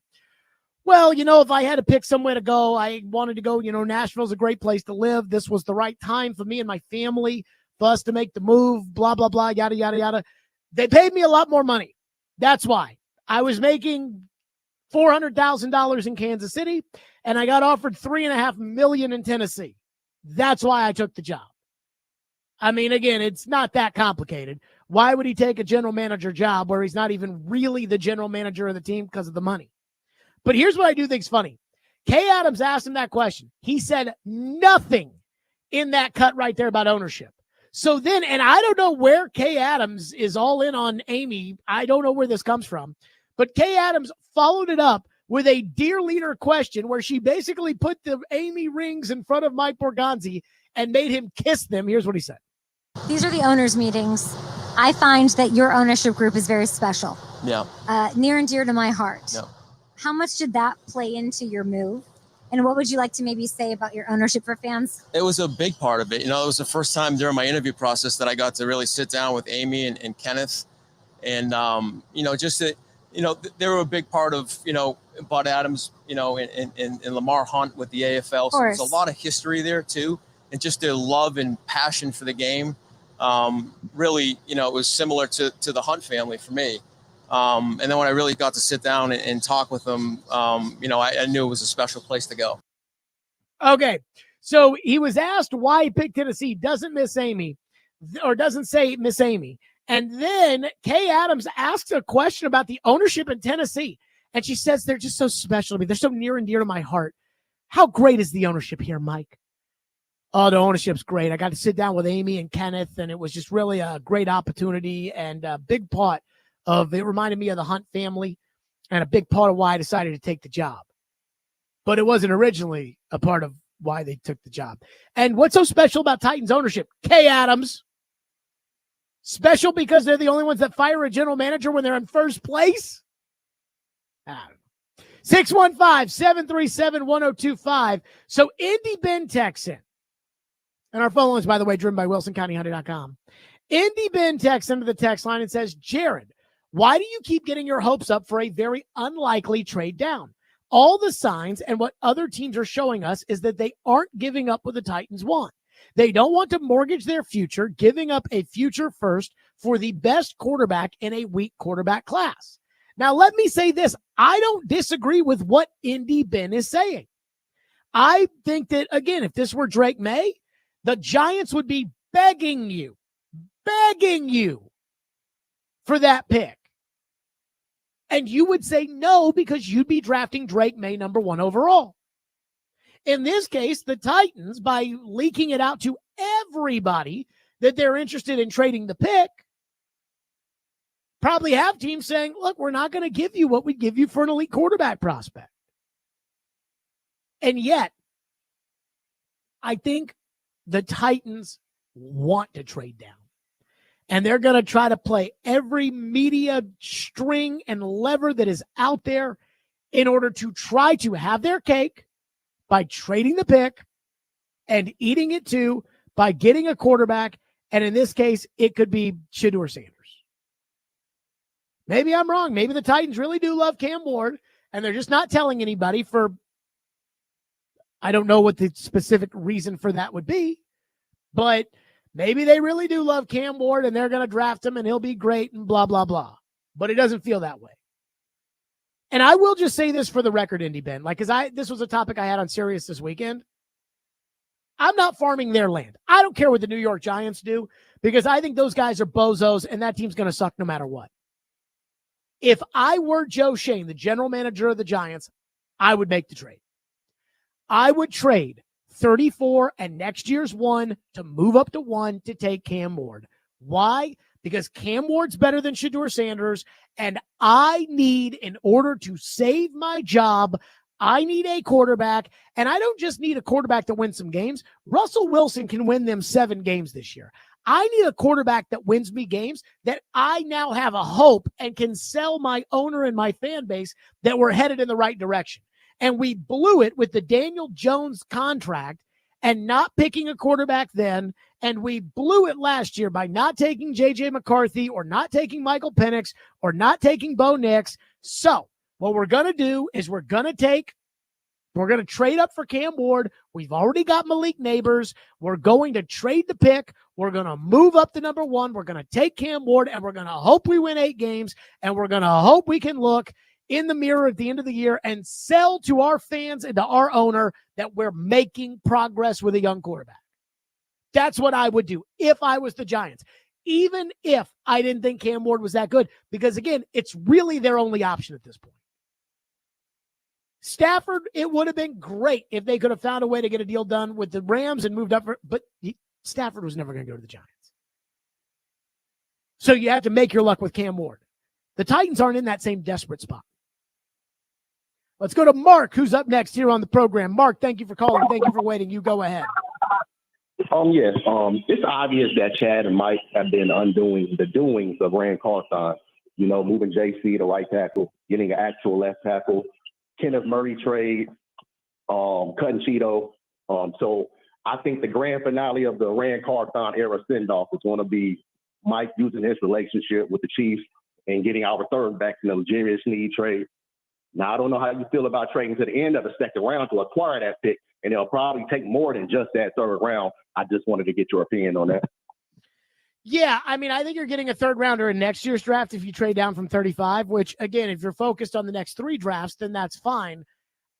Well, if I had to pick somewhere to go, I wanted to go, Nashville's a great place to live. This was the right time for me and my family for us to make the move, blah, blah, blah, yada, yada, yada. They paid me a lot more money. That's why. I was making $400,000 in Kansas City, and I got offered $3.5 million in Tennessee. That's why I took the job. I mean, again, it's not that complicated. Why would he take a general manager job where he's not even really the general manager of the team because of the money? But here's what I do think is funny. Kay Adams asked him that question. He said nothing in that cut right there about ownership. So then, and I don't know where Kay Adams is all in on Amy. I don't know where this comes from. But Kay Adams followed it up with a dear leader question where she basically put the Amy rings in front of Mike Borgonzi and made him kiss them. Here's what he said. These are the owners' meetings. I find that your ownership group is very special. Yeah. Near and dear to my heart. Yeah. How much did that play into your move? And what would you like to maybe say about your ownership for fans? It was a big part of it. It was the first time during my interview process that I got to really sit down with Amy and Kenneth. And, just that, they were a big part of, Bud Adams, and Lamar Hunt with the AFL. So there's a lot of history there too. And just their love and passion for the game. Really, it was similar to the Hunt family for me. And then when I really got to sit down and talk with them, I knew it was a special place to go. Okay. So he was asked why he picked Tennessee, doesn't miss Amy, or doesn't say Miss Amy. And then Kay Adams asks a question about the ownership in Tennessee. And she says, they're just so special to me. They're so near and dear to my heart. How great is the ownership here, Mike? Oh, the ownership's great. I got to sit down with Amy and Kenneth, and it was just really a great opportunity and a big part of it. Reminded me of the Hunt family and a big part of why I decided to take the job. But it wasn't originally a part of why they took the job. And what's so special about Titans ownership? Kay Adams. Special because they're the only ones that fire a general manager when they're in first place? I don't know. 615-737-1025. So Indy Ben texts in. And our phone lines, by the way, driven by WilsonCountyHunter.com. Indy Ben texts into the text line and says, Jared, why do you keep getting your hopes up for a very unlikely trade down? All the signs and what other teams are showing us is that they aren't giving up what the Titans want. They don't want to mortgage their future, giving up a future first for the best quarterback in a weak quarterback class. Now, let me say this. I don't disagree with what Indy Ben is saying. I think that, again, if this were Drake May, the Giants would be begging you for that pick. And you would say no because you'd be drafting Drake May #1 overall. In this case, the Titans, by leaking it out to everybody that they're interested in trading the pick, probably have teams saying, look, we're not going to give you what we'd give you for an elite quarterback prospect. And yet, I think the Titans want to trade down. And they're going to try to play every media string and lever that is out there in order to try to have their cake by trading the pick and eating it too by getting a quarterback. And in this case, it could be Shedeur Sanders. Maybe I'm wrong. Maybe the Titans really do love Cam Ward and they're just not telling anybody for, I don't know what the specific reason for that would be, but maybe they really do love Cam Ward and they're going to draft him and he'll be great and blah, blah, blah. But it doesn't feel that way. And I will just say this for the record, Indy Ben, this was a topic I had on Sirius this weekend. I'm not farming their land. I don't care what the New York Giants do because I think those guys are bozos and that team's going to suck no matter what. If I were Joe Shane, the general manager of the Giants, I would make the trade. I would trade 34 and next year's 1 to move up to 1 to take Cam Ward. Why? Because Cam Ward's better than Shedeur Sanders, and I need, in order to save my job, I need a quarterback, and I don't just need a quarterback to win some games. Russell Wilson can win them 7 games this year. I need a quarterback that wins me games that I now have a hope and can sell my owner and my fan base that we're headed in the right direction. And we blew it with the Daniel Jones contract and not picking a quarterback then. And we blew it last year by not taking J.J. McCarthy or not taking Michael Penix or not taking Bo Nix. So what we're going to do is we're going to trade up for Cam Ward. We've already got Malik Neighbors. We're going to trade the pick. We're going to move up to number 1. We're going to take Cam Ward, and we're going to hope we win 8 games, and we're going to hope we can look in the mirror at the end of the year and sell to our fans and to our owner that we're making progress with a young quarterback. That's what I would do if I was the Giants, even if I didn't think Cam Ward was that good, because, again, it's really their only option at this point. Stafford, it would have been great if they could have found a way to get a deal done with the Rams and moved up, but Stafford was never going to go to the Giants. So you have to make your luck with Cam Ward. The Titans aren't in that same desperate spot. Let's go to Mark, who's up next here on the program. Mark, thank you for calling. Thank you for waiting. You go ahead. Yes. It's obvious that Chad and Mike have been undoing the doings of Rand Carthon. You know, moving JC to right tackle, getting an actual left tackle, Kenneth Murray trade, cutting Cheeto. So I think the grand finale of the Rand Carthon era send-off is going to be Mike using his relationship with the Chiefs and getting our third back in the Legarius Sneed trade. Now, I don't know how you feel about trading to the end of the second round to acquire that pick, and it'll probably take more than just that third round. I just wanted to get your opinion on that. Yeah, I mean, I think you're getting a third rounder in next year's draft if you trade down from 35, which, again, if you're focused on the next 3 drafts, then that's fine.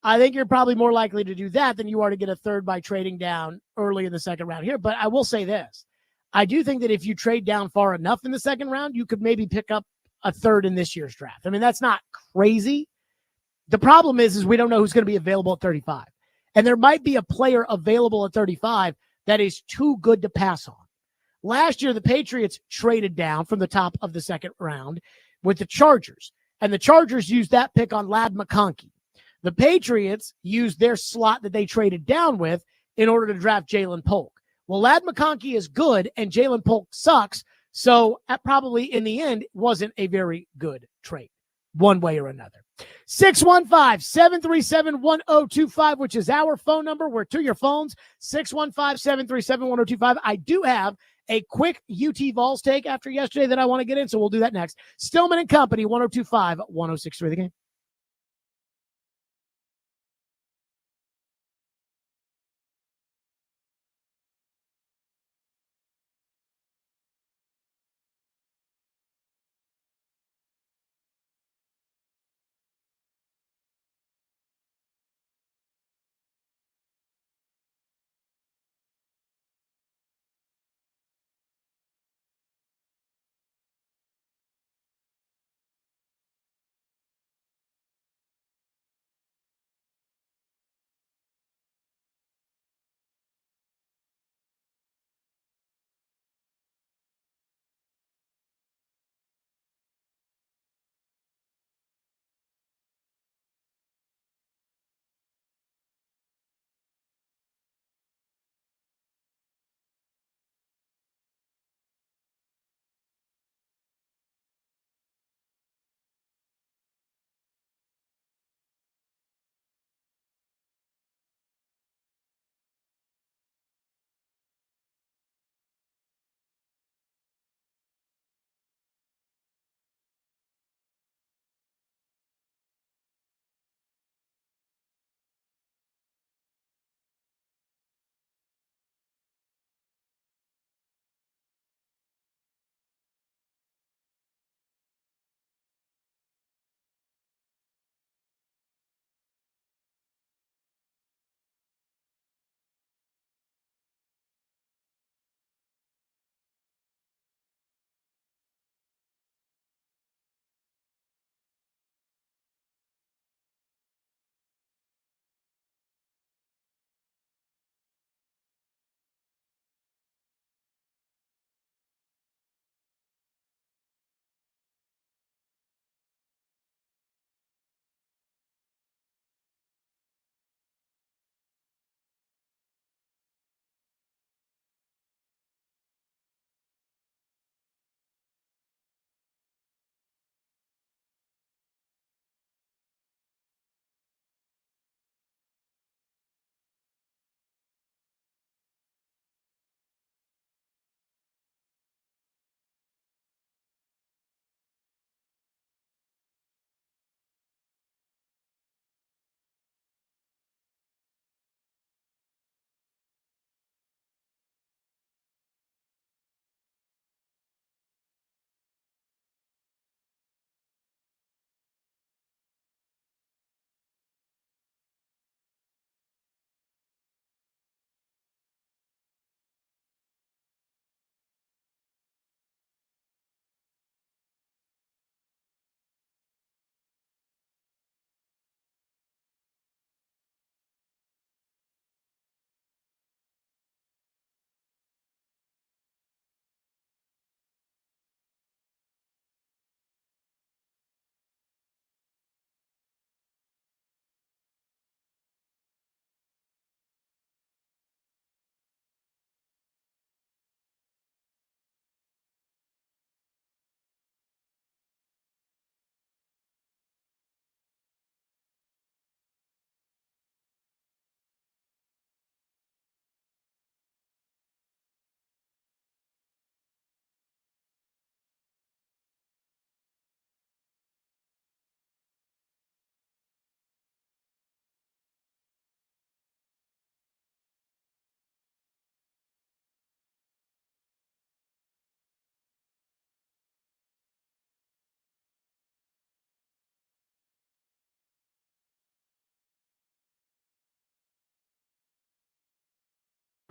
I think you're probably more likely to do that than you are to get a third by trading down early in the second round here. But I will say this. I do think that if you trade down far enough in the second round, you could maybe pick up a third in this year's draft. I mean, that's not crazy. The problem is we don't know who's going to be available at 35. And there might be a player available at 35 that is too good to pass on. Last year, the Patriots traded down from the top of the second round with the Chargers, and the Chargers used that pick on Ladd McConkey. The Patriots used their slot that they traded down with in order to draft Jalen Polk. Well, Ladd McConkey is good, and Jalen Polk sucks, so that probably, in the end, wasn't a very good trade, one way or another. 615-737-1025, which is our phone number. We're to your phones, 615-737-1025. I do have a quick UT Vols take after yesterday that I want to get in, so we'll do that next. Stillman and Company, 1025-1063 The Game.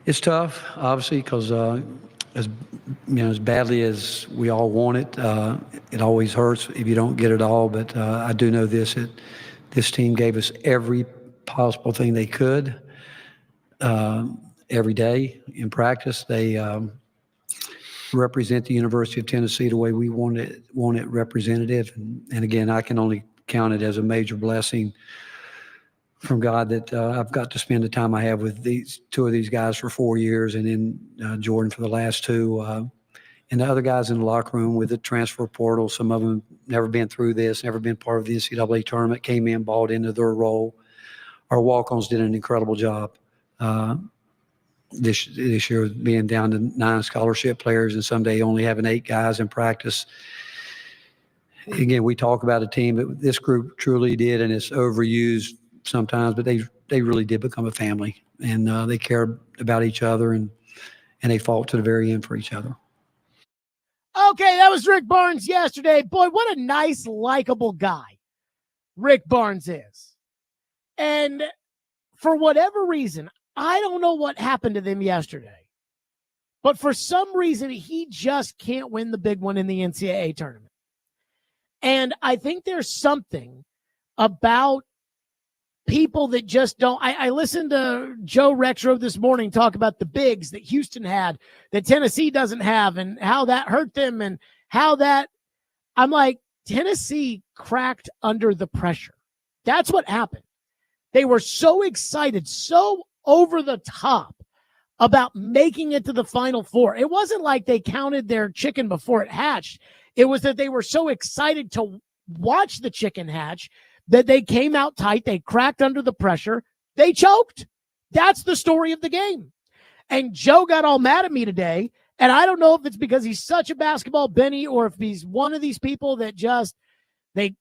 It's tough, obviously, because as as badly as we all want it, it always hurts if you don't get it all. But I do know this: that this team gave us every possible thing they could every day in practice. They represent the University of Tennessee the way we want it representative. And again, I can only count it as a major blessing from God that I've got to spend the time I have with these two of these guys for 4 years, and then Jordan for the last 2, and the other guys in the locker room with the transfer portal. Some of them never been through this, never been part of the NCAA tournament, came in, bought into their role. Our walk-ons did an incredible job this year, being down to 9 scholarship players and someday only having 8 guys in practice. Again, we talk about a team, but this group truly did, and it's overused sometimes, but they really did become a family, and they cared about each other, and they fought to the very end for each other. Okay, that was Rick Barnes yesterday. Boy, what a nice, likable guy Rick Barnes is. And for whatever reason, I don't know what happened to them yesterday, but for some reason, he just can't win the big one in the NCAA tournament. And I think there's something about people that just don't. I listened to Joe Rexrode this morning talk about the bigs that Houston had that Tennessee doesn't have, and how that hurt them, and how that, I'm like, Tennessee cracked under the pressure. That's what happened. They were so excited, so over the top about making it to the Final Four. It wasn't like they counted their chicken before it hatched. It was that they were so excited to watch the chicken hatch that they came out tight. They cracked under the pressure. They choked. That's the story of the game. And Joe got all mad at me today. And I don't know if it's because he's such a basketball Benny, or if he's one of these people that just, they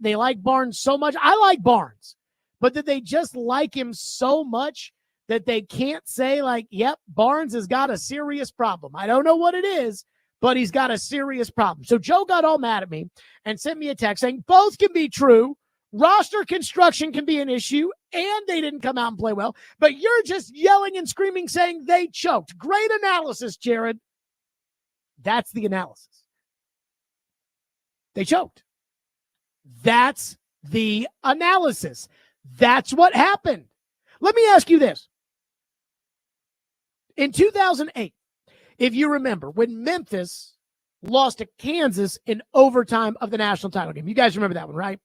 like Barnes so much. I like Barnes, but that they just like him so much that they can't say, like, yep, Barnes has got a serious problem. I don't know what it is, but he's got a serious problem. So Joe got all mad at me and sent me a text saying both can be true. Roster construction can be an issue, and they didn't come out and play well. But you're just yelling and screaming saying they choked. Great analysis, Jared. That's the analysis. They choked. That's the analysis. That's what happened. Let me ask you this. In 2008, if you remember, when Memphis lost to Kansas in overtime of the national title game. You guys remember that one, right?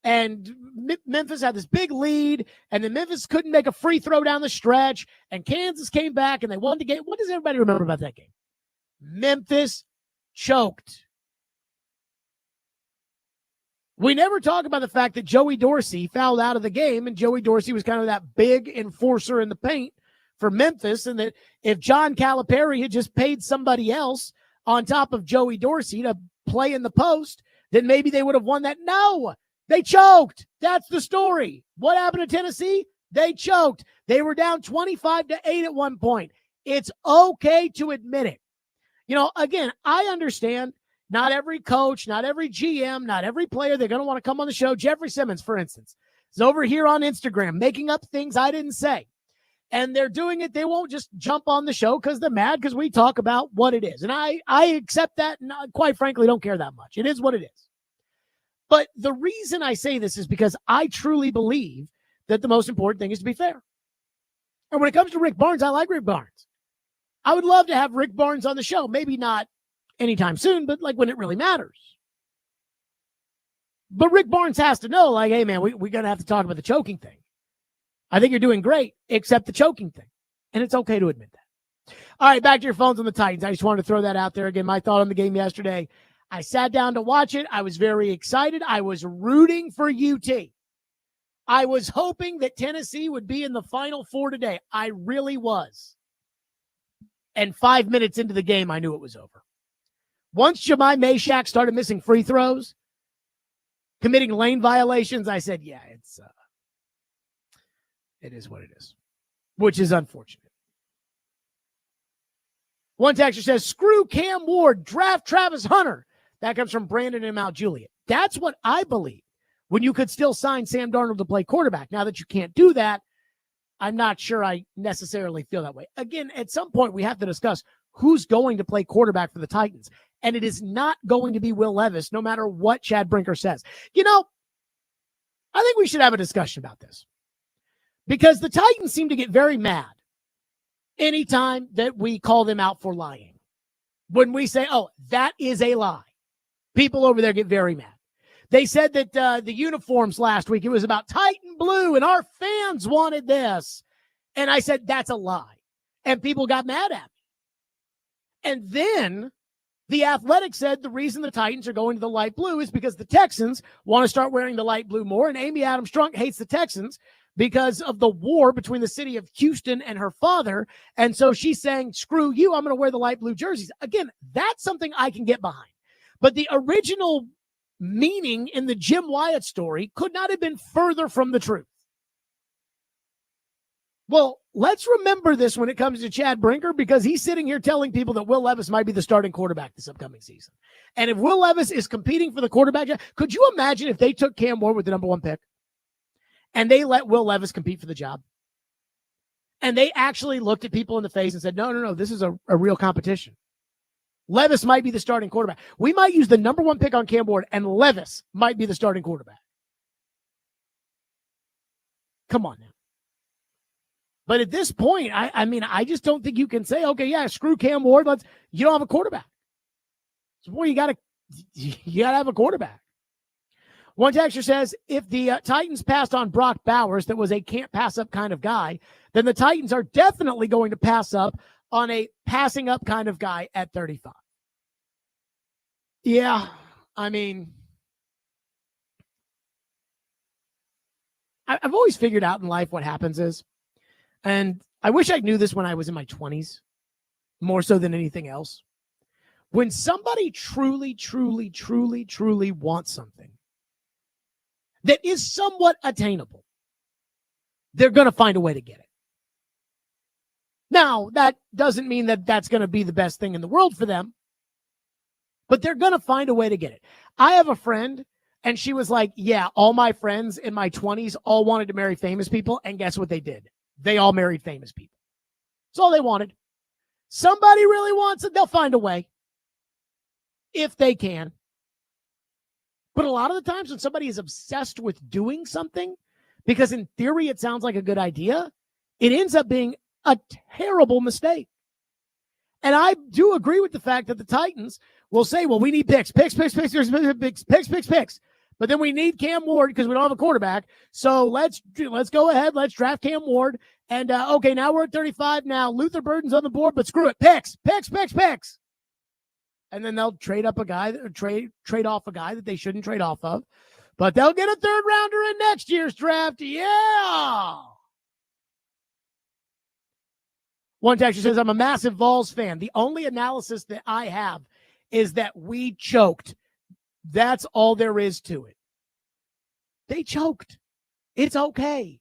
And Memphis had this big lead, and then Memphis couldn't make a free throw down the stretch, and Kansas came back, and they won the game. What does everybody remember about that game? Memphis choked. We never talk about the fact that Joey Dorsey fouled out of the game, and Joey Dorsey was kind of that big enforcer in the paint for Memphis, and that if John Calipari had just paid somebody else on top of Joey Dorsey to play in the post, then maybe they would have won that. No, they choked. That's the story. What happened to Tennessee? They choked. They were down 25-8 at one point. It's okay to admit it. You know, again, I understand not every coach, not every GM, not every player, they're going to want to come on the show. Jeffrey Simmons, for instance, is over here on Instagram making up things I didn't say. And they're doing it. They won't just jump on the show because they're mad because we talk about what it is. And I accept that, and quite frankly, don't care that much. It is what it is. But the reason I say this is because I truly believe that the most important thing is to be fair. And when it comes to Rick Barnes, I like Rick Barnes. I would love to have Rick Barnes on the show. Maybe not anytime soon, but like when it really matters. But Rick Barnes has to know, like, hey, man, we're going to have to talk about the choking thing. I think you're doing great, except the choking thing. And it's okay to admit that. All right, back to your phones on the Titans. I just wanted to throw that out there. Again, my thought on the game yesterday. I sat down to watch it. I was very excited. I was rooting for UT. I was hoping that Tennessee would be in the Final Four today. I really was. And 5 minutes into the game, I knew it was over. Once Jemai Meshack started missing free throws, committing lane violations, I said, yeah, it is what it is, which is unfortunate. One texter says, screw Cam Ward, draft Travis Hunter. That comes from Brandon in Mount Juliet. That's what I believe when you could still sign Sam Darnold to play quarterback. Now that you can't do that, I'm not sure I necessarily feel that way. Again, at some point, we have to discuss who's going to play quarterback for the Titans. And it is not going to be Will Levis, no matter what Chad Brinker says. You know, I think we should have a discussion about this because the Titans seem to get very mad anytime that we call them out for lying. When we say, oh, that is a lie, people over there get very mad. They said that the uniforms last week, it was about Titan blue and our fans wanted this. And I said, that's a lie. And people got mad at me. And then the Athletic said the reason the Titans are going to the light blue is because the Texans want to start wearing the light blue more. And Amy Adams Strunk hates the Texans because of the war between the city of Houston and her father. And so she's saying, screw you, I'm going to wear the light blue jerseys. Again, that's something I can get behind. But the original meaning in the Jim Wyatt story could not have been further from the truth. Well, let's remember this when it comes to Chad Brinker, because he's sitting here telling people that Will Levis might be the starting quarterback this upcoming season. And if Will Levis is competing for the quarterback, could you imagine if they took Cam Ward with the number 1 pick and they let Will Levis compete for the job? And they actually looked at people in the face and said, no, this is a real competition. Levis might be the starting quarterback. We might use the number 1 pick on Cam Ward, and Levis might be the starting quarterback. Come on now. But at this point, I mean, I just don't think you can say, okay, yeah, screw Cam Ward. You don't have a quarterback. So, boy, you gotta have a quarterback. One texter says, if the Titans passed on Brock Bowers, that was a can't pass up kind of guy, then the Titans are definitely going to pass up on a passing up kind of guy at 35. Yeah, I mean, I've always figured out in life what happens is, and I wish I knew this when I was in my 20s, more so than anything else. When somebody truly, truly, truly, truly wants something that is somewhat attainable, they're going to find a way to get it. Now, that doesn't mean that that's going to be the best thing in the world for them, but they're going to find a way to get it. I have a friend, and she was like, yeah, all my friends in my 20s all wanted to marry famous people, and guess what they did? They all married famous people. That's all they wanted. Somebody really wants it, they'll find a way if they can. But a lot of the times when somebody is obsessed with doing something, because in theory it sounds like a good idea, it ends up being a terrible mistake. And I do agree with the fact that the Titans will say, well, we need picks. But then we need Cam Ward because we don't have a quarterback. So let's go ahead. Let's draft Cam Ward. And, okay, now we're at 35 now. Luther Burden's on the board, but screw it. Picks. And then they'll trade up a guy, trade off a guy that they shouldn't trade off of. But they'll get a third rounder in next year's draft. Yeah. One texter says, I'm a massive Vols fan. The only analysis that I have is that we choked. That's all there is to it. They choked. It's okay.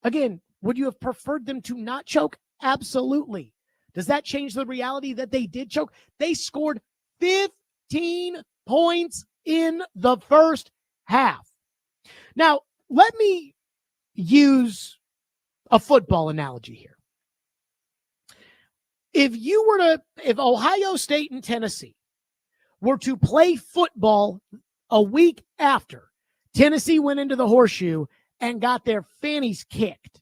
Again, would you have preferred them to not choke? Absolutely. Does that change the reality that they did choke? They scored 15 points in the first half. Now, let me use a football analogy here. If Ohio State and Tennessee were to play football a week after Tennessee went into the horseshoe and got their fannies kicked,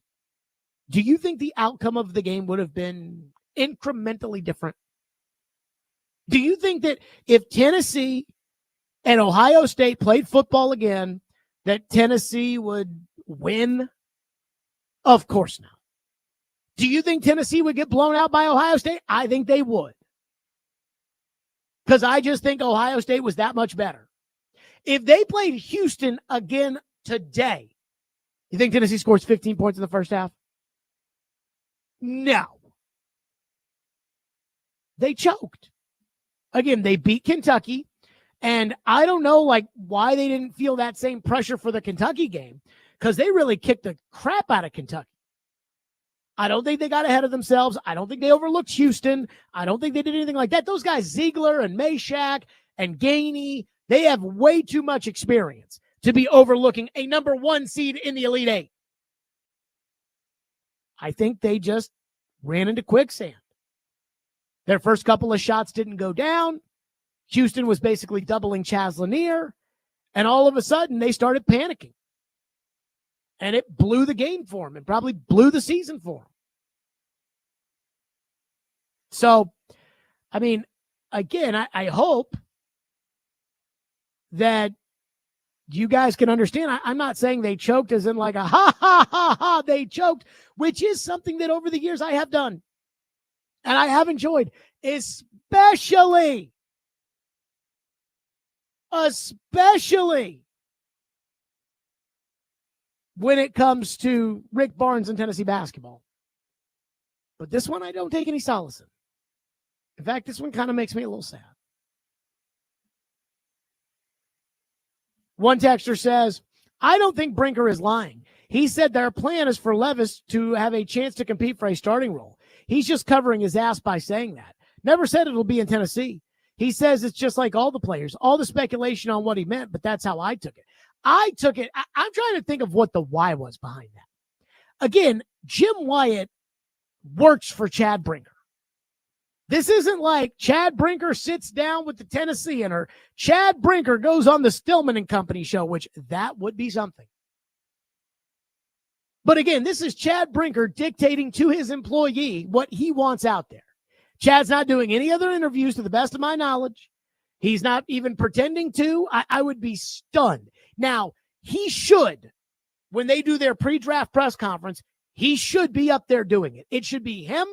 do you think the outcome of the game would have been incrementally different? Do you think that if Tennessee and Ohio State played football again, that Tennessee would win? Of course not. Do you think Tennessee would get blown out by Ohio State? I think they would. Because I just think Ohio State was that much better. If they played Houston again today, you think Tennessee scores 15 points in the first half? No. They choked. Again, they beat Kentucky, and I don't know why they didn't feel that same pressure for the Kentucky game, because they really kicked the crap out of Kentucky. I don't think they got ahead of themselves. I don't think they overlooked Houston. I don't think they did anything like that. Those guys, Ziegler and Meshack and Gainey, they have way too much experience to be overlooking a number 1 seed in the Elite Eight. I think they just ran into quicksand. Their first couple of shots didn't go down. Houston was basically doubling Chaz Lanier, and all of a sudden they started panicking. And it blew the game for him and probably blew the season for him. So, I mean, again, I hope that you guys can understand. I'm not saying they choked as in like a ha, ha, ha, ha, they choked, which is something that over the years I have done and I have enjoyed, especially when it comes to Rick Barnes and Tennessee basketball. But this one I don't take any solace in. In fact, this one kind of makes me a little sad. One texter says, I don't think Brinker is lying. He said their plan is for Levis to have a chance to compete for a starting role. He's just covering his ass by saying that. Never said it'll be in Tennessee. He says it's just like all the players, all the speculation on what he meant, but that's how I took it. I'm trying to think of what the why was behind that. Again, Jim Wyatt works for Chad Brinker. This isn't like Chad Brinker sits down with the Tennessean or Chad Brinker goes on the Stillman and Company show, which that would be something. But again, this is Chad Brinker dictating to his employee what he wants out there. Chad's not doing any other interviews to the best of my knowledge. He's not even pretending to. I would be stunned. Now, he should, when they do their pre-draft press conference, he should be up there doing it. It should be him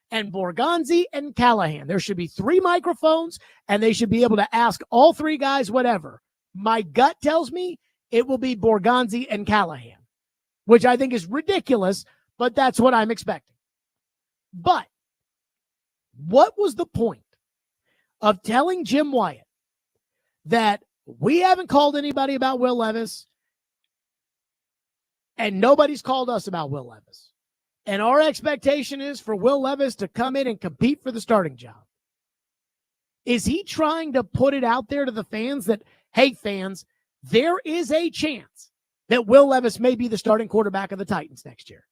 and Borgonzi and Callahan. There should be 3 microphones, and they should be able to ask all 3 guys whatever. My gut tells me it will be Borgonzi and Callahan, which I think is ridiculous, but that's what I'm expecting. But what was the point of telling Jim Wyatt that we haven't called anybody about Will Levis and nobody's called us about Will Levis? And our expectation is for Will Levis to come in and compete for the starting job. Is he trying to put it out there to the fans that, hey, fans, there is a chance that Will Levis may be the starting quarterback of the Titans next year?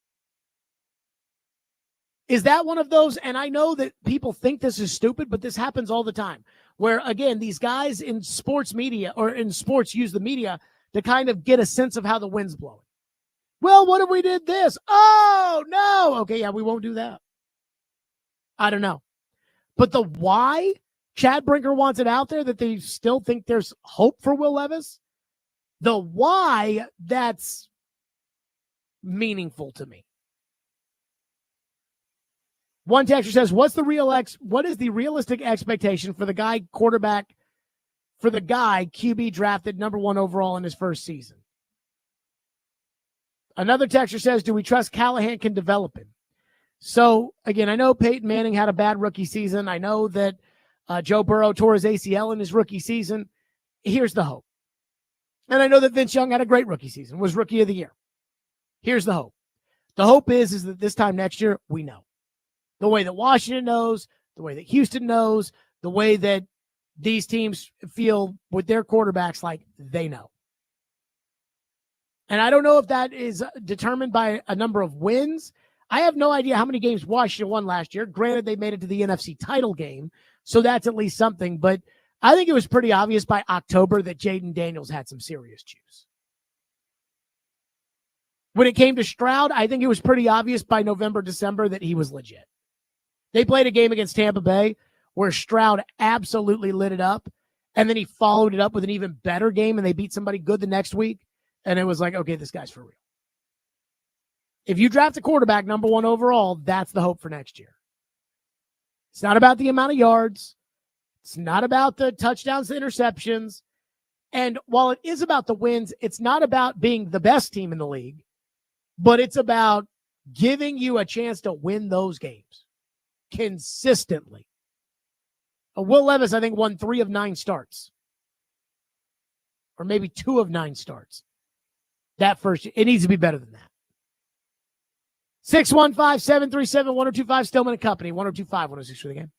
Is that one of those? And I know that people think this is stupid, but this happens all the time. Where, again, these guys in sports media or in sports use the media to kind of get a sense of how the wind's blowing. Well, what if we did this? Oh, no. Okay, yeah, we won't do that. I don't know. But the why Chad Brinker wants it out there, that they still think there's hope for Will Levis, the why, that's meaningful to me. One texter says, what is the realistic expectation for the guy QB drafted number 1 overall in his first season? Another texter says, do we trust Callahan can develop him? So, again, I know Peyton Manning had a bad rookie season. I know that Joe Burrow tore his ACL in his rookie season. Here's the hope. And I know that Vince Young had a great rookie season, was rookie of the year. Here's the hope. The hope is that this time next year, we know. The way that Washington knows, the way that Houston knows, the way that these teams feel with their quarterbacks, like they know. And I don't know if that is determined by a number of wins. I have no idea how many games Washington won last year. Granted, they made it to the NFC title game, so that's at least something. But I think it was pretty obvious by October that Jaden Daniels had some serious juice. When it came to Stroud, I think it was pretty obvious by November, December that he was legit. They played a game against Tampa Bay where Stroud absolutely lit it up, and then he followed it up with an even better game, and they beat somebody good the next week. And it was like, okay, this guy's for real. If you draft a quarterback number 1 overall, that's the hope for next year. It's not about the amount of yards. It's not about the touchdowns, the interceptions. And while it is about the wins, it's not about being the best team in the league, but it's about giving you a chance to win those games consistently. Will Levis, I think, won 3 of 9 starts. Or maybe 2 of 9 starts. That first, it needs to be better than that. 615-737-1025, Stillman and Company, 1025, 106 for the game.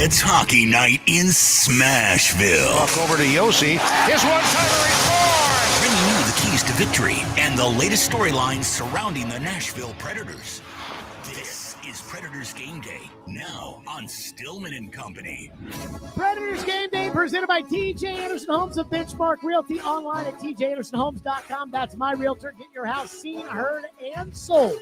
It's hockey night in Smashville. Walk over to Yossi. His one-timer, he scores! Bringing you the keys to victory and the latest storylines surrounding the Nashville Predators. This is Predators Game Day, now on Stillman and Company. Predators Game Day presented by TJ Anderson Homes of Benchmark Realty, online at tjandersonhomes.com. That's my realtor. Get your house seen, heard, and sold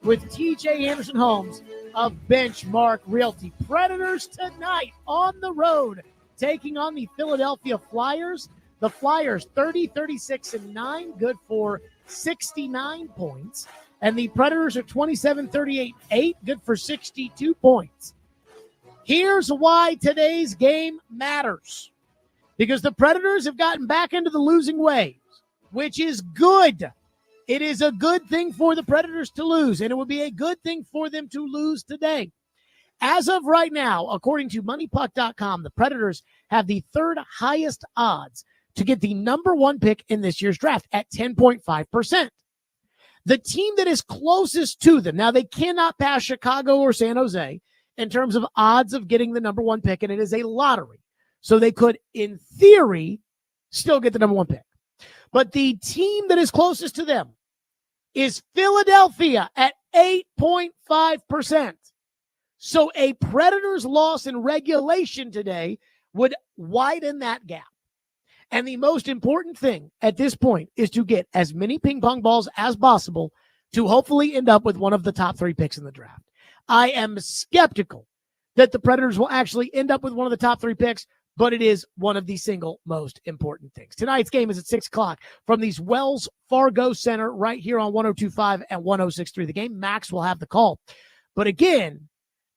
with TJ Anderson Homes of Benchmark Realty. Predators tonight on the road taking on the Philadelphia Flyers. The Flyers 30-36-9, good for 69 points. And the Predators are 27-38-8, good for 62 points. Here's why today's game matters. Because the Predators have gotten back into the losing ways, which is good. It is a good thing for the Predators to lose, and it would be a good thing for them to lose today. As of right now, according to MoneyPuck.com, the Predators have the third highest odds to get the number one pick in this year's draft at 10.5%. The team that is closest to them, now they cannot pass Chicago or San Jose in terms of odds of getting the number one pick, and it is a lottery. So they could, in theory, still get the number one pick. But the team that is closest to them is Philadelphia at 8.5%. So a Predators loss in regulation today would widen that gap. And the most important thing at this point is to get as many ping pong balls as possible to hopefully end up with one of the top three picks in the draft. I am skeptical that the Predators will actually end up with one of the top three picks, but it is one of the single most important things. Tonight's game is at 6 o'clock from the Wells Fargo Center right here on 102.5 and 106.3. The game, Max will have the call. But again,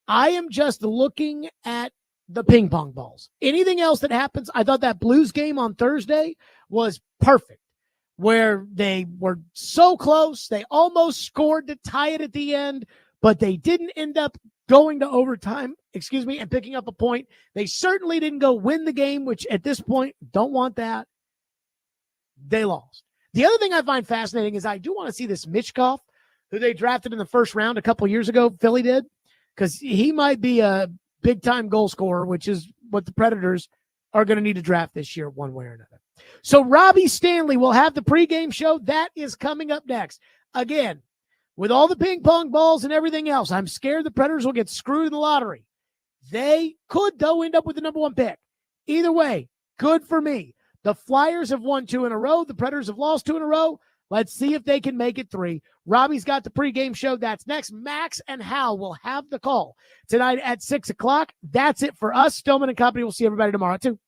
I am just looking at the ping pong balls. Anything else that happens, I thought that Blues game on Thursday was perfect, where they were so close. They almost scored to tie it at the end, but they didn't end up going to overtime, and picking up a point. They certainly didn't go win the game, which at this point, don't want that. They lost. The other thing I find fascinating is I do want to see this Michkov, who they drafted in the first round a couple years ago, Philly did, because he might be a big-time goal scorer, which is what the Predators are going to need to draft this year one way or another. So Robbie Stanley will have the pregame show. That is coming up next. Again, with all the ping pong balls and everything else, I'm scared the Predators will get screwed in the lottery. They could, though, end up with the number one pick. Either way, good for me. The Flyers have won 2 in a row. The Predators have lost 2 in a row. Let's see if they can make it 3. Robbie's got the pregame show. That's next. Max and Hal will have the call tonight at 6 o'clock. That's it for us. Stillman and Company. We'll see everybody tomorrow, too.